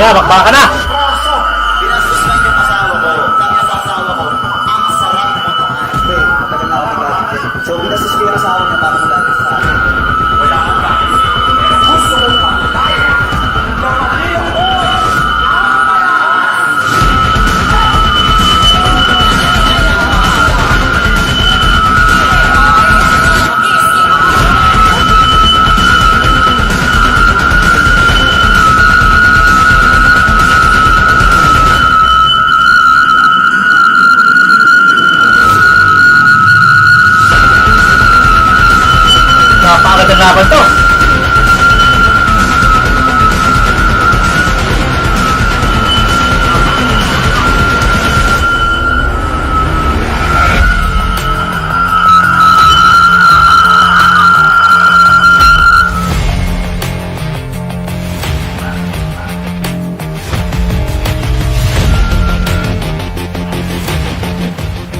na, bakbaka ka na. Binastos lang yung asawa ko. Sabi sa asawa ko, ang sarap mo naman. Wait, matagal na ako nag-aagit. So, binasis ko yung asawa niya para mag-aagit sa akin. Wala kang bakit. Gusto ko pang tayo. Kapatid ko! Napakaganda laban to.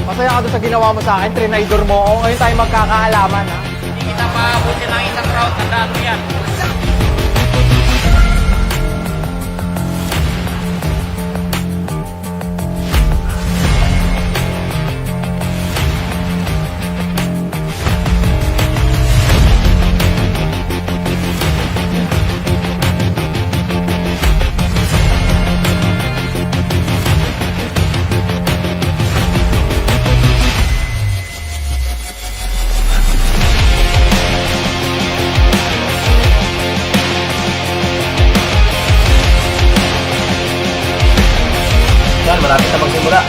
Masaya ka doon sa ginawa mo sa akin, trinidor mo ako. Ngayon tayo magkakaalaman, ha? Hindi kita maabuti ng isang round. Tandaan mo yan. Yan, malapit na magsimula.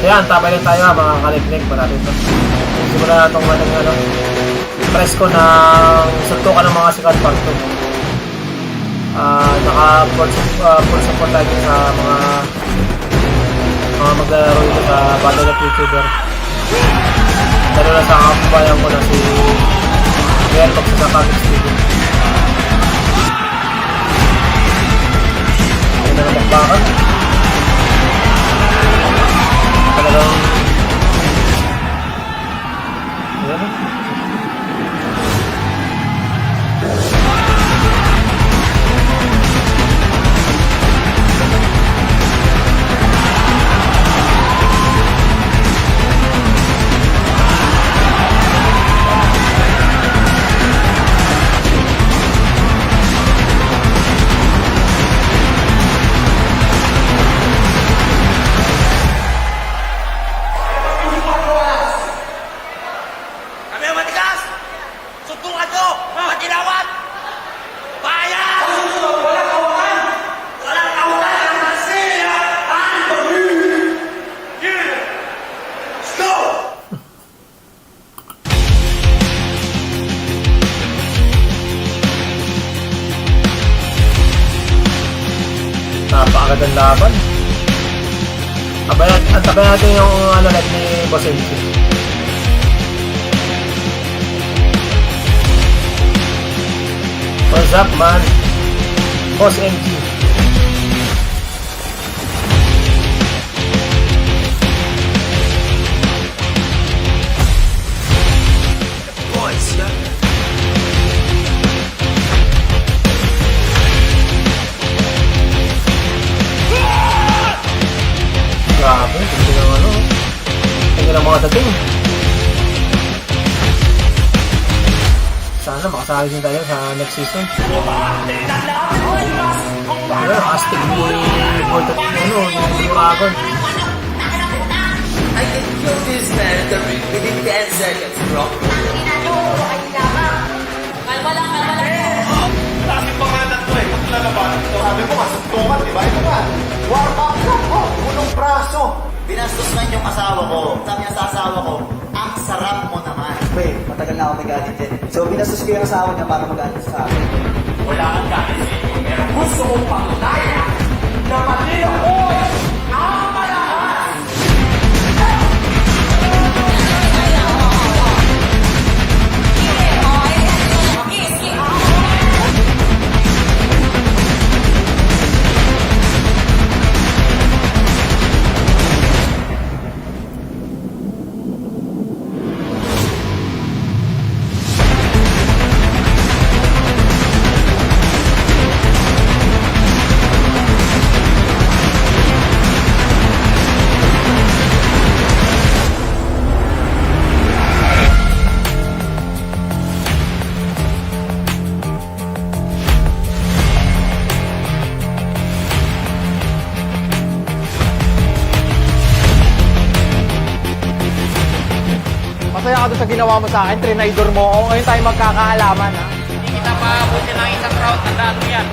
Yan, tapay lang tayo mga kaliklik. Marami ito. Simula na itong press ko ng suntukan ng mga sikat part 2. Naka-full support tayo sa mga maglalaro ito sa Battle of YouTuber. Lalo na sa kapabayan ko na si Riel sa Comics TV. Ayun na naman bakit. Talagang laban. Antabayan natin yung ano like ni Boss NG. What's up, man? Boss NG. Grabe, hindi ng ano. Hindi ng mga dating. Sana makasali din tayo sa next season. Pero astig ni Bolt at ano, ni Dragon. I can kill this man in the ring within 10 seconds, bro. Kalma lang, kalma lang. Sabi ko nga na ito eh. Kung lalabanan ito, sabi mo, kasuntungan, di ba? Ito nga. Warm up lang ko. Punong braso. Binastos na yung asawa ko. Sabi niya sa asawa ko, ang sarap mo naman. Pre, matagal na ako nag-galit din. So, binastos ko yung asawa niya para mag-galit sa akin. Wala kang galit sa inyo, pero gusto kong patunayan na matino ko ang malakas. Masaya ka doon sa ginawa mo sa akin, trinidor mo ako. Ngayon tayo magkakaalaman, ha? Hindi kita paabuti ng isang round, tandaan mo yan.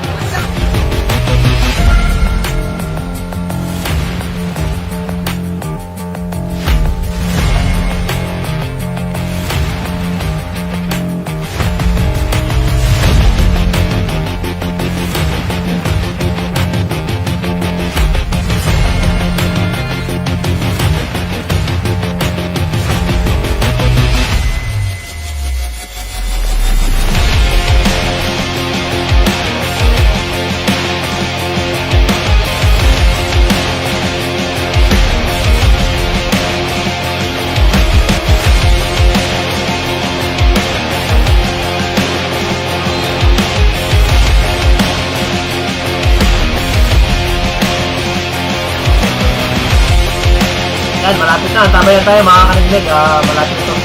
Yan, malapit na. Tama yan tayo mga kanilig. Malapit ito.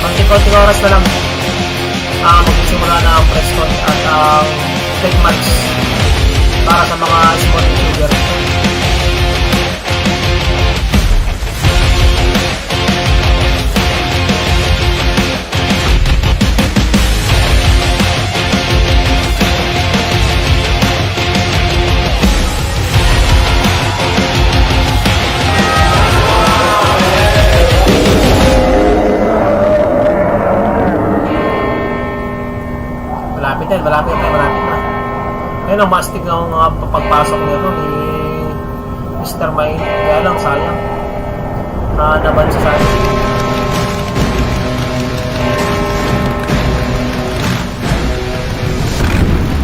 Konting-konting oras na lang. Magsisimula na ang press con at ang big match para sa mga small YouTuber. Malapit na. Ngayon ang mastig ng mga pagpasok nito ni Mr. May. Kaya lang, sayang. Naban sa sayang.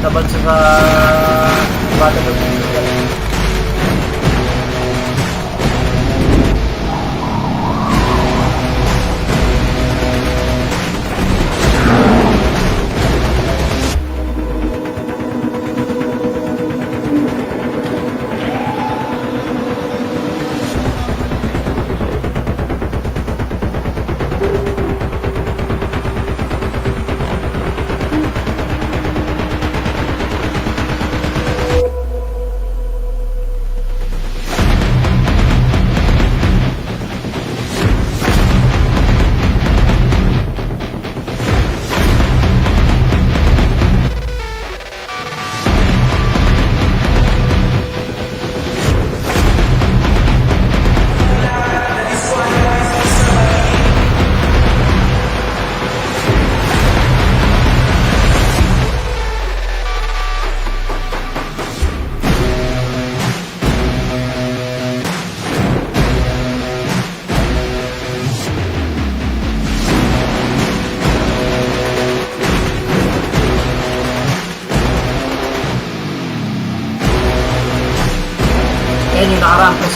Naban sa Battle of the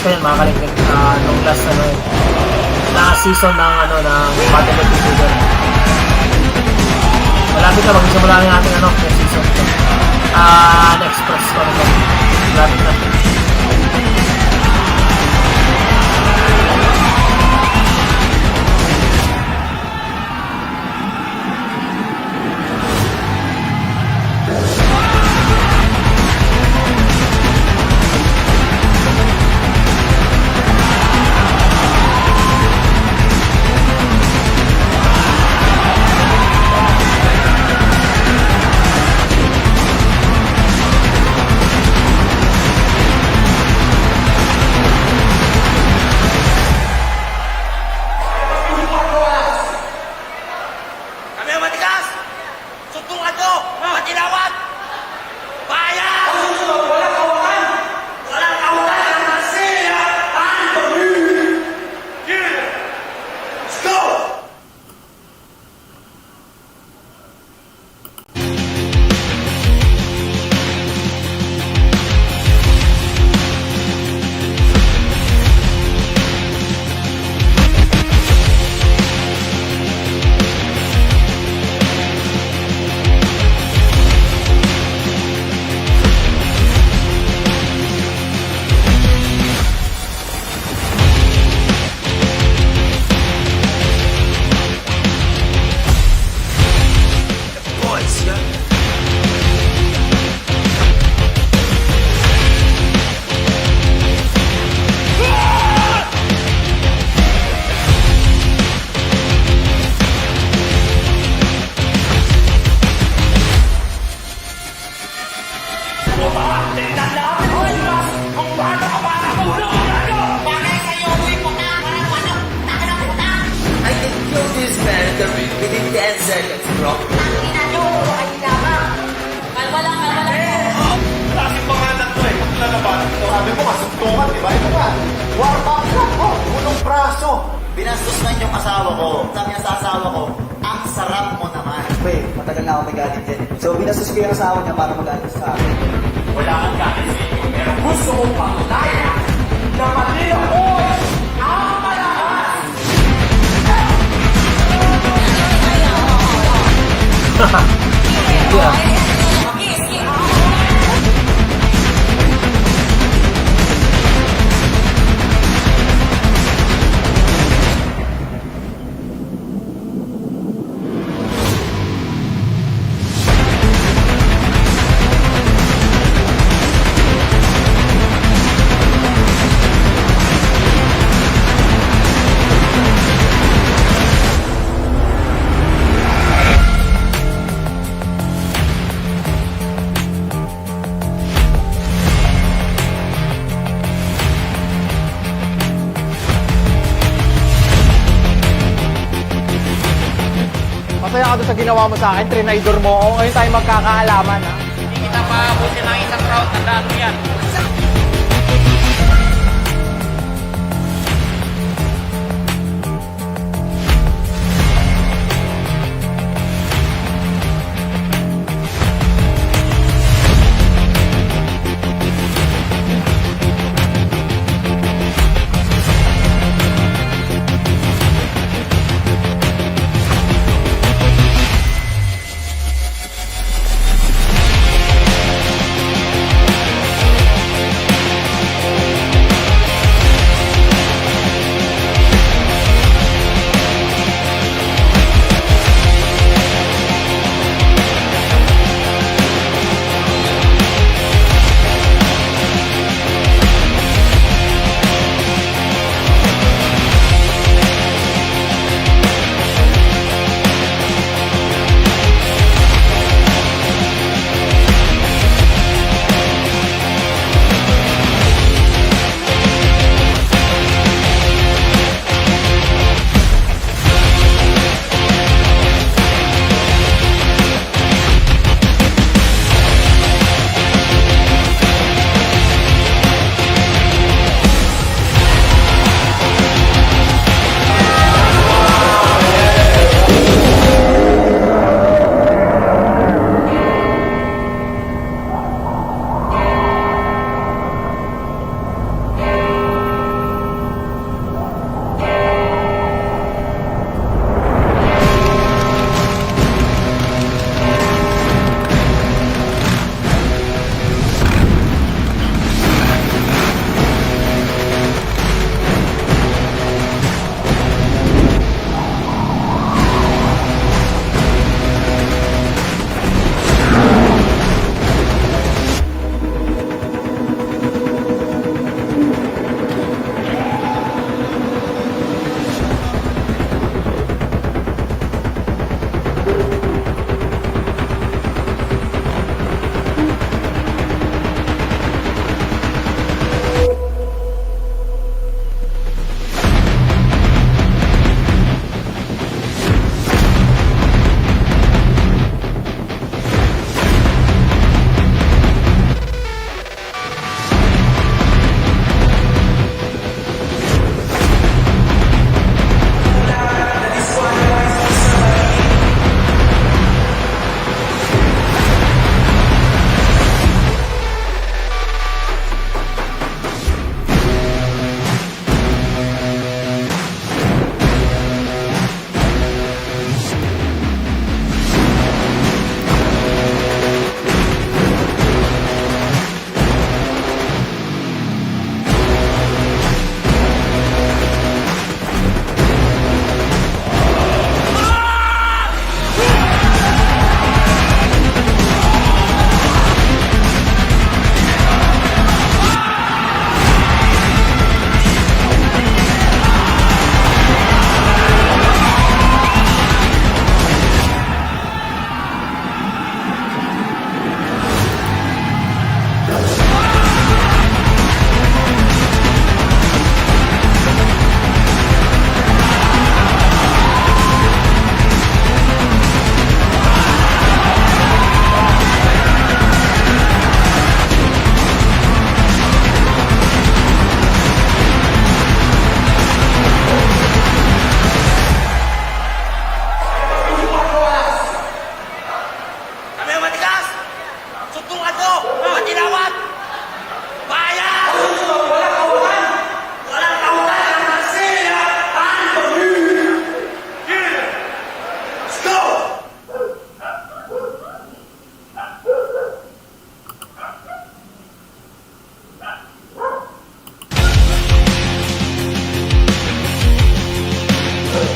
ko yan mga kaliklik. Nung last season ng Battle of Youtuber. Malapit na, magsimula na natin next season. Next press ko nito. Malapit na. Kami ang matigas! Suntungan to! Matinawat! Bayan! Walang kawakan! Walang kawakan! Masaya! Let's go! Boys, yeah. I can kill this man within 10 seconds, bro. Klaseng pangalan to eh. Pag lalabanan ito, sabi mo, kasuntukan, di ba? Ito nga, war back lang ko, punong braso. Binastos na yung asawa ko. Sabi niya sa asawa ko, ang sarap mo naman. Pre, matagal na ako may galit din. So, binastos ko yung asawa niya para mag-alis sa akin. Wala kang galit sa inyo, pero gusto kong patunayan na mali ako ang malakas! Yeah. Masaya ka doon sa ginawa mo sa akin, trinaydor mo ako. Ngayon tayo magkakaalaman, ha? Hindi kita paabutin ng isang round, tandaan mo yan.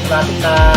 natin na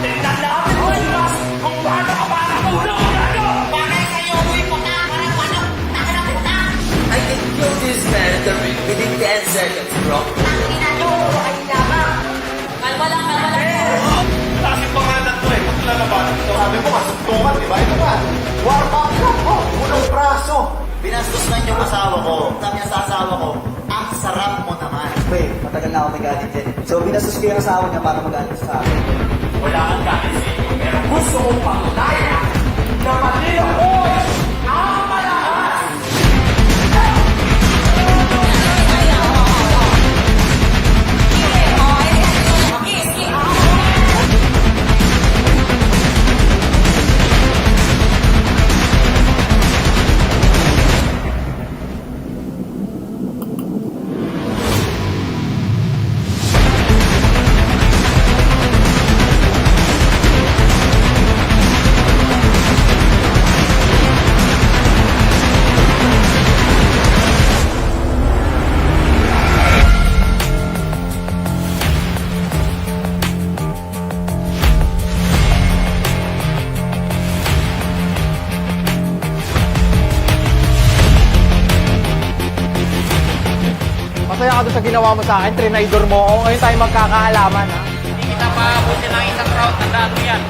Tingnan natin bukas kung paano ka makakatulong ano? I can kill this man in the ring within 10 seconds, bro. Klaseng pangalan to eh. Ba't lalabanan ito? Sabi mo, kasuntukan, di ba? Ito nga. War back lang ko. Unang braso. Binastos na yung asawa ko. Sabi niya sa asawa ko, ang sarap mo naman. Wait, matagal na ako nagalit dyan. So, binastos ko yung asawa niya para magalit sa akin. Wala kang galit sa inyo, pero gusto kong patunayan na pati ako'y ang malakas! Masaya ka doon sa ginawa mo sa akin, trinaydor mo ako. Ngayon tayo magkakaalaman, ha? Hindi kita maabuti ng isang round, tandaan mo yan.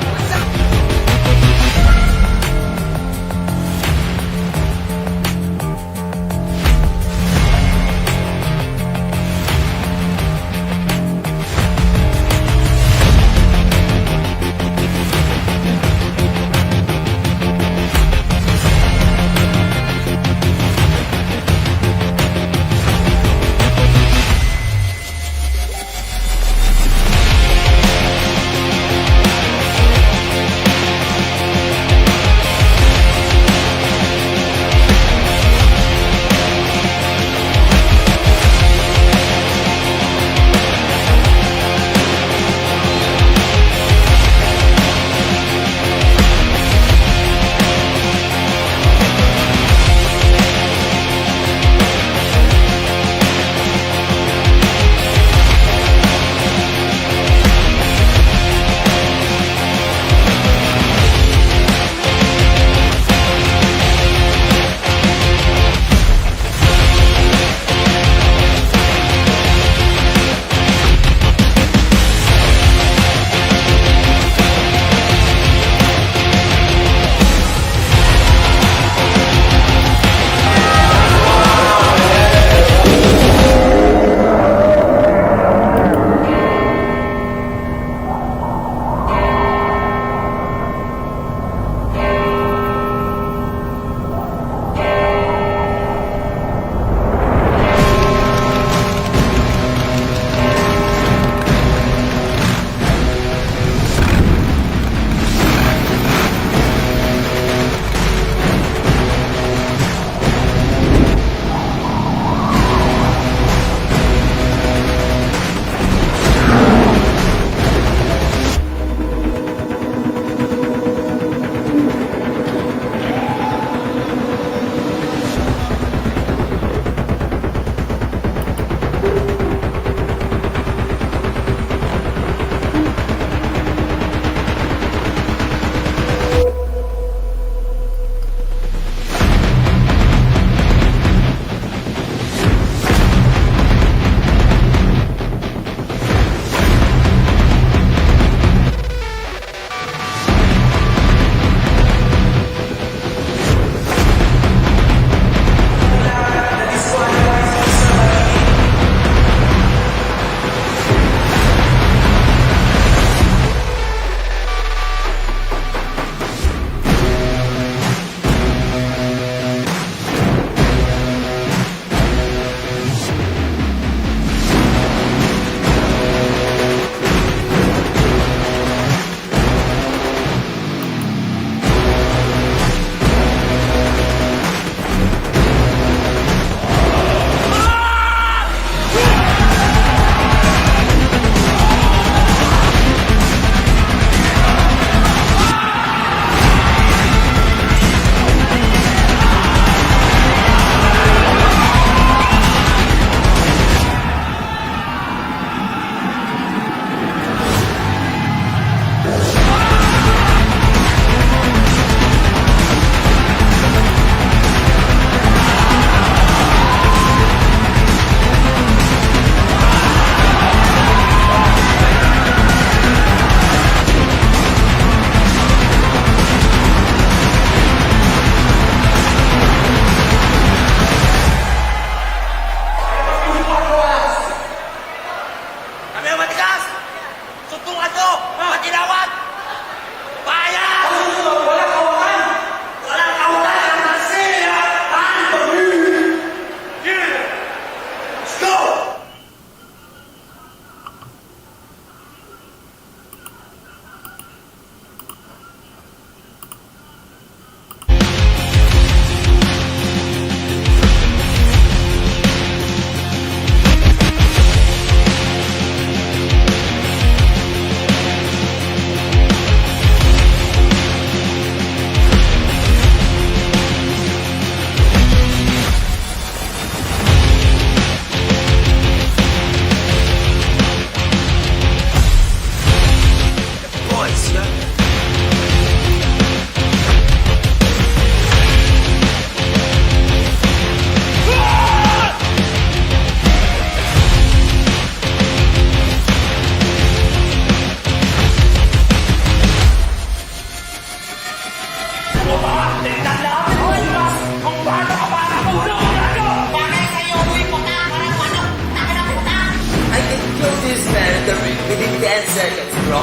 within 10 seconds, bro.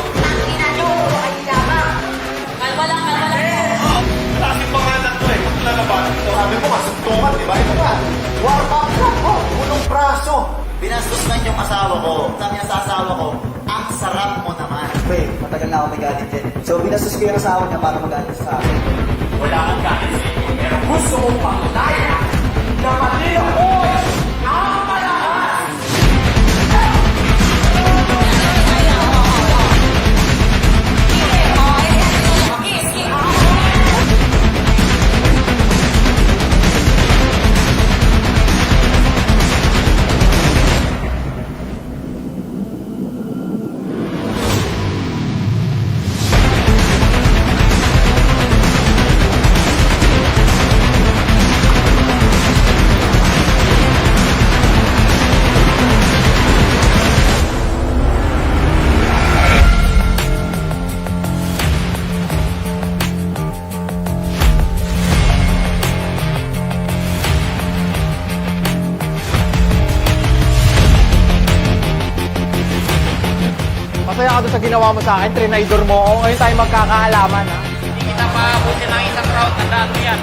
Klaseng pangalan to eh. Pag lalabanan ito, sabi mo nga, suntukan, di ba? Ito nga, warm-up lang po, punong braso. Binastos na yung asawa ko. Sabi niya sa asawa ko, ang sarap mo naman. Pre, matagal na ako may galit din. So, binastos ko yung asawa niya para magalit sa akin. Wala kang galit sa inyo, pero gusto kong patunayan na matino ko ang malakas. Masaya ka doon sa ginawa mo sa akin, trinaydor mo ako. Ngayon tayo magkakaalaman, ha? Hindi kita paabuti ng isang round. Tandaan mo yan.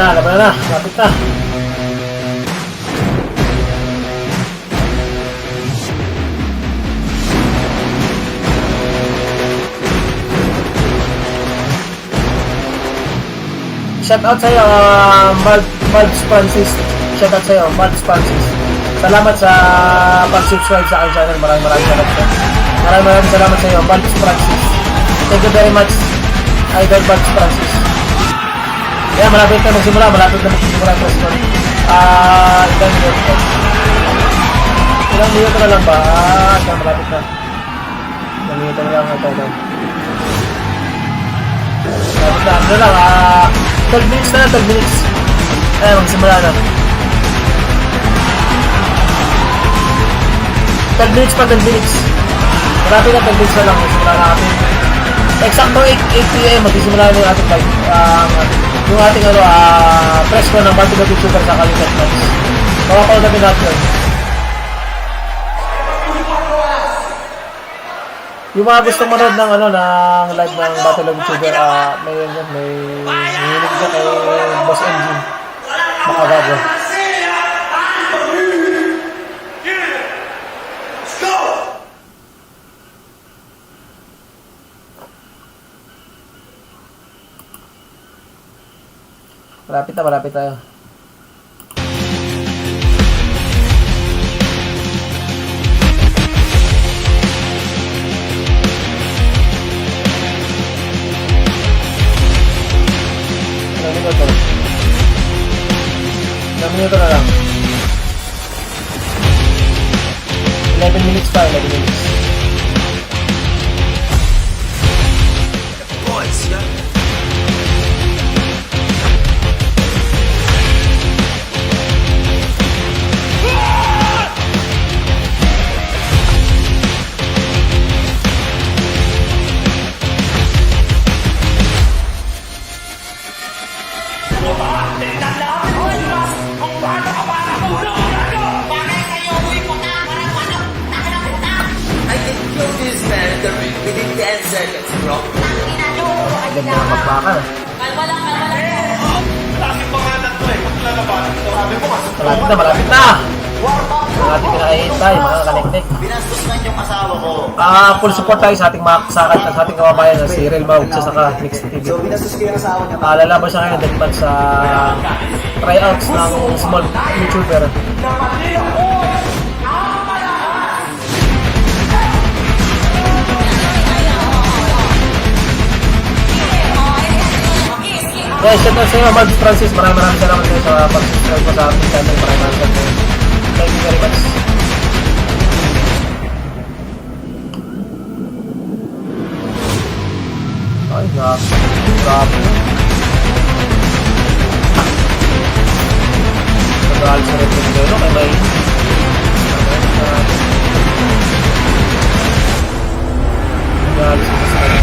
Laban na, lapit na. Shout out sa'yo, Mards Francis. Shout out sa'yo, Mards Francis. Salamat sa pag-subscribe sa aking channel. Maraming salamat sa'yo. Maraming salamat sa'yo, Mards Francis. Thank you very much, Idol Mards Francis. Kaya malapit na magsimula ang press con. Ilang minuto na lang ba? Malapit na. Ilang minuto na lang ito. Malapit na. Ano lang, 12 minutes na lang, 12 minutes. Magsimula na. 12 minutes pa, 12 minutes. Marami na, 12 minutes na lang. Simula natin. Eksakto 8 p.m. Magsisimula na yung ating live. Yung ating press ko ng Battle of the YouTuber sa Kalikat Match. Makapaw na natin. Yung mga gustong manood ng ng live ng Battle of YouTuber, may hilig dyan kay Boss MG. Makagago. Malapit tayo. Ilang minuto na lang. 11 minutes pa, 11 minutes. I can kill this man within 10 seconds, bro. Ganda ng magbakan. Laki pangalan to eh. Pag lalabanan ito, sabi mo, Malapit na! Ang ating pinakahihintay, mga kaneknek. Binastos yung asawa ko. Full support tayo sa ating sa ating kababayan na si Real Mau sa saka Mix TV. So, binastos ko yung asawa niya. Lalaban siya ngayon dead match sa tryouts ng small YouTuber. Yeah, shout out sa iyo, Mark Francis. Maraming salamat sa iyo sa pag-subscribe mo sa ating channel. Maraming salamat. Thank you very much. Ay, grabe. Nag-aalis na rin yung gano'n kay may... Nag-aalis na sa kanya.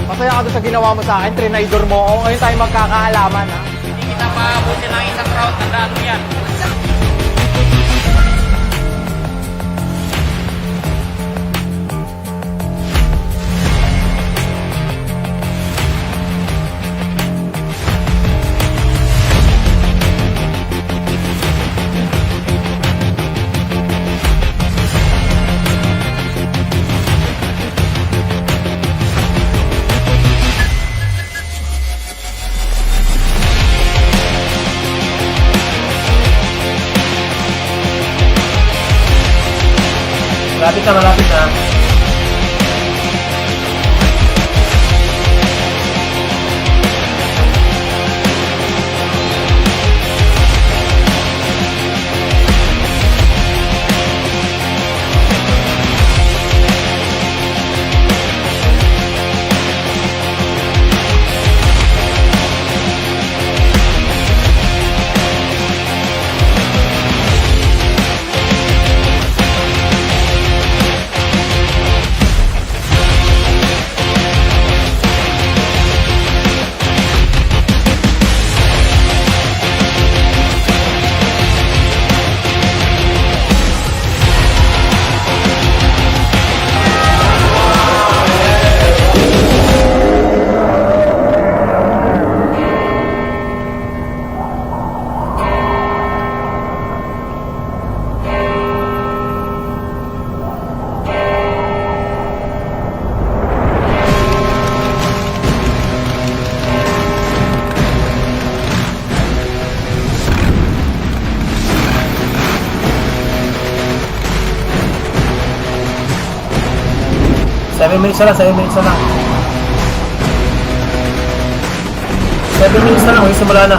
Masaya ka doon sa ginawa mo sa akin, trinidor mo ako. Ngayon tayo magkakaalaman, ha? Hindi kita maabuti ng isang round. Tandaan mo yan. Malapit na. Seven minutes na lang. 7 minutes na lang, magsimula na.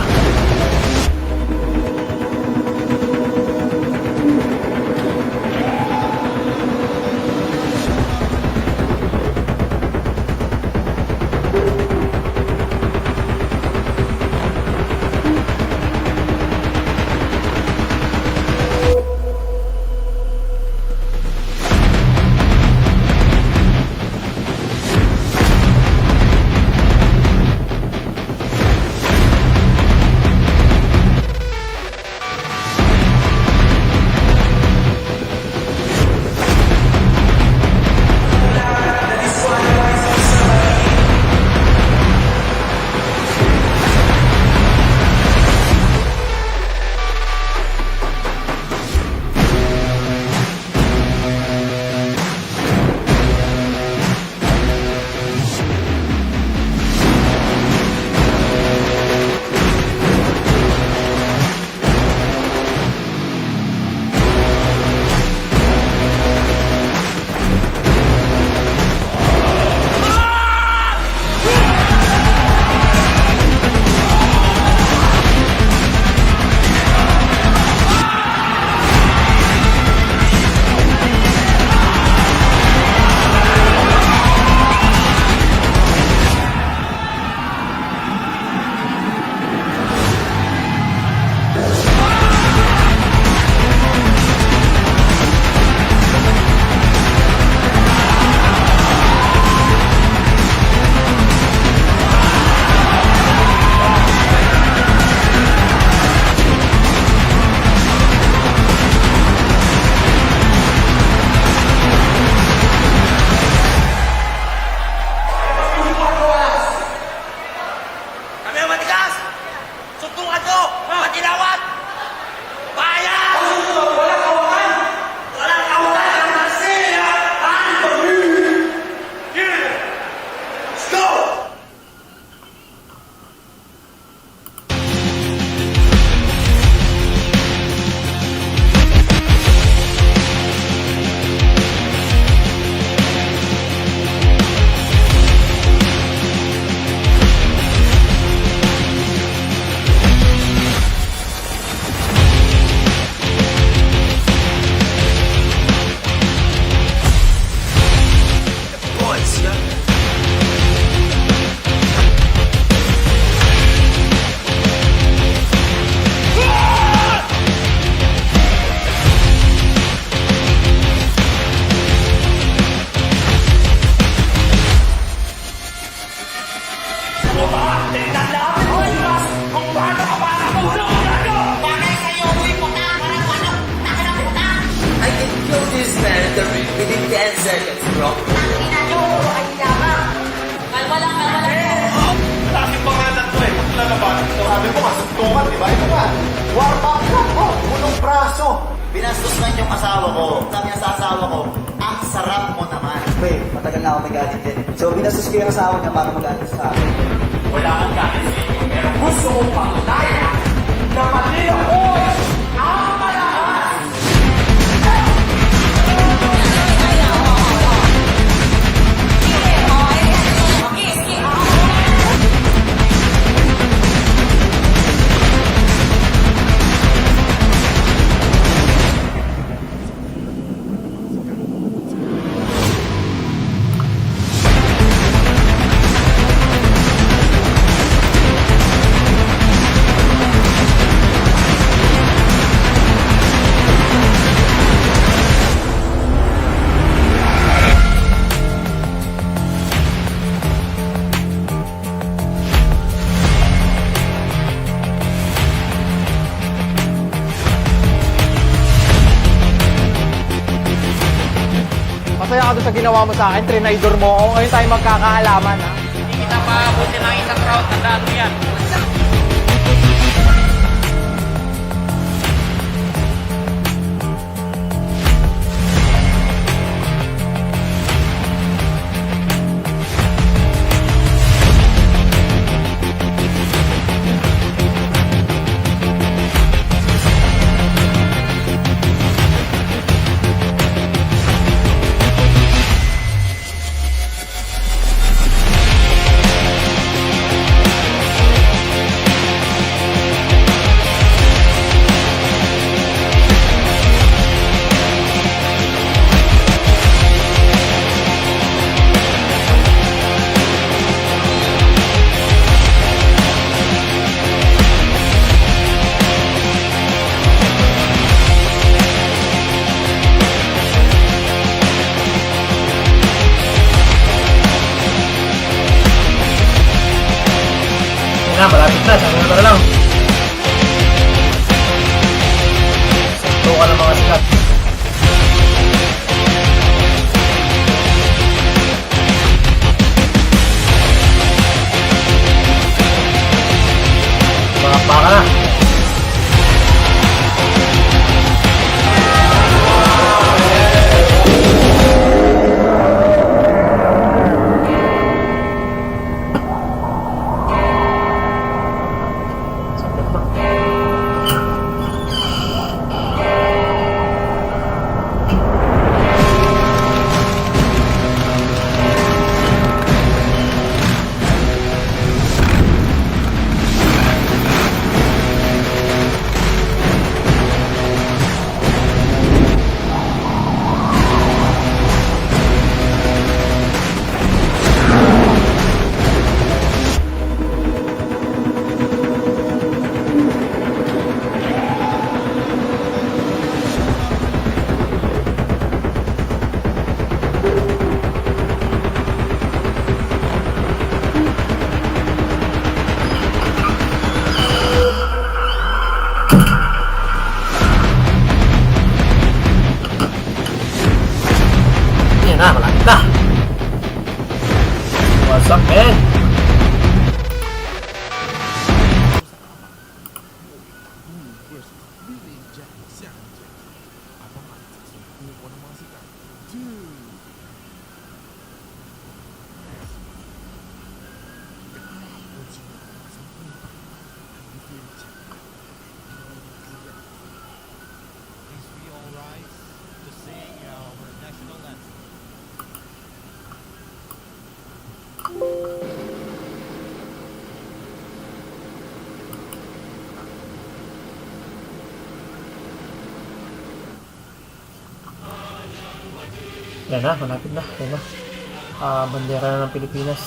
surrendering within 10 seconds, bro. Mataas yung pangalan ko eh. Ba't lalabanan to? Sabi mo nga, suntukan, di ba? Ito nga, warm-up lang po, punong braso. Binastos man yung asawa ko. Sabi niya sa asawa ko, ang sarap mo naman. Pre, matagal na ako may galit din. So, binastos ko yung asawa niya para mag-alis sa akin. Wala kang galit sa inyo, pero gusto kong patunayan na pati ako'y ang malakas! Masaya ka doon sa ginawa mo sa akin, trinaydor mo ako. Ngayon tayo magkakaalaman, ha? Hindi kita maabuti ng isang round. Tandaan mo yan. Yan na, malapit na. Sabi mo na lang. Suntukan ng mga sikat. Mga baka na. Yan na, malapit na. What's up, man? Yan na, malapit na. Yan na. Bandera na ng Pilipinas.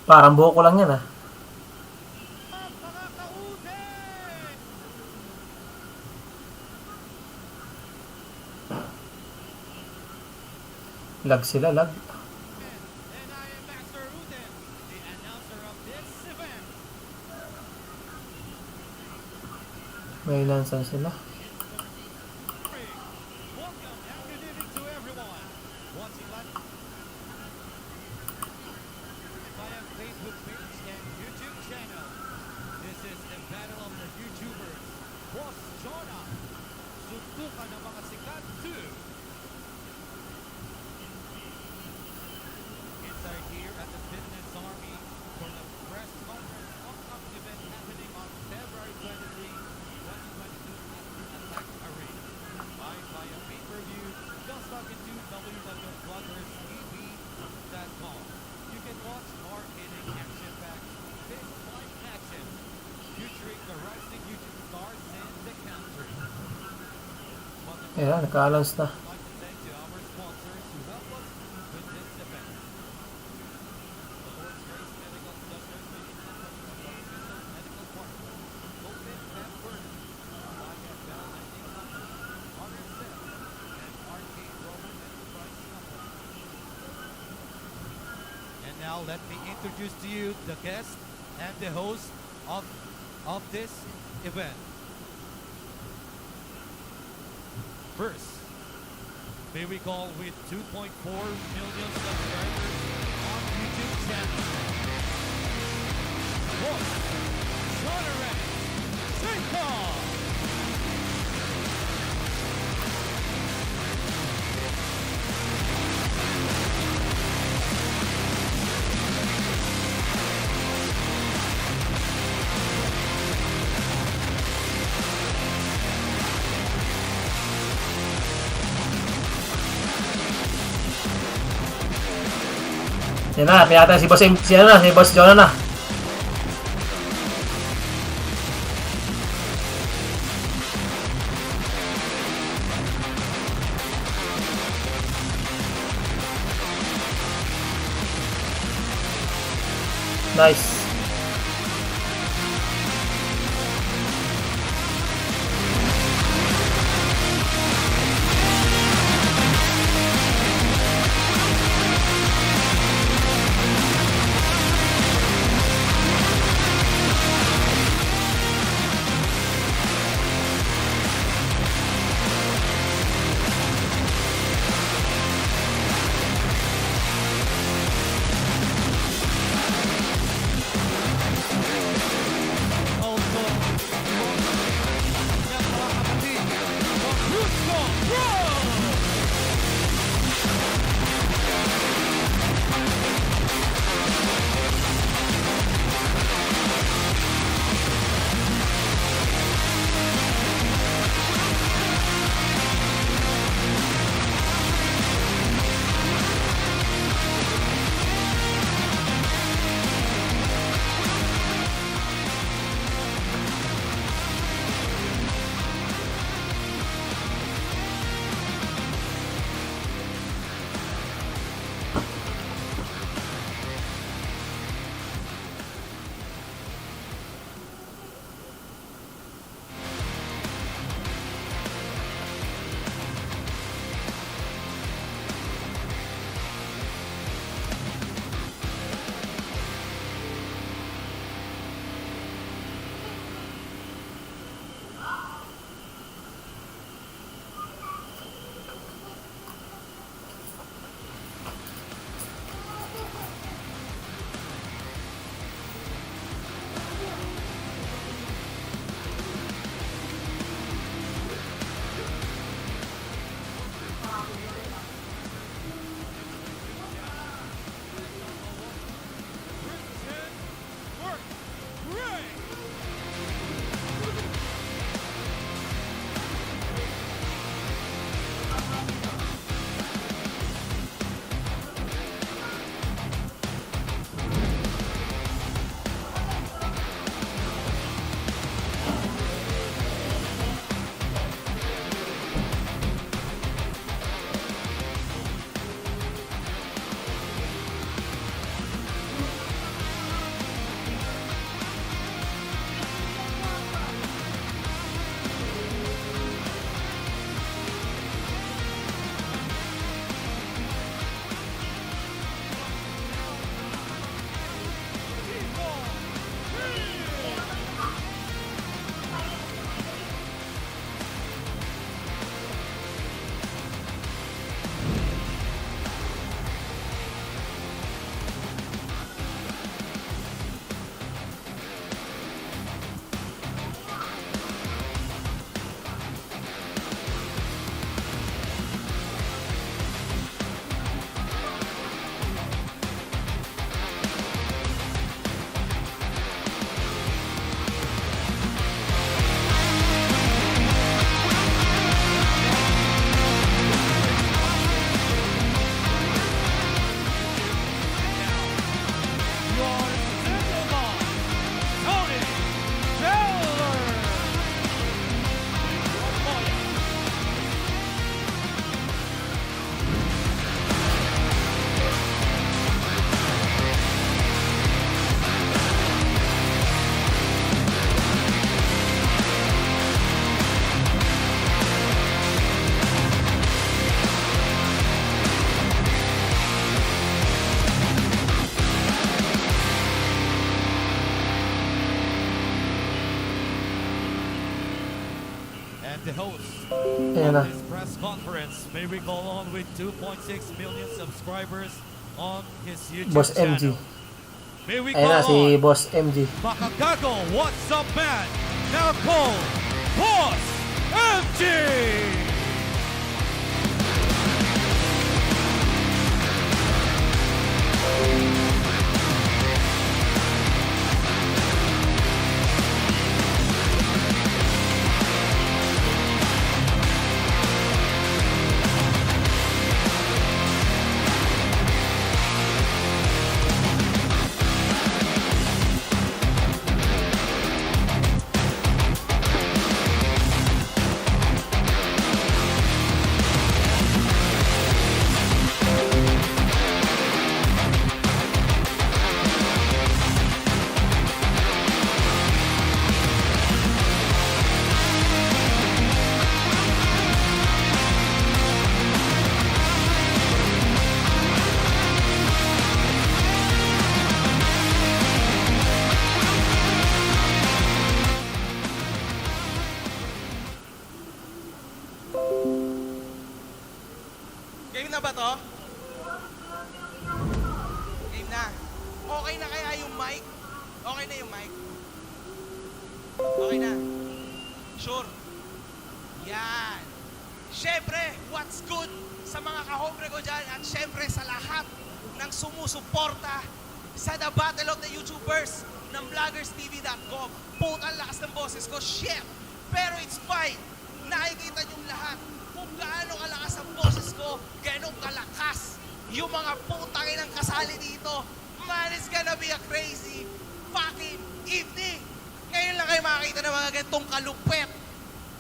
Parang buhok ko lang yan ah. Lag sila, lag. May lansan sila. Ayan, naka-balance na. And now let me introduce to you the guest and the host of this event. First, may we call with 2.4 million subscribers on YouTube channel. Host, Sonore Sinko! Yan na, pinata si Boss si Boss Jonah na. Nice. the host Ayan na. of this press conference. May we go on with 2.6 million subscribers on his YouTube Boss MG. channel. May we Ayan na, go si on. Boss MG. Makagago, what's up, man? Now call Boss MG! Game na ba to? Game na. Okay na kaya yung mic? Okay na yung mic? Okay na. Sure. Yan. Siyempre, what's good sa mga kahobre ko dyan at siyempre sa lahat ng sumusuporta sa The Battle of the YouTubers ng VloggersTV.com. Putang lakas ng boses ko, shit! Pero it's fine. Nakikita niyong lahat kung gaano kalakas ang boses ko, gaano kalakas yung mga putang inang kasali dito. Man, it's gonna be a crazy fucking evening. Ngayon lang kayo makakita ng mga ganitong kalupet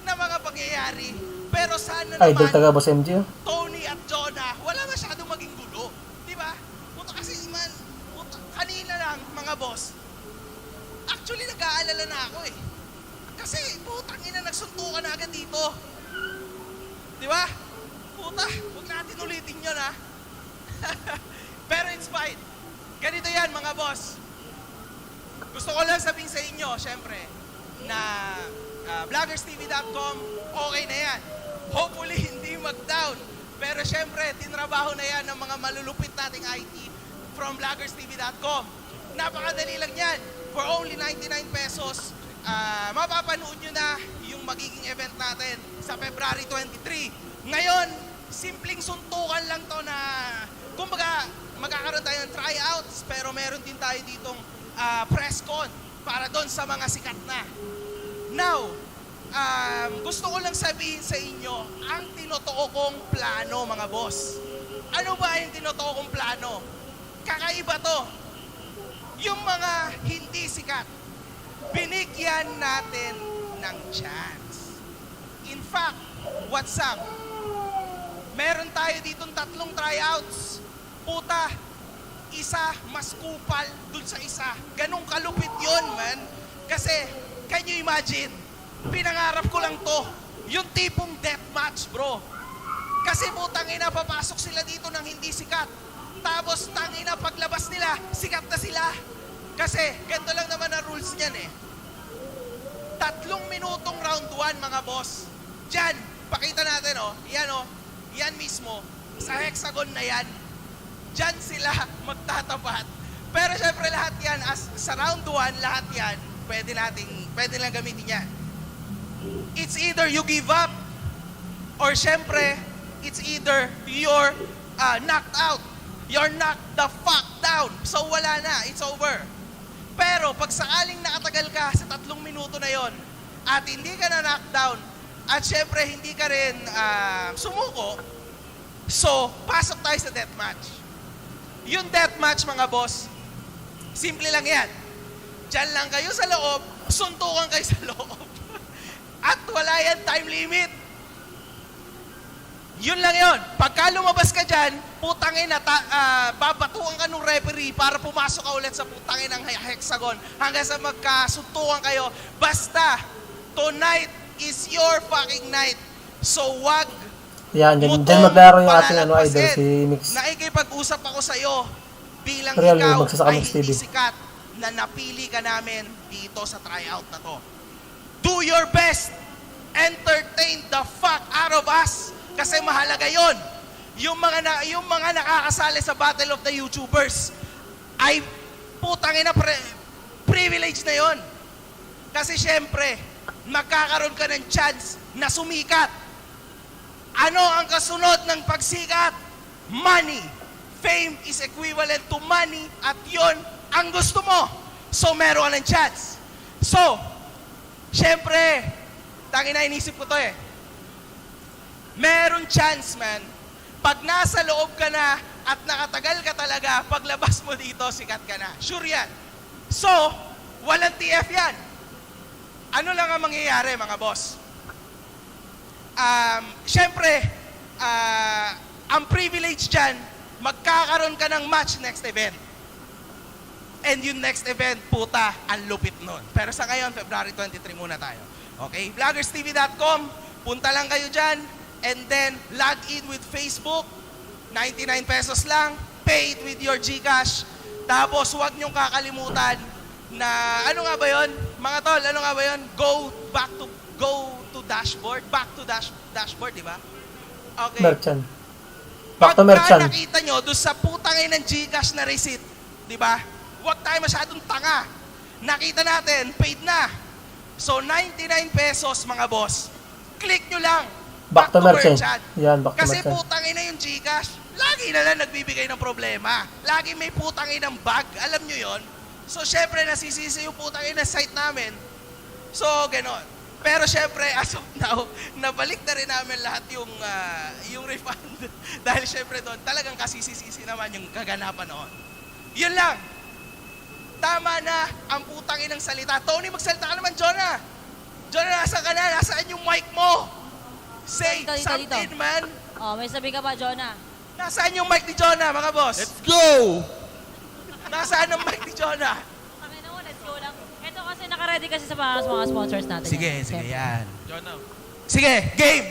na mga pangyayari. Pero sana Idol naman, taga Boss MG. Oh. Tony at Jonah, wala masyadong maging gulo. Di ba? Puta kasi man, puta, kanina lang, mga boss, actually nag-aalala na ako eh. Kasi putang ina, nagsuntukan na agad dito. Di ba? Puta, huwag natin ulitin yun ha. Pero it's fine. Ganito yan mga boss. Gusto ko lang sabihin sa inyo, syempre, na VloggersTV.com, okay na yan. Hopefully, hindi mag-down. Pero syempre, tinrabaho na yan ng mga malulupit nating IT from VloggersTV.com. Napakadali lang yan. For only 99 pesos, mapapanood nyo na yung magiging event natin sa February 23. Ngayon, simpleng suntukan lang to na, kumbaga, magkakaroon tayo ng tryouts, pero meron din tayo ditong press con para doon sa mga sikat na. Now, gusto ko lang sabihin sa inyo ang tinotoo kong plano, mga boss. Ano ba yung tinotoo kong plano? Kakaiba to. Yung mga hindi sikat, binigyan natin ng chance. In fact, what's up? Meron tayo ditong 3 tryouts. Puta, isa mas kupal dun sa isa. Ganong kalupit yun, man. Kasi, can you imagine? Pinangarap ko lang to. Yung tipong deathmatch, bro. Kasi putang ina, papasok sila dito ng hindi sikat. Tapos, tangina, paglabas nila, sikat na sila. Kasi, ganito lang naman ang rules niyan eh. 3 minutong round 1, mga boss. Diyan, pakita natin, oh. Yan, oh. Yan mismo. Sa hexagon na yan. Diyan sila magtatapat. Pero syempre lahat yan, sa round 1, lahat yan, pwede lang gamitin yan. It's either you give up, or syempre, it's either you're knocked out. You're knocked the fuck down. So wala na, it's over. Pero pag sakaling nakatagal ka sa 3 minuto na yon at hindi ka na knockdown, at syempre hindi ka rin sumuko, so pasok tayo sa deathmatch. Yung deathmatch, mga boss, simple lang yan. Diyan lang kayo sa loob, suntukan kayo sa loob. At wala yan time limit. Yun lang yun. Pagka lumabas ka dyan, putangin na, babatuan ka ng referee para pumasok ka ulit sa putangin ng hexagon hanggang sa magkasuntukan kayo. Basta, tonight is your fucking night. So wag Yan, dyan maglaro yung ating idol, si Mix. Nakikipag-usap ako sa'yo bilang Real, ikaw magsasaka ay Mix hindi TV. sikat na napili ka namin dito sa tryout na to. Do your best entertain the fuck out of us. Kasi mahalaga yon. Yung mga nakakasali sa Battle of the YouTubers ay putangin na privilege na yon. Kasi syempre, magkakaroon ka ng chance na sumikat. Ano ang kasunod ng pagsikat? Money. Fame is equivalent to money at yon ang gusto mo. So meron ka ng chance. So, syempre, tangina inisip ko to eh. Meron chance, man. Pag nasa loob ka na at nakatagal ka talaga, paglabas mo dito, sikat ka na. Sure yan. So, walang TF yan. Ano lang ang mangyayari, mga boss? Syempre, ang privilege dyan, magkakaroon ka ng match next event. And yung next event, puta, ang lupit nun. Pero sa ngayon, February 23 muna tayo. Okay? Vloggerstv.com, punta lang kayo dyan, and then log in with Facebook, 99 pesos lang, pay it with your GCash. Tapos huwag niyong kakalimutan na, ano nga ba yun? Mga tol, ano nga ba yun? Go to dashboard, back to dashboard, di ba? Okay. Merchant. Back to merchant. Pagka nakita nyo doon sa putangin ng GCash na receipt, di ba? Huwag tayo masyadong tanga. Nakita natin, paid na. So, 99 pesos, mga boss. Click nyo lang. Back to merchant. Yan, back to Kasi merchant. putangin na yung GCash. Lagi na lang nagbibigay ng problema. Lagi may putangin ng bug. Alam nyo yon. So, syempre, nasisisi yung putangin na site namin. So, ganon. Pero syempre, as of now, nabalik na rin namin lahat yung refund. Dahil syempre doon, talagang kasisisi naman yung kaganapan noon. Yun lang. Tama na ang putangin ng salita. Tony, magsalita ka naman, Jonah. Jonah, nasa ka na? Nasaan yung mic mo? Say Dito. something, man. Oh, may sabi ka ba, Jonah? Nasaan yung mic ni Jonah, mga boss? Let's go! Nasaan ang mic ni Jonah? Pakina mo, let's go lang. Ito kasi nakaready kasi sa mga sponsors natin. Sige, yan. sige, Siyempre. yan. Sige, game.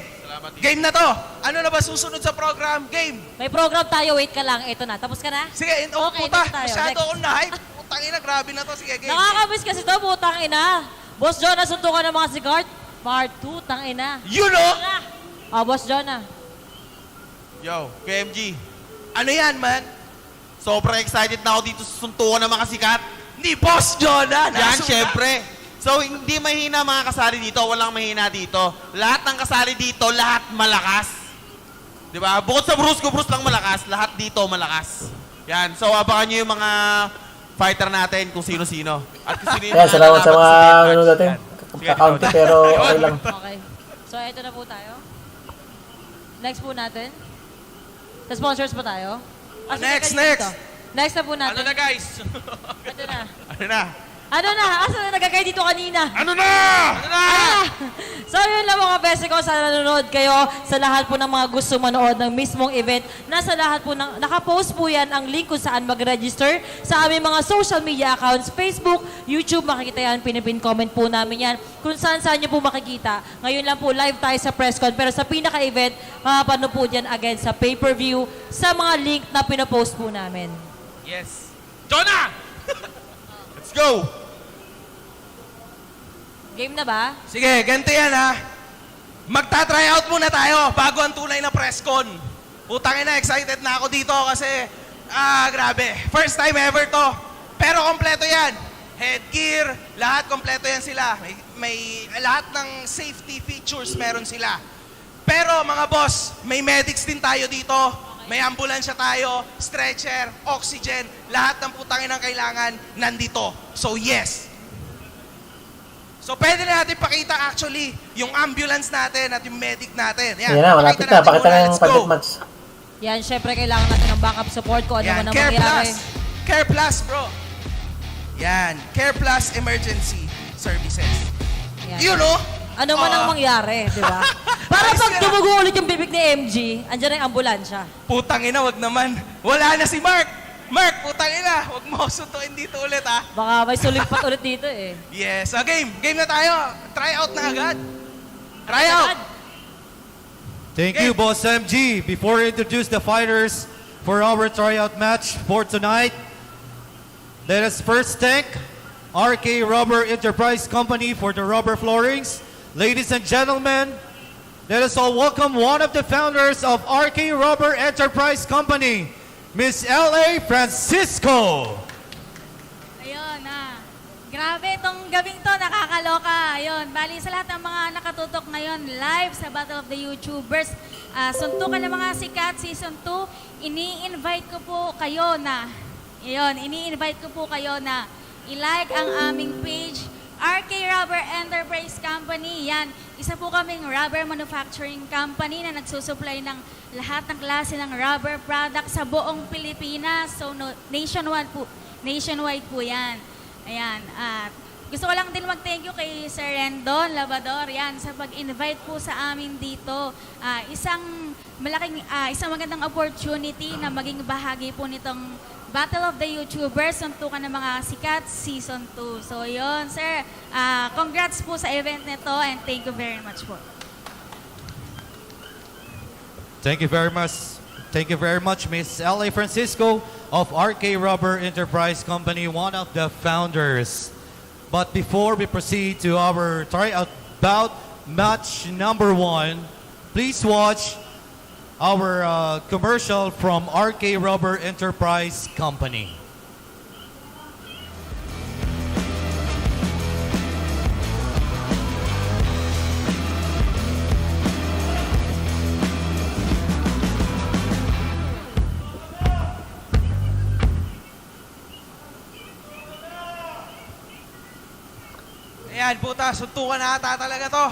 Game na to. Ano na ba susunod sa program? Game. May program tayo, wait ka lang. Ito na, tapos ka na? Sige, oh, Okay, puta. next tayo. Masyado Next. akong na-hype. Putangina, grabe na to. Sige, game. Nakakamiss kasi to, putang ina. Boss Jonah, suntukan ng mga sigart. Part 2, tang ina. You know? Boss Jonah. Yo, KMG. Ano yan, man? Sobrang excited na ako dito sa suntukan ng mga sikat. Ni Boss Jonah. Yan, Nasuka. syempre. So, hindi mahina mga kasali dito. Walang mahina dito. Lahat ng kasali dito, lahat malakas. Di ba? Bukod sa Bruce lang malakas, lahat dito malakas. Yan. So, abangan nyo yung mga fighter natin kung sino-sino. At kung sino yung Yan, salamat sa mga mananalo ano sa natin. sikat. Sige, Kakaunti ikaw. pero okay lang. Okay. So, ito na po tayo. Next po natin. Sa sponsors pa tayo. Next, teka, next. dito. Next na po natin. Ano na, guys? Ito na. Ano na? Ano na? Asa na nagkakay dito kanina? Ano na? Ano na? So yun lang mga bese ko, sana nanonood kayo sa lahat po ng mga gusto manood ng mismong event. Nasa lahat po ng, nakapost po yan ang link kung saan mag-register sa aming mga social media accounts, Facebook, YouTube, makikita yan, pinipin comment po namin yan. Kung saan nyo po makikita. Ngayon lang po live tayo sa presscon, pero sa pinaka-event, makapano po dyan again sa pay-per-view, sa mga link na pinopost po namin. Yes. Jonah! Let's go! Game na ba? Sige, ganito yan ha. Magta-try out muna tayo bago ang tunay na presscon. Putangin na, excited na ako dito kasi, grabe. First time ever to. Pero kompleto yan. Headgear, lahat kompleto yan sila. May lahat ng safety features meron sila. Pero mga boss, may medics din tayo dito. May ambulansya tayo, stretcher, oxygen, lahat ng putangin ang kailangan nandito. So yes. So pwede na natin pakita actually yung ambulance natin at yung medic natin. Yan na, malapit na. Pakita na yung Let's go. budget match. Yan, syempre kailangan natin ng backup support kung ano Yan, man ang Care mangyari. Plus. Care Plus, bro. Yan, Care Plus Emergency Services. Yan. You know? Ano man ang mangyari, di ba? Para pag tumugo ulit yung bibig ni MG, andyan na yung ambulansya. Putang ina, wag naman. Wala na si Mark. Mark, putang ina, wag mo suntuin dito ulit ha. Baka may sulimpat ulit dito eh. Yes, game. Game na tayo. Try out na agad. Try out. Thank Okay. you, Boss MG. Before I introduce the fighters for our tryout match for tonight, let us first thank RK Rubber Enterprise Company for the rubber floorings, Ladies and gentlemen, let us all welcome one of the founders of RK Rubber Enterprise Company, Miss L.A. Francisco. Ayun, grabe itong gabing to, nakakaloka. Ayun, bali sa lahat ng mga nakatutok ngayon live sa Battle of the YouTubers, suntukan ng mga sikat season 2, ini-invite ko po kayo na, i-like ang aming page, RK Rubber Enterprise Company. Yan, isa po kaming rubber manufacturing company na nagsusupply ng lahat ng klase ng rubber product sa buong Pilipinas. So, nationwide po yan. Ayan, at gusto ko lang din mag-thank you kay Sir Rendon Labador, yan, sa pag-invite po sa amin dito. Isang magandang opportunity na maging bahagi po nitong Battle of the YouTubers, suntukan ng mga sikat, Season 2. So, yun, sir. Congrats po sa event nito and thank you very much po. Thank you very much. Thank you very much, Miss L.A. Francisco of RK Rubber Enterprise Company, one of the founders. But before we proceed to our tryout bout, match number 1, please watch our commercial from RK Rubber Enterprise Company. Ayan, puta, suntukan na ata talaga to.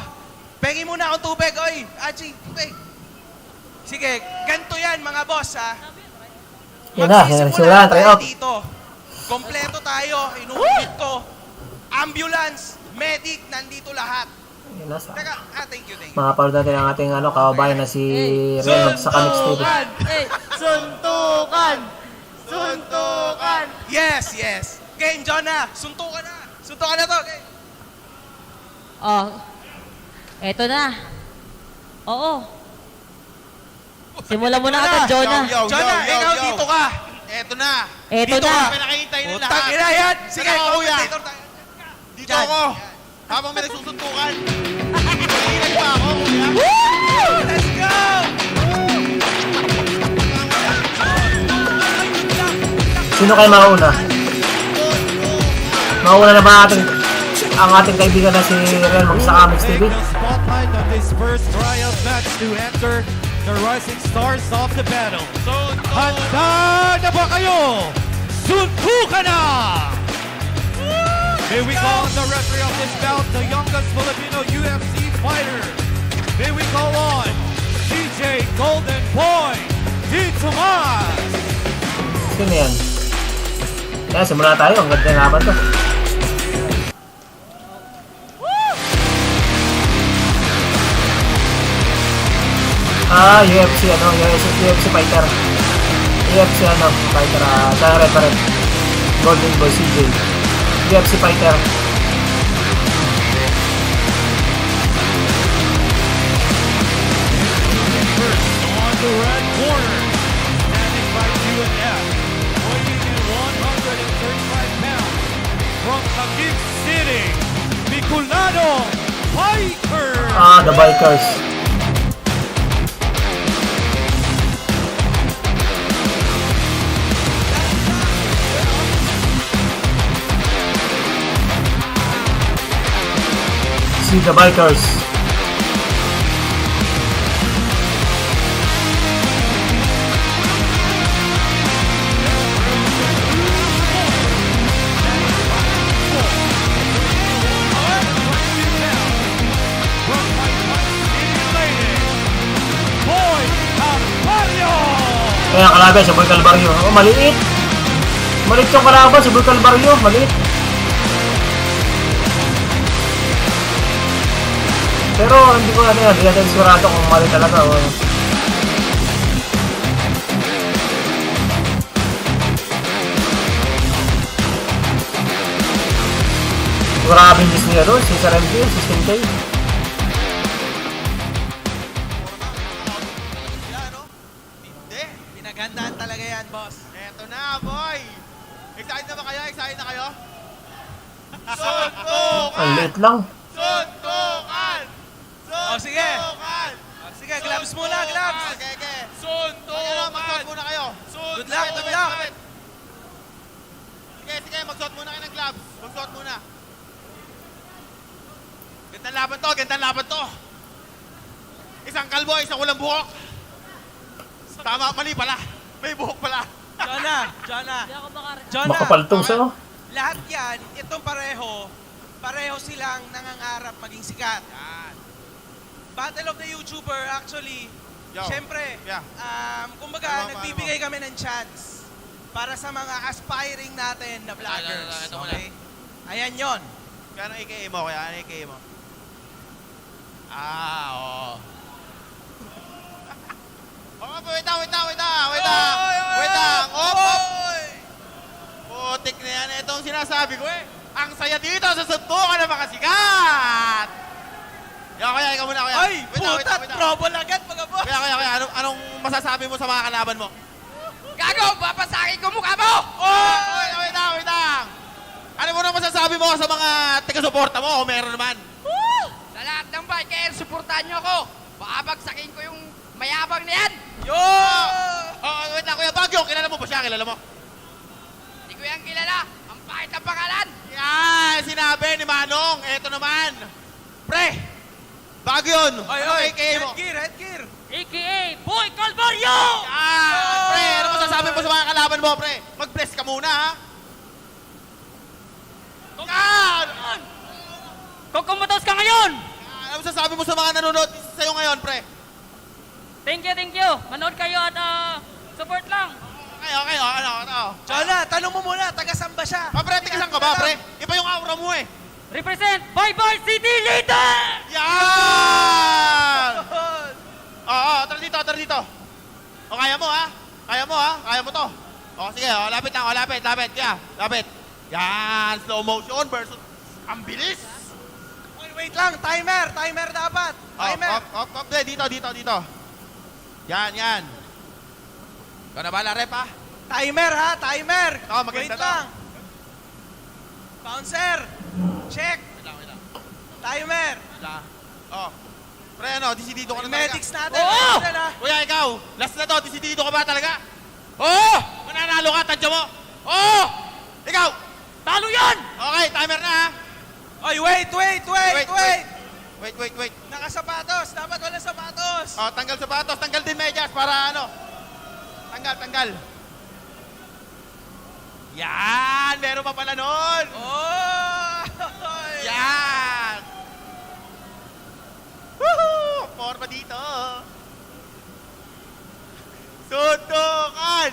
Pengi muna akong tubig, oy. Achi, tubig. Sige, ganito yan mga boss, ha? Yan na, nagsimula, try out. Dito. Kompleto tayo, inuulit ko. Ambulance, medic, nandito lahat. Yan na, sa Teka, thank you. mapapanood natin ang ating kababayan na si Ren sa Kamix TV. Suntukan! Yes. Game, John na. Suntukan na to, game. Oh, eto na. Oo. Simulan mo na agad, Jonah. Jonah, ikaw dito ka. Eto na. Eto dito na. ka. Pinakahintay ng lahat. Putang ina yan. Sige, commentator tayo. Dito ako. Habang may nagsusuntukan. Mahilag pa ako, kuya. Let's go! Sino kayo mauna? Mauna na ba ang ating kaibigan na si Ren sa Kamix TV? The spotlight on this first tryout match to enter the rising stars of the battle. Handa na ba kayo? Suntukan na! May we call on the referee of this bout, the youngest Filipino UFC fighter. May we call on DJ Golden Boy D. Tomas. Sino yan? Kaya simula tayo, ang ganda ng laban to. UFC fighter. UFC fighter, referee. Golden Boy CJ. UFC fighter. First, on the red corner, standing by UNF, weighing in 135 pounds, from Taguig City, Bicolano Biker! The Bikers. See the Bikers. Kaya ang kalaban si Boy Calvario. Oh, maliit. Maliit yung kalaban si Boy Calvario. Maliit. Pero hindi ko hindi natin sigurado kung mali talaga. Oh. Grabe yung Disney doon. Si Sir MJ, 16K. Hindi. Pinagandaan talaga yan, boss. Eto na, boy. Excited na ba kayo? Excited na kayo? Suntukan! Ang liit lang. Suntukan! sige. Suntukan! Sige, gloves muna, gloves. Okay. Suntukan. Magsuot muna kayo. Good luck, good luck. Sige, magsuot muna kayo ng gloves. Magsuot muna. Gandang laban to. Isang kalbo, isang walang buhok. Tama, mali pala. May buhok pala. Jonah. Hindi ako makarating. Jonah. Makapaltong siya, oh. Lahat yan, itong pareho silang nangangarap maging sikat. Battle of the YouTuber, actually, Yo. syempre, Yeah. kumbaga, Ano mo? nagbibigay kami ng chance para sa mga aspiring natin na vloggers. Ito muna. Okay? Ayan yon. Kaya ang AKA mo, oo. Wait lang. Op. Putik na yan. Ito ang sinasabi ko eh. Ang saya dito sa suntukan ng mga sikat. Kaya, ikaw muna, kuya. Ay, Wait lang. putat, trouble agad, mga boss. Kaya, anong masasabi mo sa mga kalaban mo? Gago! Papasakin ko mukha mo! Wait lang. Ano mo na masasabi mo sa mga taga-suporta mo o meron naman? Sa lahat ng biker, supportahan nyo ako. Babagsakin ko yung mayabang na yan. Wait lang, Kuya Bagyo. Kilala mo ba siya? Kilala mo? Hindi ko yan kilala. Ang pahit ang pangalan. Yan, sinabi ni Manong. Eto naman. Pre, bago yun. Ano AKA mo? Headgear. AKA Boy Calvario! Yan, pre, ano masasabi mo sa mga kalaban mo, pre? Mag-bless ka muna, ha? Yan! Kung kumatos ka ngayon! Ano masasabi mo sa mga nanonood sa'yo ngayon, pre? Thank you. Manood kayo at support lang. Okay, ano? Jonah, tanong mo muna, taga-saan ba siya? Pre, tigasan ka ba, pre? Iba yung aura mo, eh. Represent Bye City Leader! Yan! Oo, tara dito. O, kaya mo, ha? Kaya mo to. O, sige, lapit. Kaya, lapit. Yan, slow motion versus ang bilis. Wait lang, timer dapat. Timer. Op. Dito. Yan. Ikaw na bala, rep, ha? Timer. Oo, maganda Wait to. lang. Bouncer. Check. Wait lang. Timer. Oh. Pre, ano, disidido ka na talaga. Medics natin. Oo! Ayan na. Kuya, ikaw, last na to, disidido ka ba talaga? Oo! Mananalo ka, tadya mo. Oo! Ikaw! Talo yan! Okay, timer na, ha? Oy, wait. Wait. Nakasapatos. Dapat wala sapatos. Oh, tanggal sapatos, tanggal din medyas para ano. Tanggal. Yan, meron pa pala nun. Oh! Yan. Woohoo! Forma dito. Suntukan!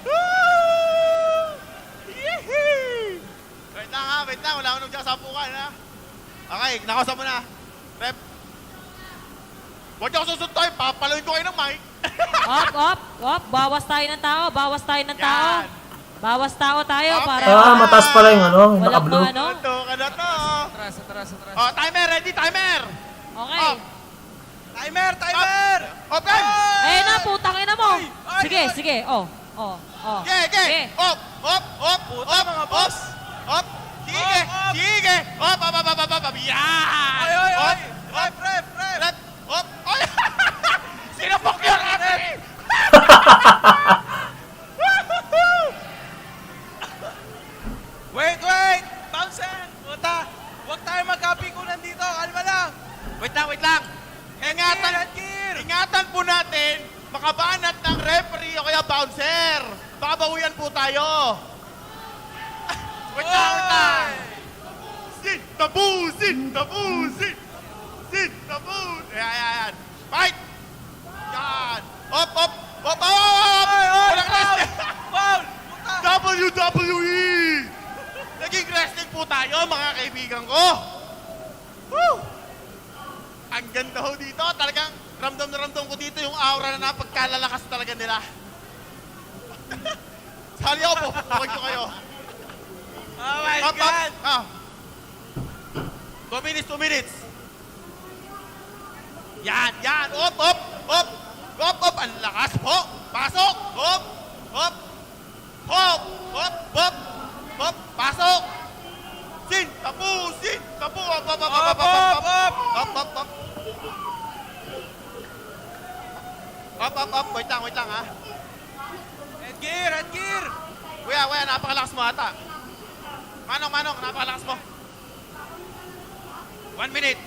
Woo! Yehey! Wait lang, wala akong nagsasampukan, ha? Okay, nakausap mo na. Rep. Huwag niyo ako susuntoy, papaluin ko kayo ng mic. Op. Bawas tayo ng tao. Yan. Bawas tao tayo Okay. para Mataas pala yung ano, yung walang naka-blue. mga ano. Suntukan na to. Oh, timer, ready, timer. Okay. Timer. Open! Ayun na, putang ina mo. Ay, Sige. Oh. Okay. Op. Puta, mga boss. Op. Sige. Op. Yan. Oy. Op. Rep. Op. Oy. Sinapok yun, ate. Wait. Bouncer. Puta. Huwag tayo magkapikunan dito. Kalma lang. Wait lang. Ingatan po natin, makabanat ng referee o kaya bouncer. Babawian po tayo. Wait lang. Sit the boozy. Ayan. Fight! Yan. Op. Walang wrestling. Foul. WWE! Naging wrestling po tayo, mga kaibigan ko. Woo! Ang ganda ho dito. Talagang ramdam na ramdam ko dito yung aura na napagkalalakas talaga nila. Sali ako, pupukuhan ko kayo. Oh my Up. God. 2 minutes. Yan. Op. Ang lakas po. Pasok. Op. Hop! Hop! Pasok! Sin! Tapu! Sin! Tapu! Hop! Hop! Hop! Hop! Hop! Hop! Hop! Hop! Hop! Hop! Hop! Hop! Wait lang ha. Headgear! Headgear! Kuya, napakalakas mo ata. Manong, napakalakas mo. 1 minute.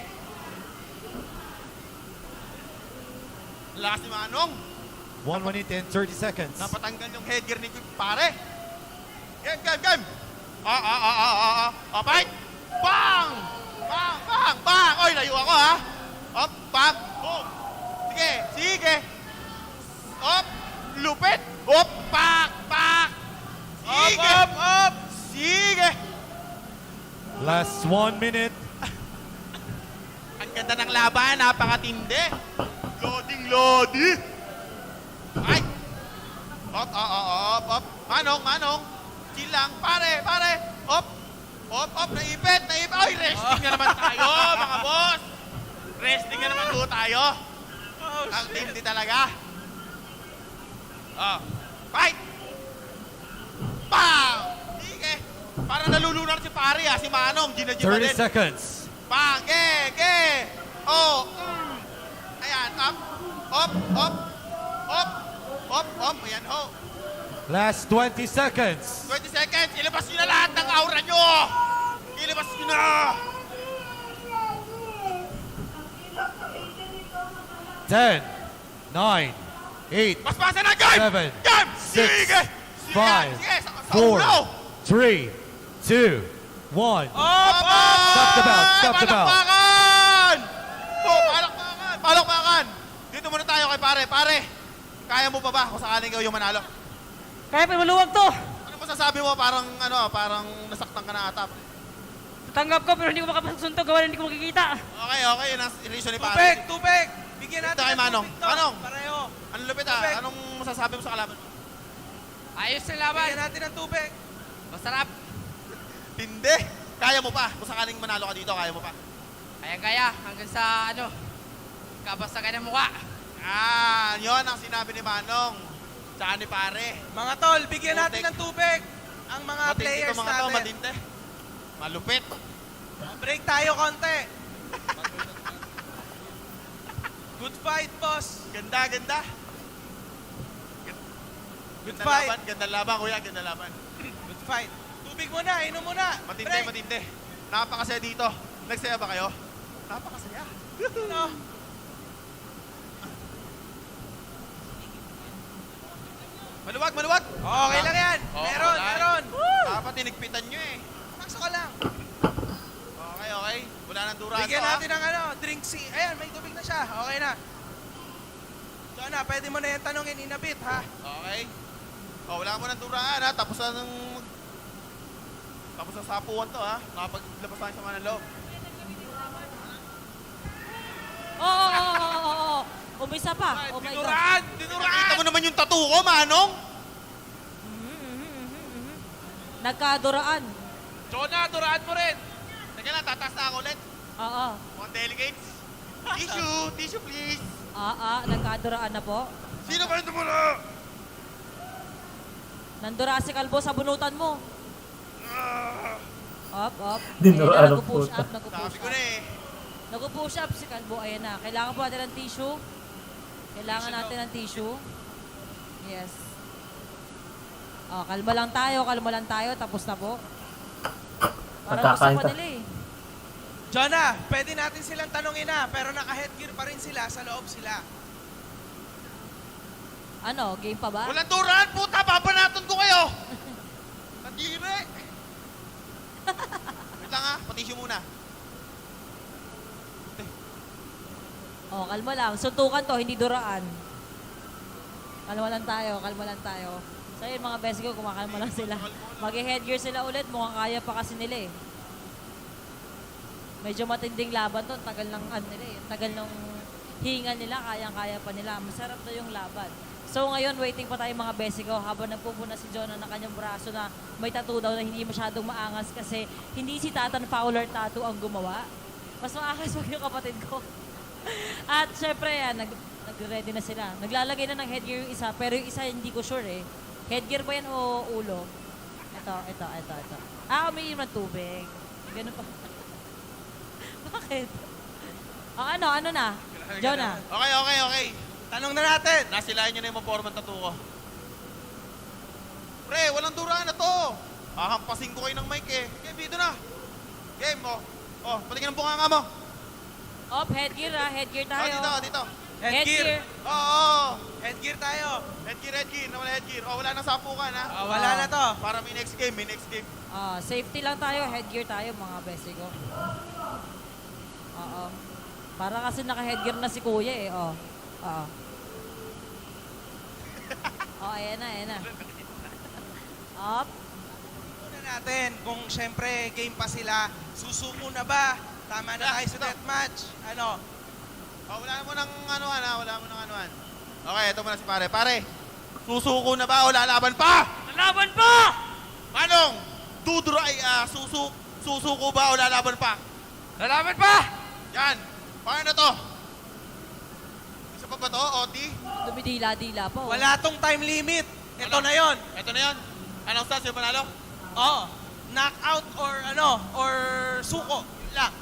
Lakas ni Manong. 1 minute and 30 seconds. Napatanggal yung headgear ni pare. Game. Fight! Bang! Bang! Oy, layo ako ha. Up, bang, boom. Sige. Up, lupit. Up, pak. Sige. Up. Sige. Last 1 minute. Ang ganda ng laban, napakatindi. Lodi. Ay! Up. Manong. Chill lang, pare. Up. Naipit. Ay, resting na naman tayo, mga boss. Resting na naman tayo. Ang tindi talaga. Fight! Bang! Sige. Parang nalulunar si pare si Manong. Gina-gina 30 din. seconds. Bang! Ge! Oh! Ayan, up. Ayan, ho. Last 20 seconds. 20 seconds. Ilabas nyo na lahat ng aura nyo. Ilabas nyo na. 10, 9, 8, Paspasa na, game! 7, Game! 6, Sige! 5, Sige, sa 4, ulo! 3, 2, 1. Up! Stop the belt, stop the belt. Palakpakan! Oh, palakpakan! Dito muna tayo kay pare. Pare, kaya mo pa ba kung sakaling ikaw yung manalo? Kaya pa maluwag to. Ano masasabi mo? Parang nasaktan ka na ata. Tanggap ko pero hindi ko makapagsunto gawa hindi ko makikita. Okay. Yun ang reason ni pare. Tubig! Bigyan natin Ito kay ng Manong. tubig to. Manong. Pareho. Anong lupit Tubig. Anong masasabi mo sa kalaban? Ayos na laban. Bigyan natin ng tubig. Masarap. Hindi. Kaya mo pa. Kung sakaling manalo ka dito, kaya mo pa. Kaya. Hanggang sa kabasta ka ng mukha. Yun ang sinabi ni Manong. Tsaka ni pare. Mga tol, bigyan natin ng tubig. Ang mga Matindi players to, mga natin. to, matindi. Malupit. Break tayo konti. Good fight, boss. Ganda. Good Ganda fight. laban, ganda laban, kuya. Ganda laban. Good fight. Tubig muna, inom muna. Matindi. Napakasaya dito. Nagsaya ba kayo? Napakasaya. No. Maluwag. Okay lang yan. Oo, Meron. Dapat tinigpitan nyo eh. Pasok ka lang. Okay. Wala nang duraso. Bigyan natin ng drink Ayan, may tubig na siya. Okay na. So pwede mo na yan tanongin in a bit, ha? Okay. Wala mo nang duraan ha. Tapos na sapuan to ha. Nakapaglabas tayo sa mga ng loob. Oo. Umisa pa. Oh my God. Nakita mo naman yung tattoo ko, Manong. Nagkaduraan. Jonah, duraan mo rin. Teka lang, tataas na ako ulit. Oo. Mga delegates. Tissue please. Nagkaduraan na po. Sino ba yung tumula? Nandura si Kalbo sa bunutan mo. Up. Dinuraan ang Nag-push puta. up. Sabi ko na eh. Nag-push up si Kalbo. Ayan na. Kailangan po natin ng tissue. Kailangan natin ng tissue. Yes. Kalma lang tayo. Tapos na po. Parang gusto Magkakain pa ka. nila eh. Jonah, pwede natin silang tanongin na, pero naka-headgear pa rin sila, sa loob sila. Game pa ba? Walang duraan, puta. Papanaton ko kayo. Nagiri. Wait lang ha. Patisyo muna. Kalma lang. Suntukan to, hindi duraan. Kalma lang tayo. So yun mga best ko, kumakalma lang sila. Mag-headgear sila ulit, mukhang kaya pa kasi nila eh. Medyo matinding laban to, tagal ng tagal ng hinga nila, kayang-kaya pa nila. Masarap na yung laban. So ngayon, waiting pa tayo mga besiko habang nagpupuna si Jonah ng kanyang braso na may tattoo daw na hindi masyadong maangas kasi hindi si Tatan Fowler tattoo ang gumawa. Mas maangas wag yung kapatid ko. At syempre yan, nag-ready na sila. Naglalagay na ng headgear yung isa, pero yung isa hindi ko sure eh. Headgear ba yan o ulo? ito. Umiinom ng tubig. Ganun pa. Bakit? Ano na? Jonah. Okay. Tanong na natin. Nasilayan nyo na yung forma ng tattoo ko. Pre, walang duraan na to. Hahampasin ko kayo ng mic eh. Game, dito na. Game, oh. Patingin ang bunganga mo. Headgear headgear tayo. Dito. Headgear. Oo. Headgear tayo. Headgear. Nawala headgear. Wala nang sapukan ha. Wala na to. Para may next game. Safety lang tayo, headgear tayo mga besi ko. Para kasi naka-headgear na si Kuya eh, ayan na. Up. Una natin kung syempre game pa sila, susuko na ba? Tama na tayo sa deathmatch. Ano? Wala mo nang anuan. Okay, ito muna si pare. Pare, susuko na ba o lalaban pa? Lalaban pa! Manong, susuko ba o lalaban pa? Lalaban pa! Yan, paano to? Isa pa ba to, Oti? Dumidila-dila po. Wala tong time limit. Ito na yon. Anong stance yung panalo? Oo. Knockout or suko. Yun lang.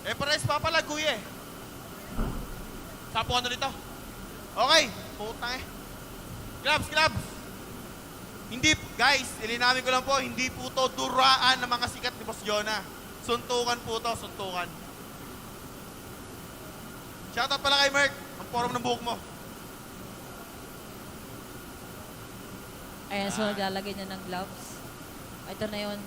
Pares papalagoy eh. Sapo ano dito? Okay, putang eh. Gloves. Hindi, guys, ilinamig ko lang po, hindi po to duraan ng mga sikat ni Boss Jonah. Suntukan po to, suntukan. Shoutout pala kay Merk, ang forum ng buhok mo. Ayan, so naglalagay niya ng gloves. Ito na yun.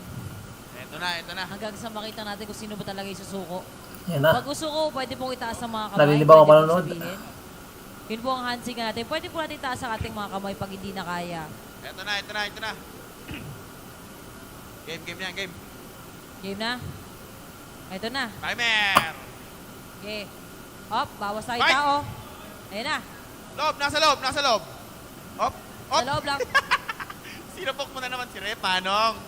Ito na. Hanggang sa makita natin kung sino ba talaga yung susuko. Yan na. Pag susuko, pwede pong itaas ang mga kamay. Nalilibaw Pwede ako pong manonood. sabihin. Yun po ang handshake natin. Pwede po natin itaas ang ating mga kamay pag hindi na kaya. Ito na. Game yan. Game na? Ito na. Timer! Okay. Hop, bawas tayo Fight! tao. Ayan na. Nasa loob. Hop. Sa loob lang. Sinapok mo na naman si Rep, Manong.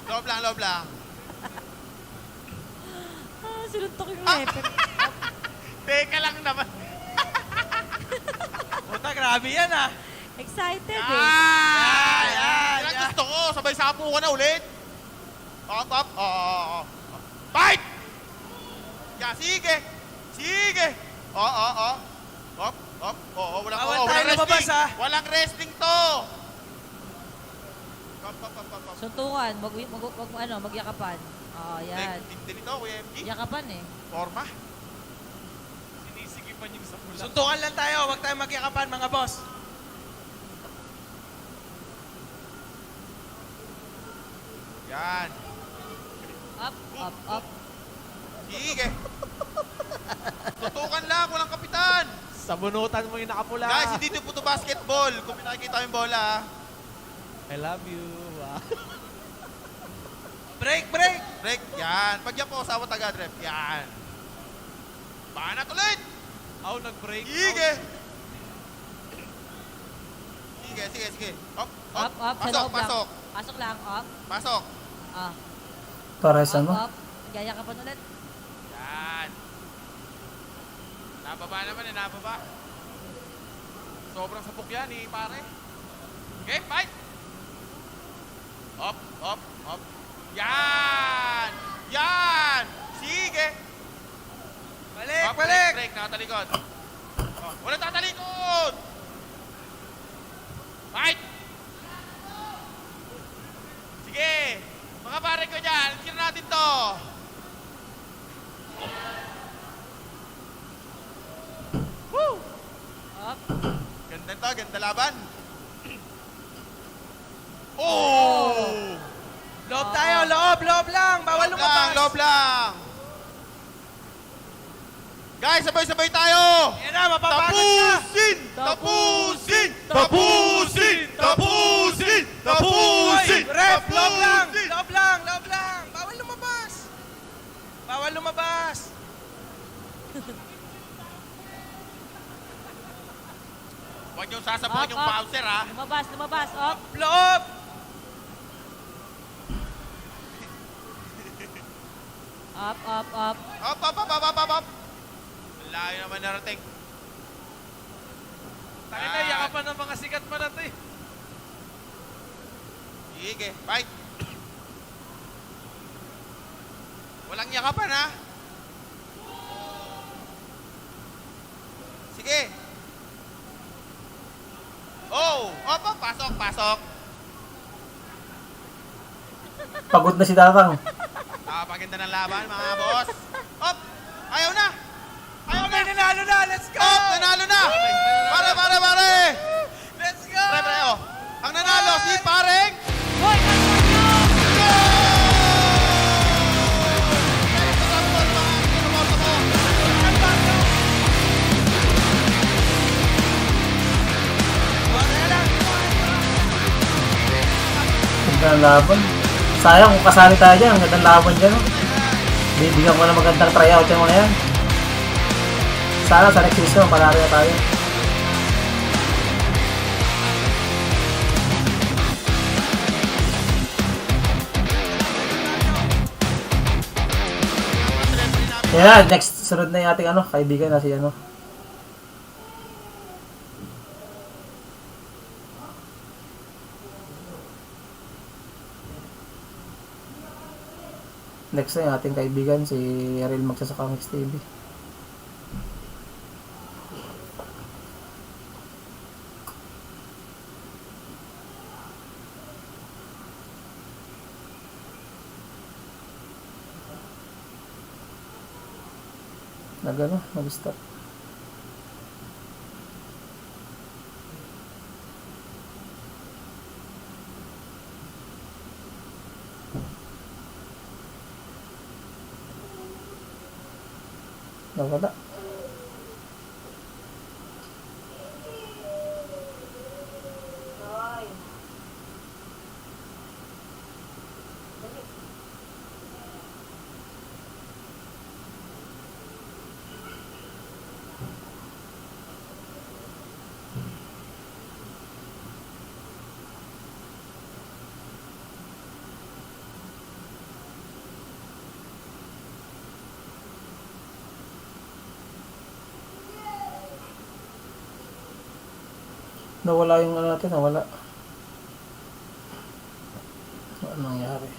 Loob lang. Sinuntok yung leper. Teka lang naman. Puta, grabe yan ah. Excited eh. Yan. Gusto ko, sabay sapo ka na ulit. Up. Fight! Yeah, sige. Up. Bawal tayo lumabas, ah. Walang wrestling to. Up. Suntukan, magyakapan. Yan. Dito, Kuya MG. Yakapan eh. Forma. Suntukan lang tayo, huwag tayong magyakapan mga boss. Yan. Up. Sige. Tutukan lang, walang kapitan. Sabunutan mo yung nakapula. Guys, hindi ito po ito basketball. Kung pinakikita yung bola, I love you. Break! break. Yan. Pag yan po, sawa taga-ref. Yan. Banat ulit. Nag-break. Sige. Up. Sa loob lang. Pasok. Pasok lang, up. Pasok. Paresan mo. Up. Yayakapan ulit. Yan. Nababa naman nababa. Sobrang sapok yan pare. Okay, fight. Up. Yan. Sige. Balik! Break. Nakatalikod. Wala tatalikod. Fight. Sige. Mga pare ko dyan, sino natin to? Woo! Up. Ganda laban. Oh! Loob tayo, loob lang. Bawal lumabas. Loob lang. Guys, sabay-sabay tayo. Yan na, mapapagod na. Tapusin! Hoy, ref, loob lang. Bawal lumabas. Huwag niyong sasabukan yung bouncer, ha? Lumabas. Up. Loob. Up. Up. Layo naman narating. Takina, yakapan ng mga sikat pa na to eh. Sige, fight. Walang yakapan, ha? Sige. Oh! Opo, pasok, pasok. Pagod na si Tatang. Napakaganda ng laban, mga boss. Op! Ayaw na! Ayaw na! Nanalo na! Let's go! Op! Nanalo na! Pare! Let's go! Pre, oh. Ang nanalo, si Pareng! Ganda ng laban. Sayang kung kasali tayo dyan. Ang gandang laban dyan. Oh. Bibigyan ko na magandang tryout yung mga yan. Sana sa next season, marami na tayo. Kaya next, sunod na yung ating kaibigan na si Next na yung ating kaibigan si Real Magsasaka Mix TV. Nag-stop. Nawala. Nawala yung natin, nawala. Ano nangyari?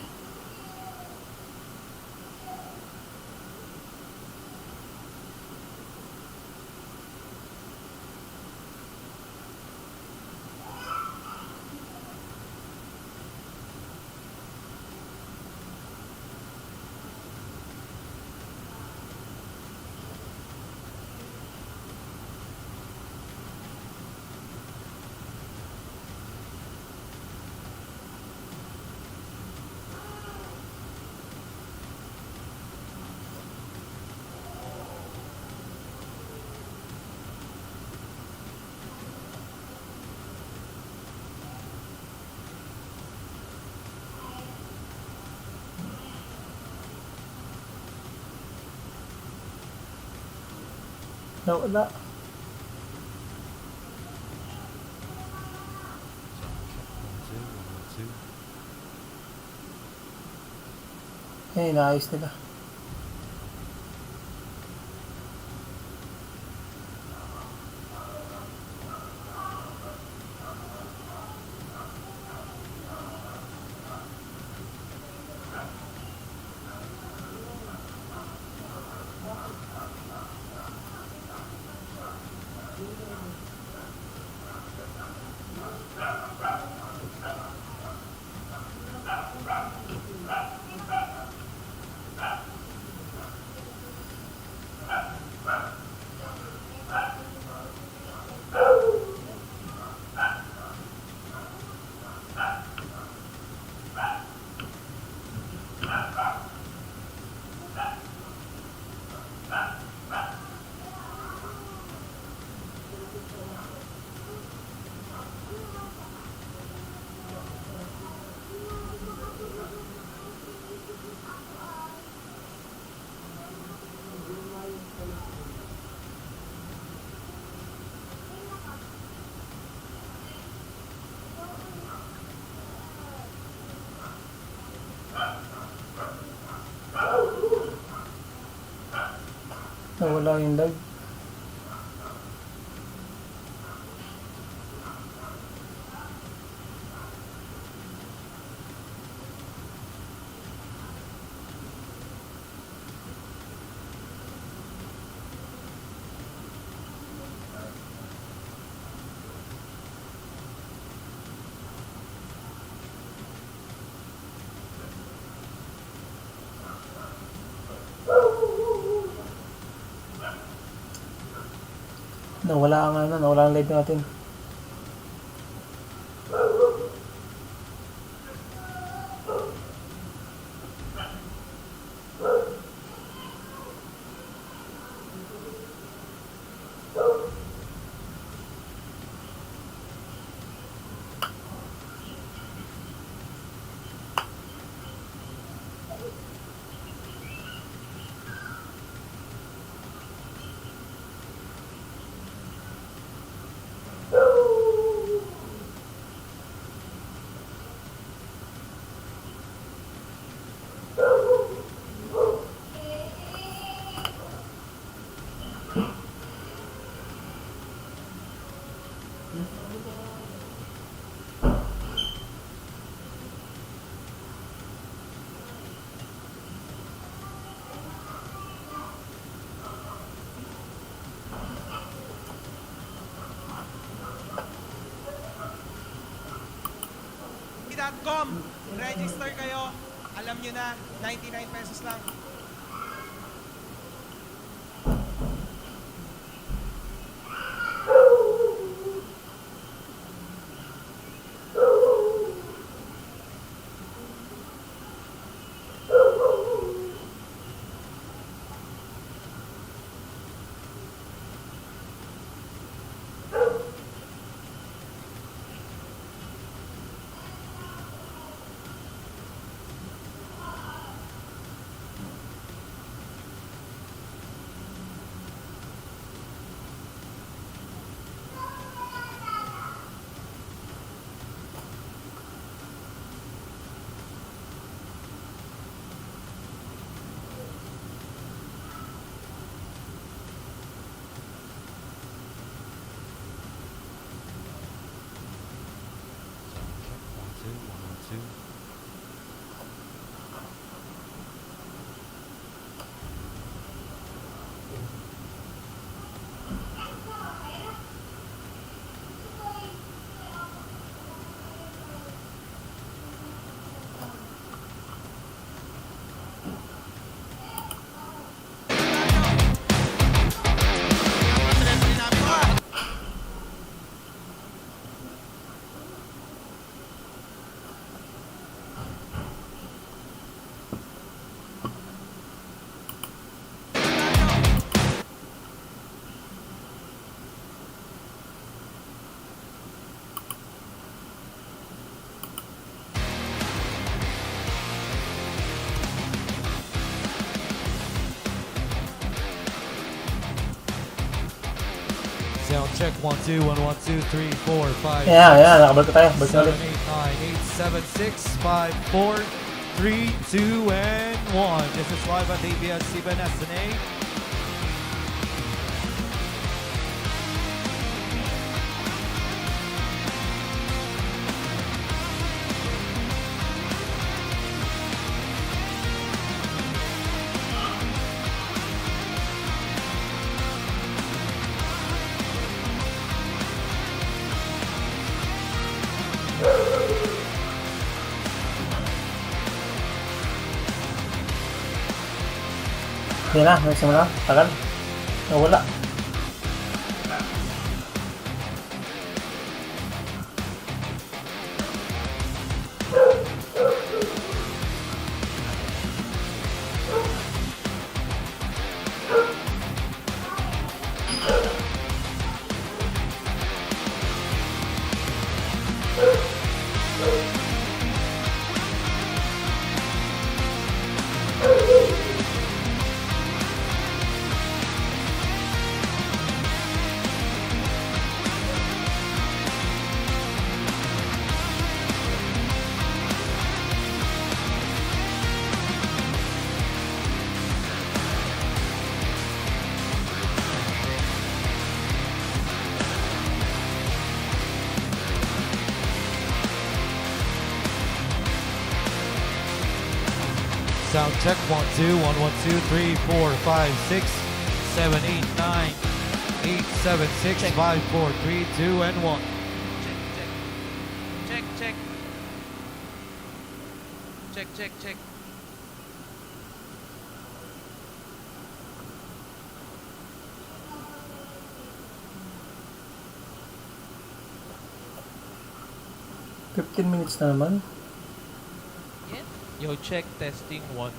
Nawala. Eh, naayos nila. Nawala yung lag. Nawala ang live natin. TV.com, register kayo. Alam nyo na, 99 pesos lang. Sound check 1 2 1 1 2 3 4 5 Yeah, nakabalik tayo. Balik na 7 ulit. 8 9 8 7 6 5 4 3 2 and 1. This is live at ABS-CBN SNA. Yan na, nagsimula. Tagal. Nawala. Sound check 1 2 1 1 2 3 4 5 6 7 8 9 8 7 6 5 4 3 2 and 1. Check. Check. 15 minutes na naman. Yo, check, testing 1.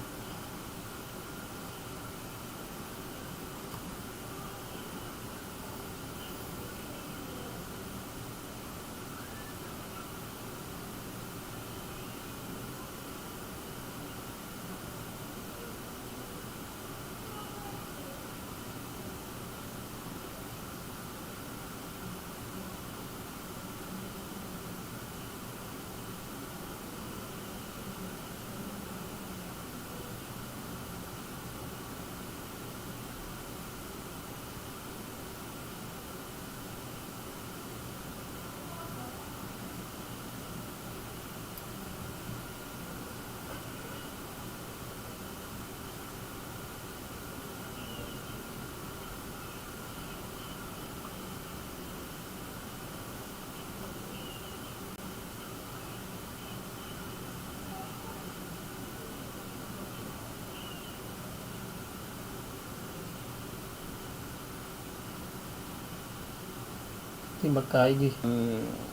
Hindi magkaigi.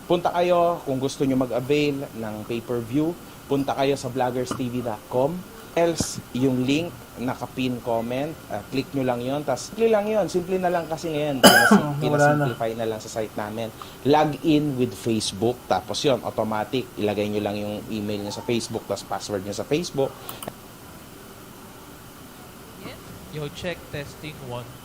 Punta kayo kung gusto nyo mag-avail ng pay-per-view. Punta kayo sa vloggerstv.com. Else, yung link, naka-pin comment, click nyo lang yon. Tapos, simple lang yon. Simple na lang kasi ngayon. Pinasimplify na lang sa site namin. Log in with Facebook. Tapos yon automatic. Ilagay nyo lang yung email nyo sa Facebook, tapos password nyo sa Facebook. Yo, check, testing 1.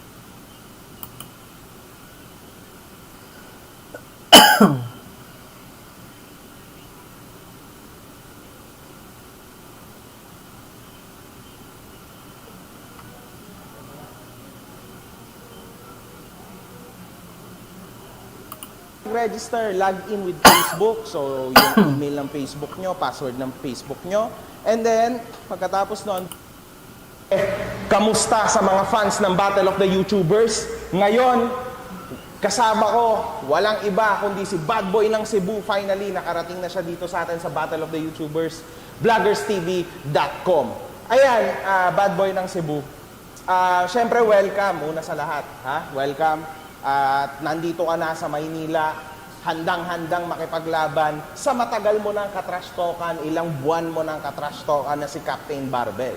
Register, log in with Facebook. So, yung email ng Facebook nyo, password ng Facebook nyo. And then, pagkatapos nun, kamusta sa mga fans ng Battle of the YouTubers? Ngayon, kasama ko, walang iba kundi si Bad Boy ng Cebu. Finally, nakarating na siya dito sa atin sa Battle of the YouTubers, vloggerstv.com. Ayan, Bad Boy ng Cebu. Siyempre, welcome una sa lahat. Ha? Welcome. At nandito ka na sa Maynila, handang-handang makipaglaban sa matagal mo nang katrash talkan, ilang buwan mo nang katrash talkan na si Captain Barbell.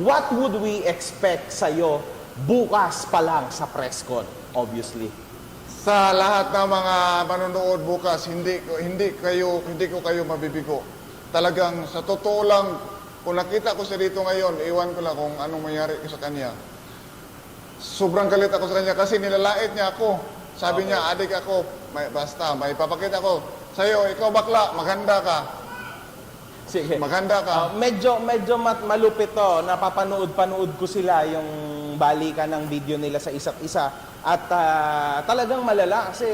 What would we expect sa'yo bukas pa lang sa press con, obviously? Sa lahat ng mga manonood bukas, hindi ko kayo mabibigo. Talagang sa totoo lang, kung nakita ko siya dito ngayon, iwan ko lang kung anong mangyari sa kanya. Sobrang galit ako sa kanya kasi nilalait niya ako. Sabi niya, adik ako, may papakita ko sa'yo, ikaw bakla, maganda ka. Sige. Maganda ka. Medyo malupit to. Napapanood ko sila yung balikan ng video nila sa isa't isa. At talagang malala kasi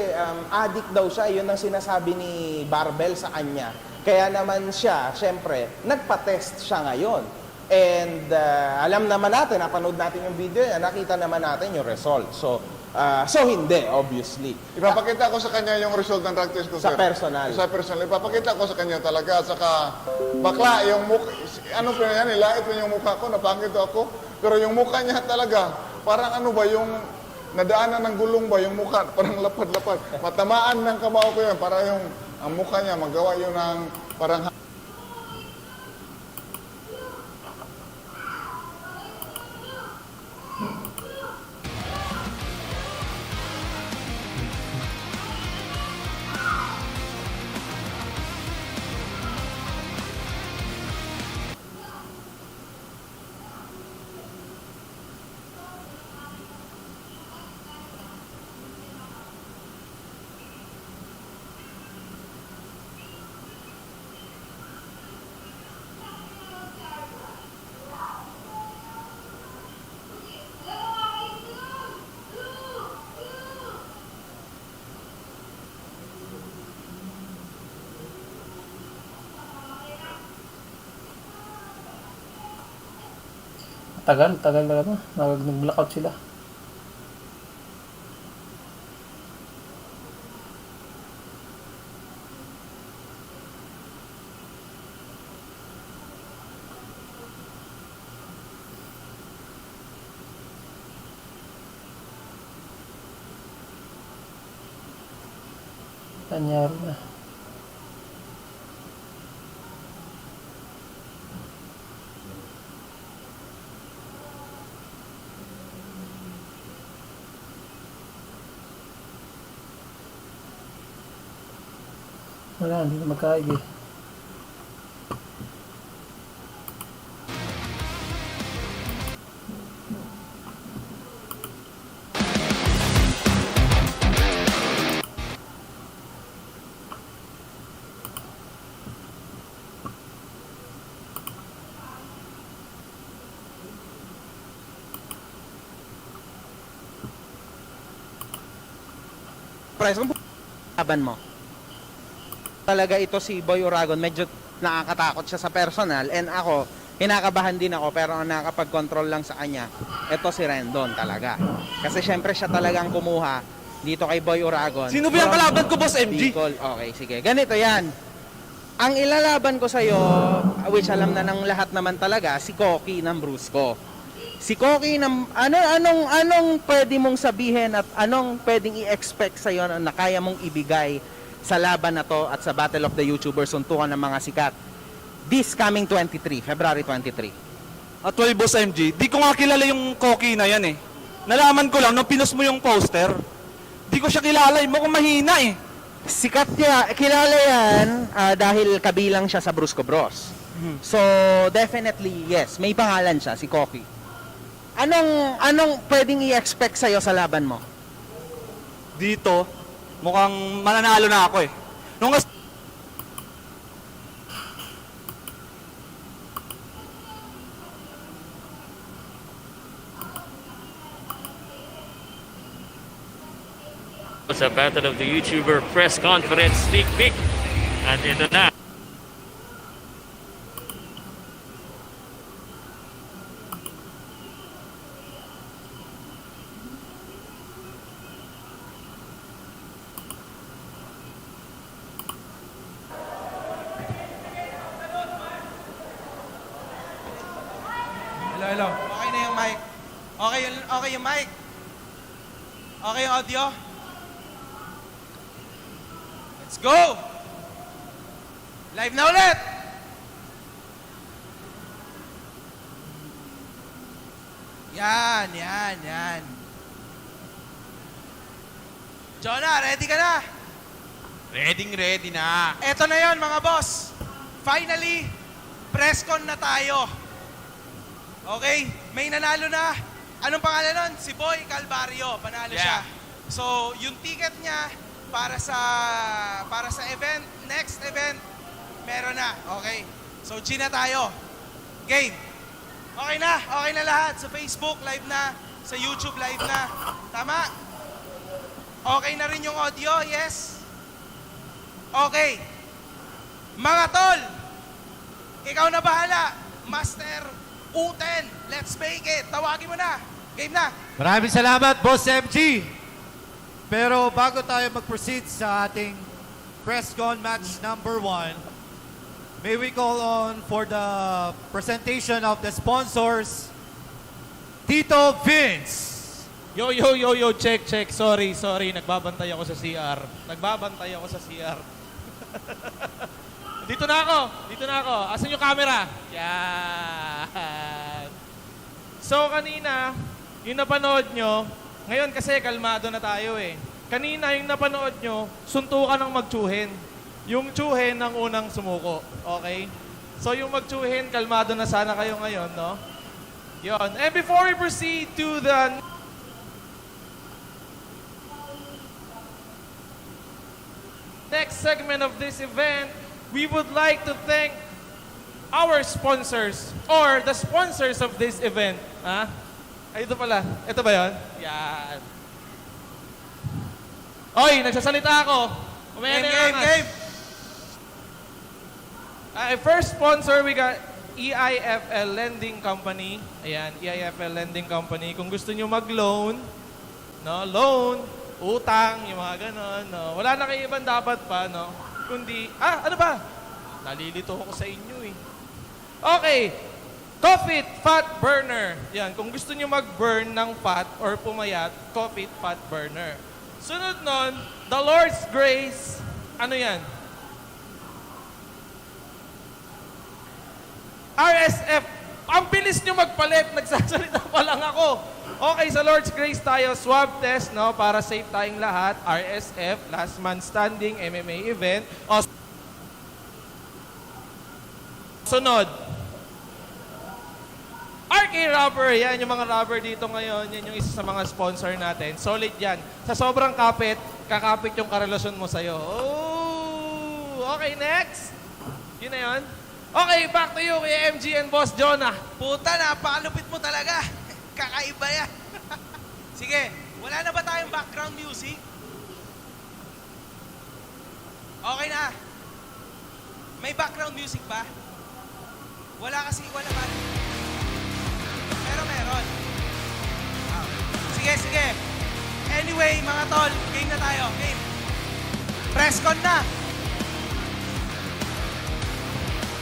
addict daw siya. Yun ang sinasabi ni Barbell sa kanya. Kaya naman siya, syempre, nagpa-test siya ngayon. And alam naman natin, napanood natin yung video, nakita naman natin yung result. So hindi, obviously. Ipapakita ko sa kanya yung result ng drug test ko, Sa sir. personal. Sa personal. Ipapakita ko sa kanya talaga. Saka, bakla, yung mukha, ano pa yan, ilait mo yung mukha ko, napangit ako. Pero yung mukha niya talaga, parang ano ba, yung nadaanan ng gulong ba, yung mukha, parang lapad-lapad. Matamaan ng kamao ko yan, para yung, ang mukha niya, magawa yun ng, parang, Tagal na ano, nag-blackout sila. Nangyari na. Wala, hindi na magkaig eh. Pres, kung laban mo, talaga ito si Boy Uragon, medyo nakakatakot siya sa personal, and ako, kinakabahan din ako, pero ang nakakapag-control lang sa kanya, ito si Rendon talaga. Kasi syempre siya talagang kumuha dito kay Boy Uragon. Sino ba yung kalaban ko, Boss MG? Bicol. Okay, sige. Ganito yan. Ang ilalaban ko sa'yo, which alam na ng lahat naman talaga, si Koki ng Brusco. Si Koki, anong pwede mong sabihin at anong pwedeng i-expect sa'yo na kaya mong ibigay sa laban na to at sa Battle of the YouTubers, suntukan ng mga sikat this coming 23, February 23? Actually, Boss MG, di ko nga kilala yung Koki na yan eh. Nalaman ko lang nung pinost mo yung poster. Di ko siya kilala, mukhang mahina eh. Sikat niya, kilala yan dahil kabilang siya sa Brusco Bros. So, definitely, yes, may pangalan siya, si Koki. Anong pwedeng i-expect sa'yo sa laban mo? Dito, mukhang mananalo na ako eh. Nung sa Battle of the YouTuber press conference sneak peek. At ito na. Hello. Okay na yung mic. Okay yung mic. Okay yung audio. Let's go! Live na ulit! Yan. Jonah, ready ka na? ready na. Eto na yon mga boss. Finally, press con na tayo. Okay, may nanalo na. Anong pangalan nun? Si Boy Calvario. Panalo siya. So, yung ticket niya para sa event, next event, meron na. Okay. So, G na tayo. Game. Okay na lahat. Sa Facebook, live na. Sa YouTube, live na. Tama? Okay na rin yung audio, yes? Okay. Mga tol, ikaw na bahala. Master Uten, let's make it. Tawagin mo na. Game na. Maraming salamat, Boss MG. Pero bago tayo mag-proceed sa ating press con match number 1, may we call on for the presentation of the sponsors, Tito Vince. Yo, check. Sorry. Nagbabantay ako sa CR. Dito na ako. Asan yung camera? Yan. So, kanina, yung napanood nyo, ngayon kasi kalmado na tayo eh. Kanina, yung napanood nyo, suntukan ng magtsuhin. Yung tsuhin ang unang sumuko. Okay? So, yung magtsuhin, kalmado na sana kayo ngayon, no? Yon. And before we proceed to the next segment of this event, we would like to thank our sponsors or the sponsors of this event. Ha? Ay, ito pala. Ito ba yun? Yan. Oy, nagsasalita ako. Game. First sponsor, we got EIFL Lending Company. Ayan, EIFL Lending Company. Kung gusto nyo mag-loan, no, loan, utang, yung mga ganon, no. Wala na kayo ibang dapat pa, no. Kundi, ano ba? Nalilito ako sa inyo eh. Okay. Coffee Fat Burner. Yan, kung gusto nyo mag-burn ng fat or pumayat, Coffee Fat Burner. Sunod nun, The Lord's Grace. Ano yan? RSF. Ang bilis nyo magpalit. Nagsasalita pa lang ako. Okay, sa Lord's Grace tayo, swab test, no? Para safe tayong lahat. RSF, Last Man Standing, MMA event. Sunod. RK Rubber, yan yung mga rubber dito ngayon. Yan yung isa sa mga sponsor natin. Solid yan. Sa sobrang kapit, kakapit yung karelasyon mo sa'yo. Oh! Okay, next. Yun na yun. Okay, back to you kay MG and Boss Jonah. Puta, napakalupit mo talaga. Kakaiba yan. Sige, wala na ba tayong background music? Okay na. May background music ba? Wala kasi, wala ba? Pero meron. Sige, sige. Anyway, mga tol, game na tayo. Game. Press con na.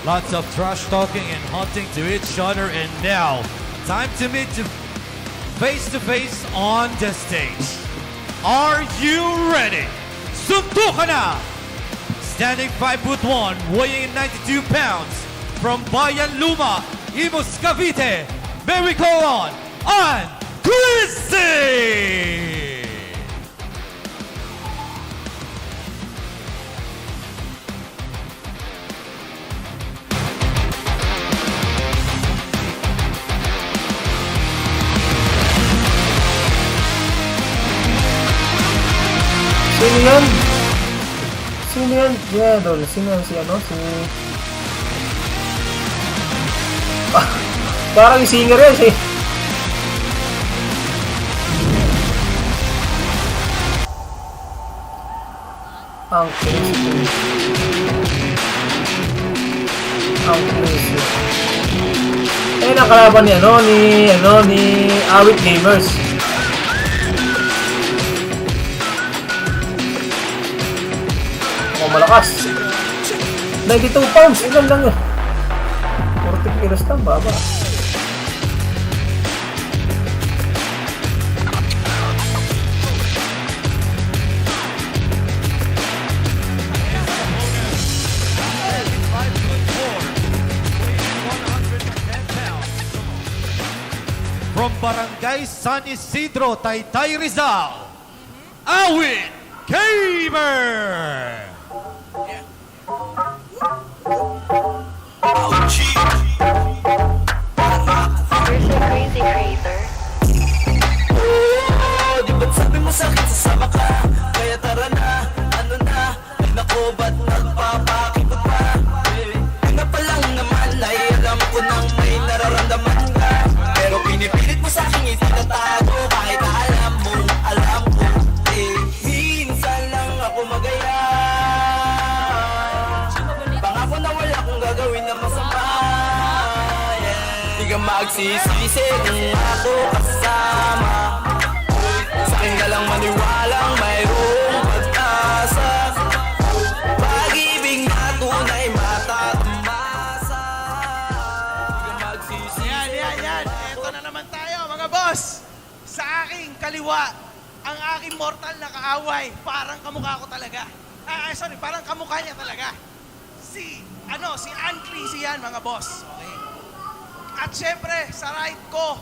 Lots of trash talking and hunting to each other, and now time to meet face on the stage. Are you ready? Suntukan na! Standing 5'1", weighing 92 pounds, from Bayan Luma, Imus Cavite, may we call on Chrissy! Sino yan? Sino yan? Yeah, Dol. Sino yan? Si ano? Si... parang yung singer yan si... Ang crazy. Ang crazy. Eh, nakalaban ni ni Awit Gamers. Malakas. 92 pounds. Ilan lang yun? 40 kilos lang. Baba. From Barangay San Isidro, Taytay Rizal, Awit Gamer! Crazy Crazer. Oh, di ba't sabi mo sa'kin sasama ka? Kaya tara na, ano na? Ay nako, ba't nagpapakipot pa? Yun na pa lang naman ay alam ko nang may nararamdaman ka. Pero pinipilit mo sa'kin itinatago kahit alam ko minsan lang ako magaya. Pangako na wala kong gagawin na masama. Di ka magsisisi kung ako kasama. Sa'kin ka lang maniwalang mayroong pag-asa. Pag-ibig na tunay matatamasa. Di ka magsisisi. Yan. Eto na naman tayo, mga boss. Sa aking kaliwa, ang aking mortal na kaaway, parang kamukha ko talaga. Parang kamukha niya talaga. Si Ann Crazy yan, mga boss. Okay. At syempre, sa right ko,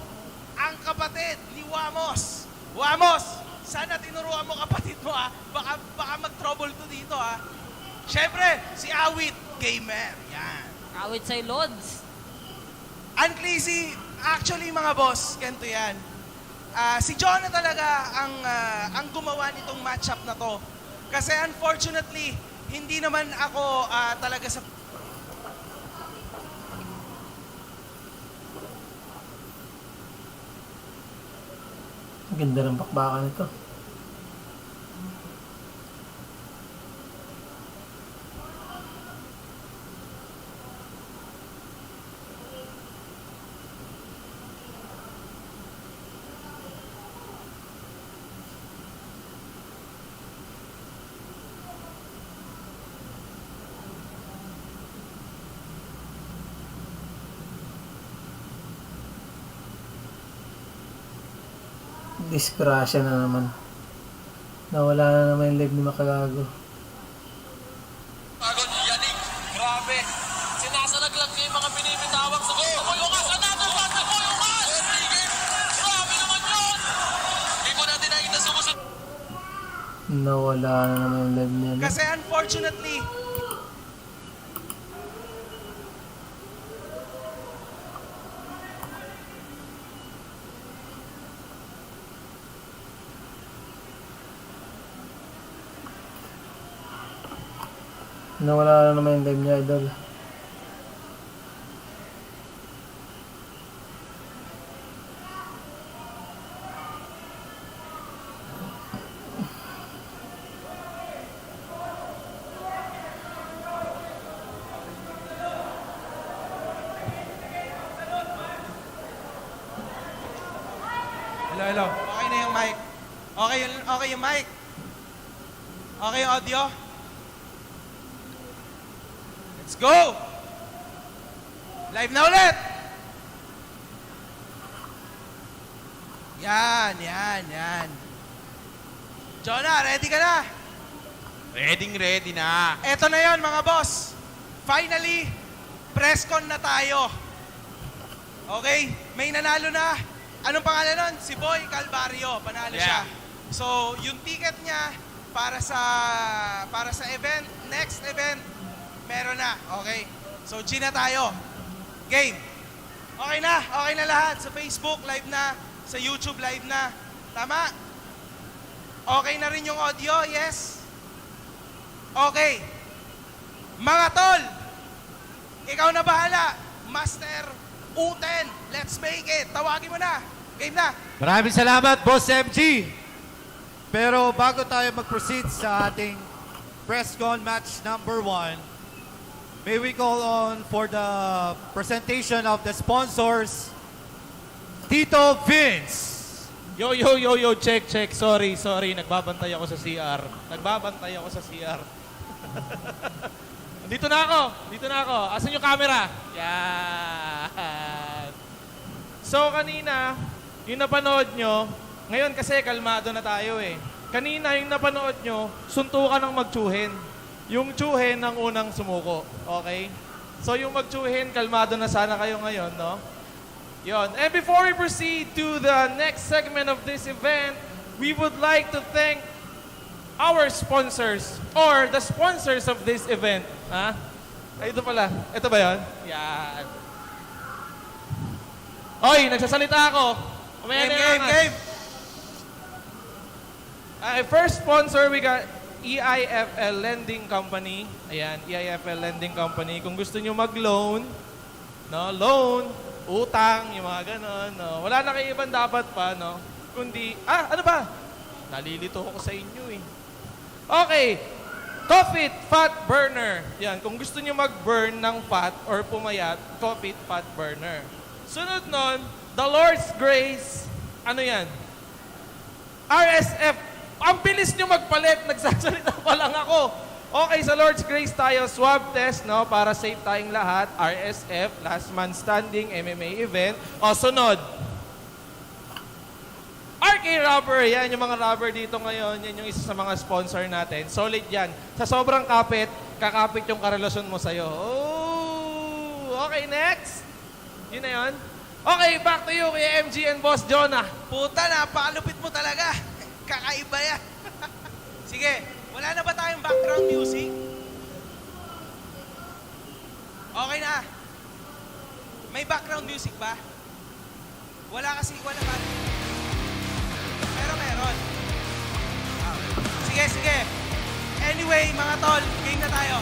ang kapatid ni Wamos. Wamos, sana tinuruan mo kapatid mo ha. Baka mag-trouble to dito ha. Syempre, si Awit Gamer. Yan. Awit sa'y Lods. Ann Crazy, actually mga boss, ganito yan. Si Jonah talaga ang gumawa nitong matchup na to. Kasi unfortunately, hindi naman ako talaga sa... Ang ganda ng bakbakan nito. Disgrasya na naman. Nawala na naman yung leg ni Makagago. Grabe. Sinasalaglag niya yung mga binibitawang sa goal. Another pass na Grabe naman yun. Hindi ko natin nakita sumusunod. Nawala na naman yung leg niya. Kasi unfortunately, Nawala na naman yung live niya, idol. Hello, hello. Okay na yung mic. Okay yung mic. Okay yung audio. Let's go! Live na ulit! Yan. Jonah, ready ka na? Ready na. Eto na yon mga boss. Finally, presscon na tayo. Okay? May nanalo na. Anong pangalan nun? Si Boy Calvario. Panalo siya. So, yung ticket niya para sa event, next event, meron na. Okay? So, G na tayo. Game. Okay na lahat. Sa Facebook, live na. Sa YouTube, live na. Tama? Okay na rin yung audio, yes? Okay. Mga tol, ikaw na bahala. Master Uten, let's make it. Tawagin mo na. Game na. Maraming salamat, Boss MG. Pero bago tayo mag-proceed sa ating press-con match number 1, may we call on for the presentation of the sponsors, Tito Vince. Yo, check. Sorry. Nagbabantay ako sa CR. Dito na ako. Asan yung camera? Yan. So, kanina, yung napanood nyo, ngayon kasi kalmado na tayo eh. Kanina, yung napanood nyo, suntukan ng magtsuhin. Yung tsuhin ng unang sumuko. Okay? So, yung magtsuhin, kalmado na sana kayo ngayon, no? Yon. And before we proceed to the next segment of this event, we would like to thank our sponsors or the sponsors of this event. Ha? Ay, ito pala. Ito ba yun? Yan. Oy, nagsasalita ako. Game. First sponsor, we got EIFL Lending Company. Ayan, EIFL Lending Company. Kung gusto nyo mag-loan, no, loan, utang, yung mga ganon, no. Wala na kayo ibang dapat pa, no? Kundi, ano ba? Nalilito ko sa inyo eh. Okay. Coffee Fat Burner. Yan, kung gusto nyo mag-burn ng fat or pumayat, Coffee Fat Burner. Sunod nun, The Lord's Grace, ano yan? RSF. Ang bilis nyo magpalit, nagsasalita pa lang ako. Okay, sa Lord's Grace tayo, swab test, no? Para safe tayong lahat. RSF, Last Man Standing, MMA event. O, sunod. RK Rubber, yan yung mga rubber dito ngayon. Yan yung isa sa mga sponsor natin. Solid yan. Sa sobrang kapit, kakapit yung karelasyon mo sa'yo. Oh, okay, next. Yun na yun. Okay, back to you kay MG and Boss Jonah. Puta, napakalupit mo talaga. Kakaiba yan. Sige, wala na ba tayong background music? Okay na. May background music ba? Wala kasi, wala ba? Pero meron. Sige. Anyway, mga tol, game na tayo.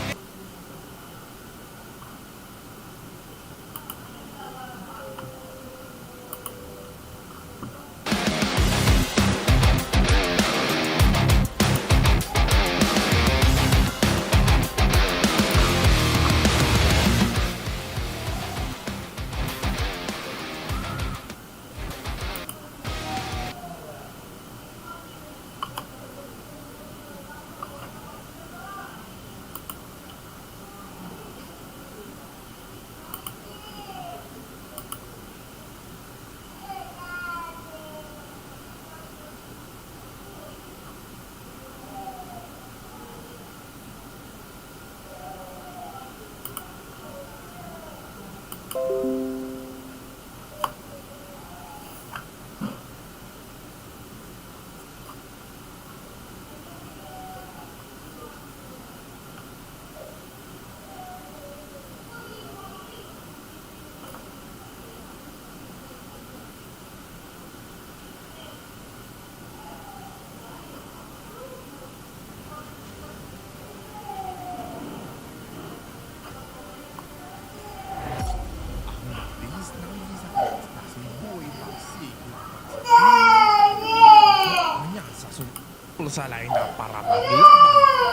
sa lineup para maglaban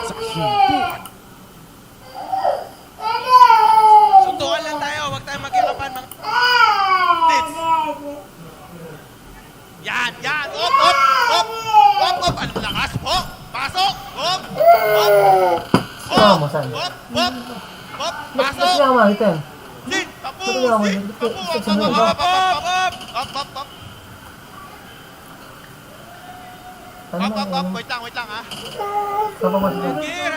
sa suntukan. Suntukan lang tayo, huwag tayo magkikapan mga... Tits! Yan! Op! Ang lakas po! Pasok! Op! Masan? Op! Mas Pasok! nga makita. Sin! Tapu! Ba't nga Sin! makita? Op! Wait lang ha. Gear!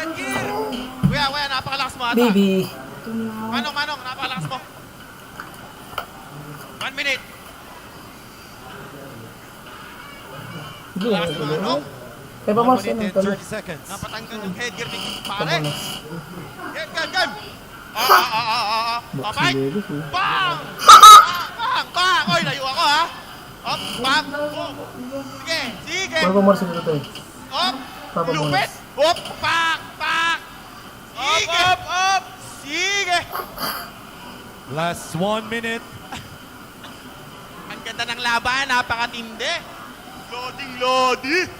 Kuya, napakalakas mo ata. Baby. Manong, napakalakas mo. 1 minute. Sige, Lakas mo, Manong. Kaya pa mas, 1 minute and 30 seconds. Napatanggal yung headgear ni pare. Game! Kapay! Bang! Bang! Oy, layo ako ha. Op, bang! Sige! Kaya pa mas ito to eh. Op! Papa Lupit! Op! Bang! Sige! Op! Sige! Last 1 minute. Ang ganda ng laban, napakatindi. Lodi!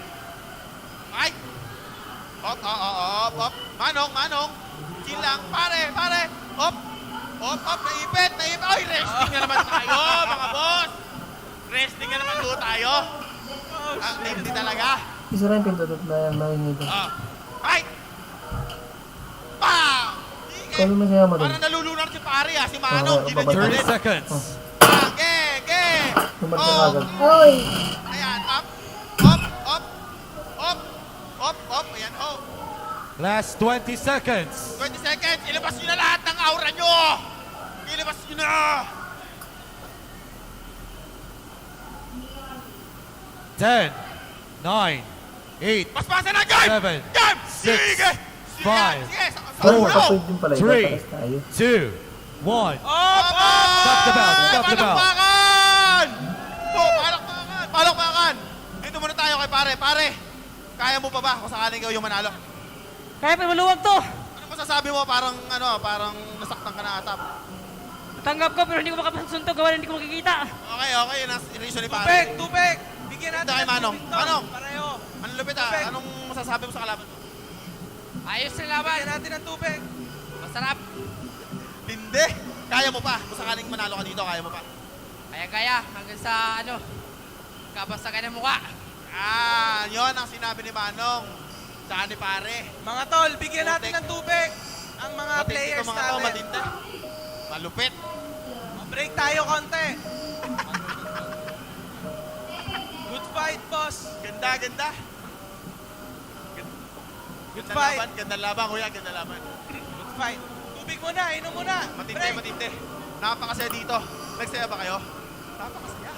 Ay! Op! Manong! Chill lang, pare! Op! Naipit! Ay, resting na naman tayo, mga boss! Resting na naman tayo. Ang tindi talaga. Isa rin pintutot na yan, nangingito. Ay! Bang! Kaya mo siya madali. Parang nalulunar si pare si Manong. 30 seconds. Ge! Tumat ka agad. Ay! Ayan, up! Ayan, Last 20 seconds. 20 seconds, ilabas nyo na lahat ng aura nyo! Ilabas nyo na! 10, 9, 8, Paspasan na, game! 7, Game! 6, 5, Ay, nakapoint din pala. 4, 3, Ipapalas tayo. 2, 1. Up! Stop the bell. Stop the bell. Palakpakan! Palakpakan! Dito muna tayo kay pare. Pare, kaya mo pa ba kung sakaling ikaw yung manalo? Kaya pa maluwag to. Ano masasabi mo? Parang nasaktan ka na atap. Tanggap ko pero hindi ko makapasunto gawa hindi ko makikita. Okay. Yan ang reason ni pare. Tupek! Bigyan natin Kay Manong. Manong, Pareho. ano lupit Anong masasabi mo sa kalaban mo? Ayos na laban. Bigyan natin ng tubig. Masarap. Hindi. Kaya mo pa. Kung sakaling manalo ka dito, kaya mo pa. Kaya. Hanggang sa kabasagan ng mukha. Yun ang sinabi ni Manong. Saka ni pare. Mga tol, bigyan natin ng tubig. Ang mga players mga to, natin. matindi. Malupit. Break tayo konti. Good fight, boss. Ganda. Good fight. Ganda laban, kuya. Ganda laban. Good fight. Tubig muna, inom muna. Matindi. Napakasaya dito. Nagsaya ba kayo? Napakasaya.